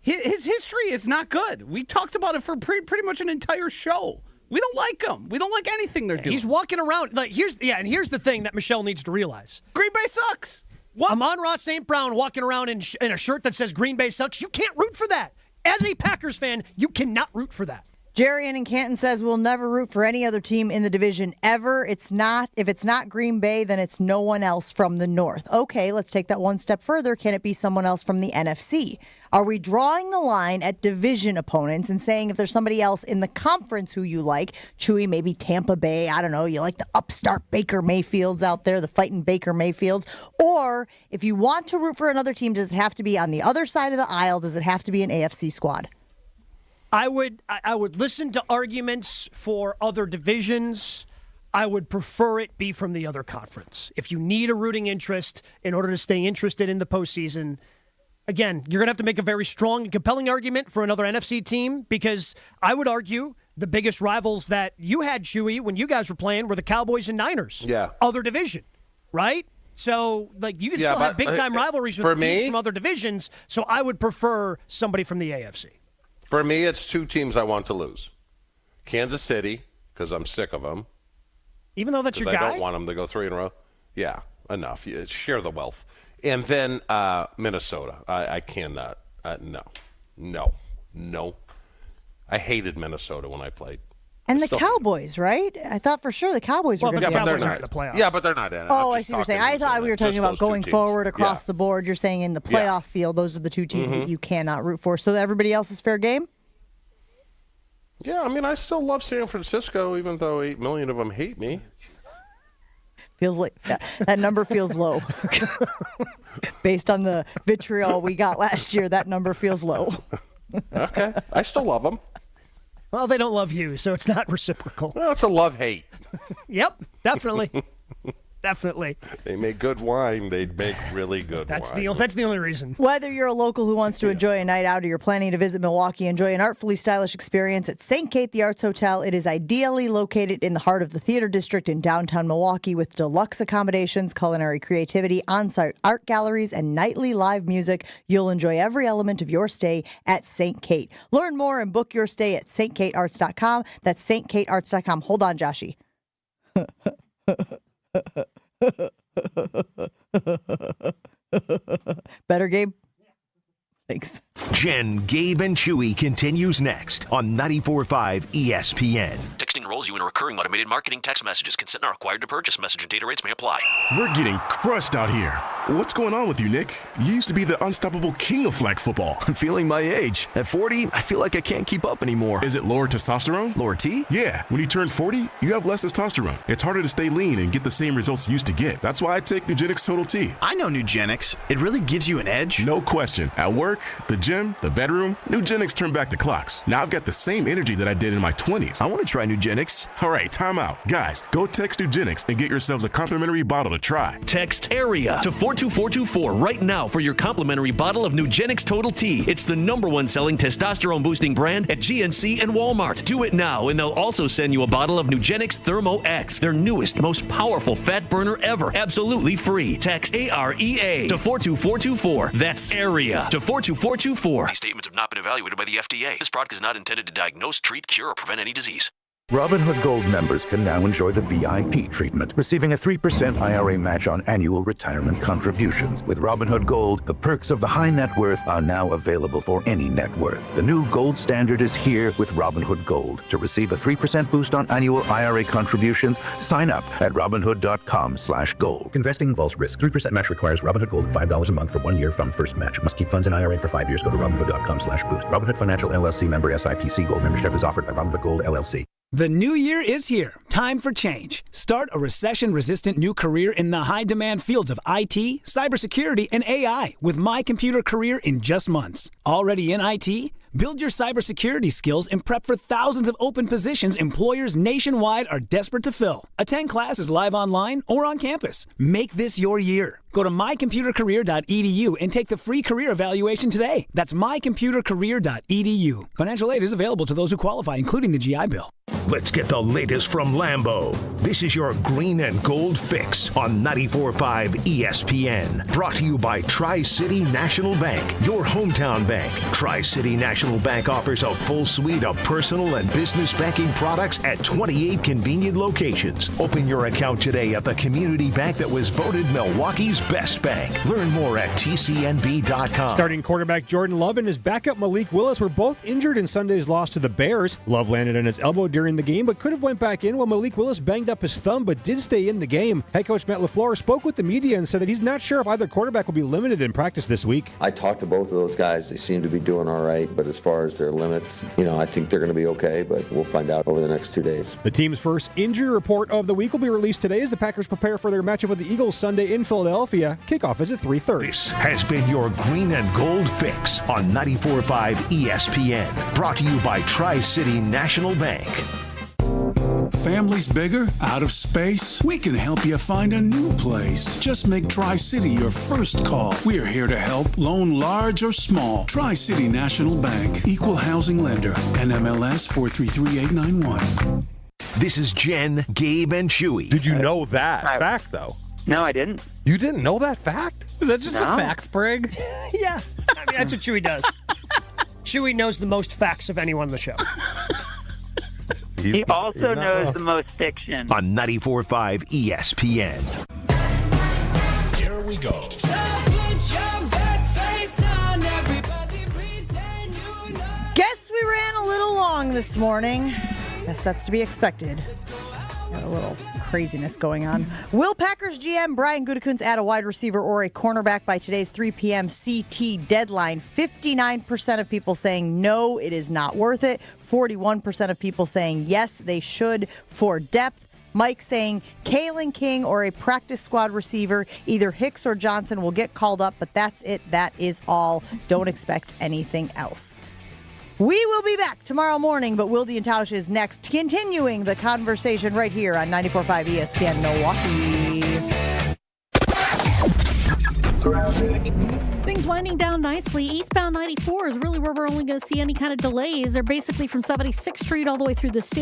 his history is not good. We talked about it for pretty much an entire show. We don't like him. We don't like anything they're doing. He's walking around like here's the thing that Michelle needs to realize. Green Bay sucks. What? Amon-Ra St. Brown walking around in a shirt that says Green Bay sucks. You can't root for that. As a Packers fan, you cannot root for that. Jerry in Canton says we'll never root for any other team in the division ever. If it's not Green Bay, then it's no one else from the North. Okay, let's take that one step further. Can it be someone else from the NFC? Are we drawing the line at division opponents and saying if there's somebody else in the conference who you like, Chewy, maybe Tampa Bay, I don't know, you like the upstart Baker Mayfields out there, the fighting Baker Mayfields, or if you want to root for another team, does it have to be on the other side of the aisle? Does it have to be an AFC squad? I would listen to arguments for other divisions. I would prefer it be from the other conference. If you need a rooting interest in order to stay interested in the postseason, again, you're going to have to make a very strong and compelling argument for another NFC team because I would argue the biggest rivals that you had, Chewy, when you guys were playing were the Cowboys and Niners. Yeah. Other division, right? So, you can still have big-time rivalries with teams from other divisions, so I would prefer somebody from the AFC. For me, it's 2 teams I want to lose. Kansas City, because I'm sick of them. Even though that's your guy? I don't want them to go 3 in a row. Yeah, enough. Share the wealth. And then Minnesota. I cannot. No. I hated Minnesota when I played. And the Cowboys, right? I thought for sure the Cowboys were going to be in the playoffs. Yeah, but they're not in it. Oh, I see what you're saying. I thought we were talking about going forward across the board. You're saying in the playoff field, those are the 2 teams that you cannot root for. So everybody else is fair game? Yeah, I mean, I still love San Francisco, even though 8 million of them hate me. Feels like that number feels low. Based on the vitriol we got last year, that number feels low. Okay. I still love them. Well, they don't love you, so it's not reciprocal. Well, it's a love-hate. Yep, definitely. Definitely. They make good wine. They make really good That's wine. that's the only reason. Whether you're a local who wants to enjoy a night out or you're planning to visit Milwaukee, enjoy an artfully stylish experience at St. Kate the Arts Hotel. It is ideally located in the heart of the theater district in downtown Milwaukee with deluxe accommodations, culinary creativity, on-site art galleries, and nightly live music. You'll enjoy every element of your stay at St. Kate. Learn more and book your stay at stkatearts.com. That's stkatearts.com. Hold on, Joshy. Better, Gabe? Thanks. Jen, Gabe, and Chewy continues next on 94.5 ESPN. Texting enrolls you in recurring automated marketing text messages. Consent not required to purchase. Message and data rates may apply. We're getting crushed out here. What's going on with you, Nick? You used to be the unstoppable king of flag football. I'm feeling my age. At 40, I feel like I can't keep up anymore. Is it lower testosterone? Lower T? Yeah. When you turn 40, you have less testosterone. It's harder to stay lean and get the same results you used to get. That's why I take Nugenix Total T. I know Nugenix. It really gives you an edge. No question. At work, the gym, the bedroom, Nugenix turned back the clocks. Now I've got the same energy that I did in my 20s. I want to try Nugenix. All right, time out. Guys, go text Nugenix and get yourselves a complimentary bottle to try. Text AREA to 42424 right now for your complimentary bottle of Nugenix Total T. It's the #1 selling testosterone boosting brand at GNC and Walmart. Do it now and they'll also send you a bottle of Nugenix Thermo X, their newest, most powerful fat burner ever. Absolutely free. Text AREA to 42424. That's AREA to 42424. These statements have not been evaluated by the FDA. This product is not intended to diagnose, treat, cure, or prevent any disease. Robinhood Gold members can now enjoy the VIP treatment, receiving a 3% IRA match on annual retirement contributions. With Robinhood Gold, the perks of the high net worth are now available for any net worth. The new gold standard is here with Robinhood Gold. To receive a 3% boost on annual IRA contributions, sign up at Robinhood.com/gold. Investing involves risk. 3% match requires Robinhood Gold $5 a month for 1 year from first match. Must keep funds in IRA for 5 years. Go to Robinhood.com/boost. Robinhood Financial LLC member SIPC. Gold membership is offered by Robinhood Gold LLC. The new year is here. Time for change. Start a recession-resistant new career in the high-demand fields of IT, cybersecurity, and AI with My Computer Career in just months. Already in IT? Build your cybersecurity skills and prep for thousands of open positions employers nationwide are desperate to fill. Attend classes live online or on campus. Make this your year. Go to mycomputercareer.edu and take the free career evaluation today. That's mycomputercareer.edu. Financial aid is available to those who qualify, including the GI Bill. Let's get the latest from Lambeau. This is your green and gold fix on 94.5 ESPN. Brought to you by Tri-City National Bank, your hometown bank. Tri-City National Bank offers a full suite of personal and business banking products at 28 convenient locations. Open your account today at the community bank that was voted Milwaukee's best bank. Learn more at tcnb.com. Starting quarterback Jordan Love and his backup Malik Willis were both injured in Sunday's loss to the Bears. Love landed on his elbow during the game, but could have went back in, while Malik Willis banged up his thumb, but did stay in the game. Head coach Matt LaFleur spoke with the media and said that he's not sure if either quarterback will be limited in practice this week. I talked to both of those guys. They seem to be doing all right, but as far as their limits, I think they're going to be okay, but we'll find out over the next 2 days. The team's first injury report of the week will be released today as the Packers prepare for their matchup with the Eagles Sunday in Philadelphia. Kickoff is at 3:30. This has been your green and gold fix on 94.5 ESPN. Brought to you by Tri-City National Bank. Family's bigger? Out of space? We can help you find a new place. Just make Tri-City your first call. We are here to help, loan large or small. Tri-City National Bank, equal housing lender, NMLS 433891. This is Jen, Gabe, and Chewy. Did you know that fact, though? No, I didn't. You didn't know that fact? Is that just a fact, Brig? Yeah. I mean, that's what Chewy does. Chewy knows the most facts of anyone on the show. He also knows the most fiction. On 94.5 ESPN. Here we go. Guess we ran a little long this morning. Guess that's to be expected. Got a little craziness going on. Will Packers GM Brian Gutekunst add a wide receiver or a cornerback by today's 3 p.m. CT deadline? 59% of people saying no, it is not worth it. 41% of people saying yes, they should for depth. Mike saying Kalen King or a practice squad receiver, either Hicks or Johnson, will get called up, but that's it. That is all. Don't expect anything else. We will be back tomorrow morning, but Wilde and Tausch is next, continuing the conversation right here on 94.5 ESPN Milwaukee. Things winding down nicely. Eastbound 94 is really where we're only going to see any kind of delays. They're basically from 76th Street all the way through the state.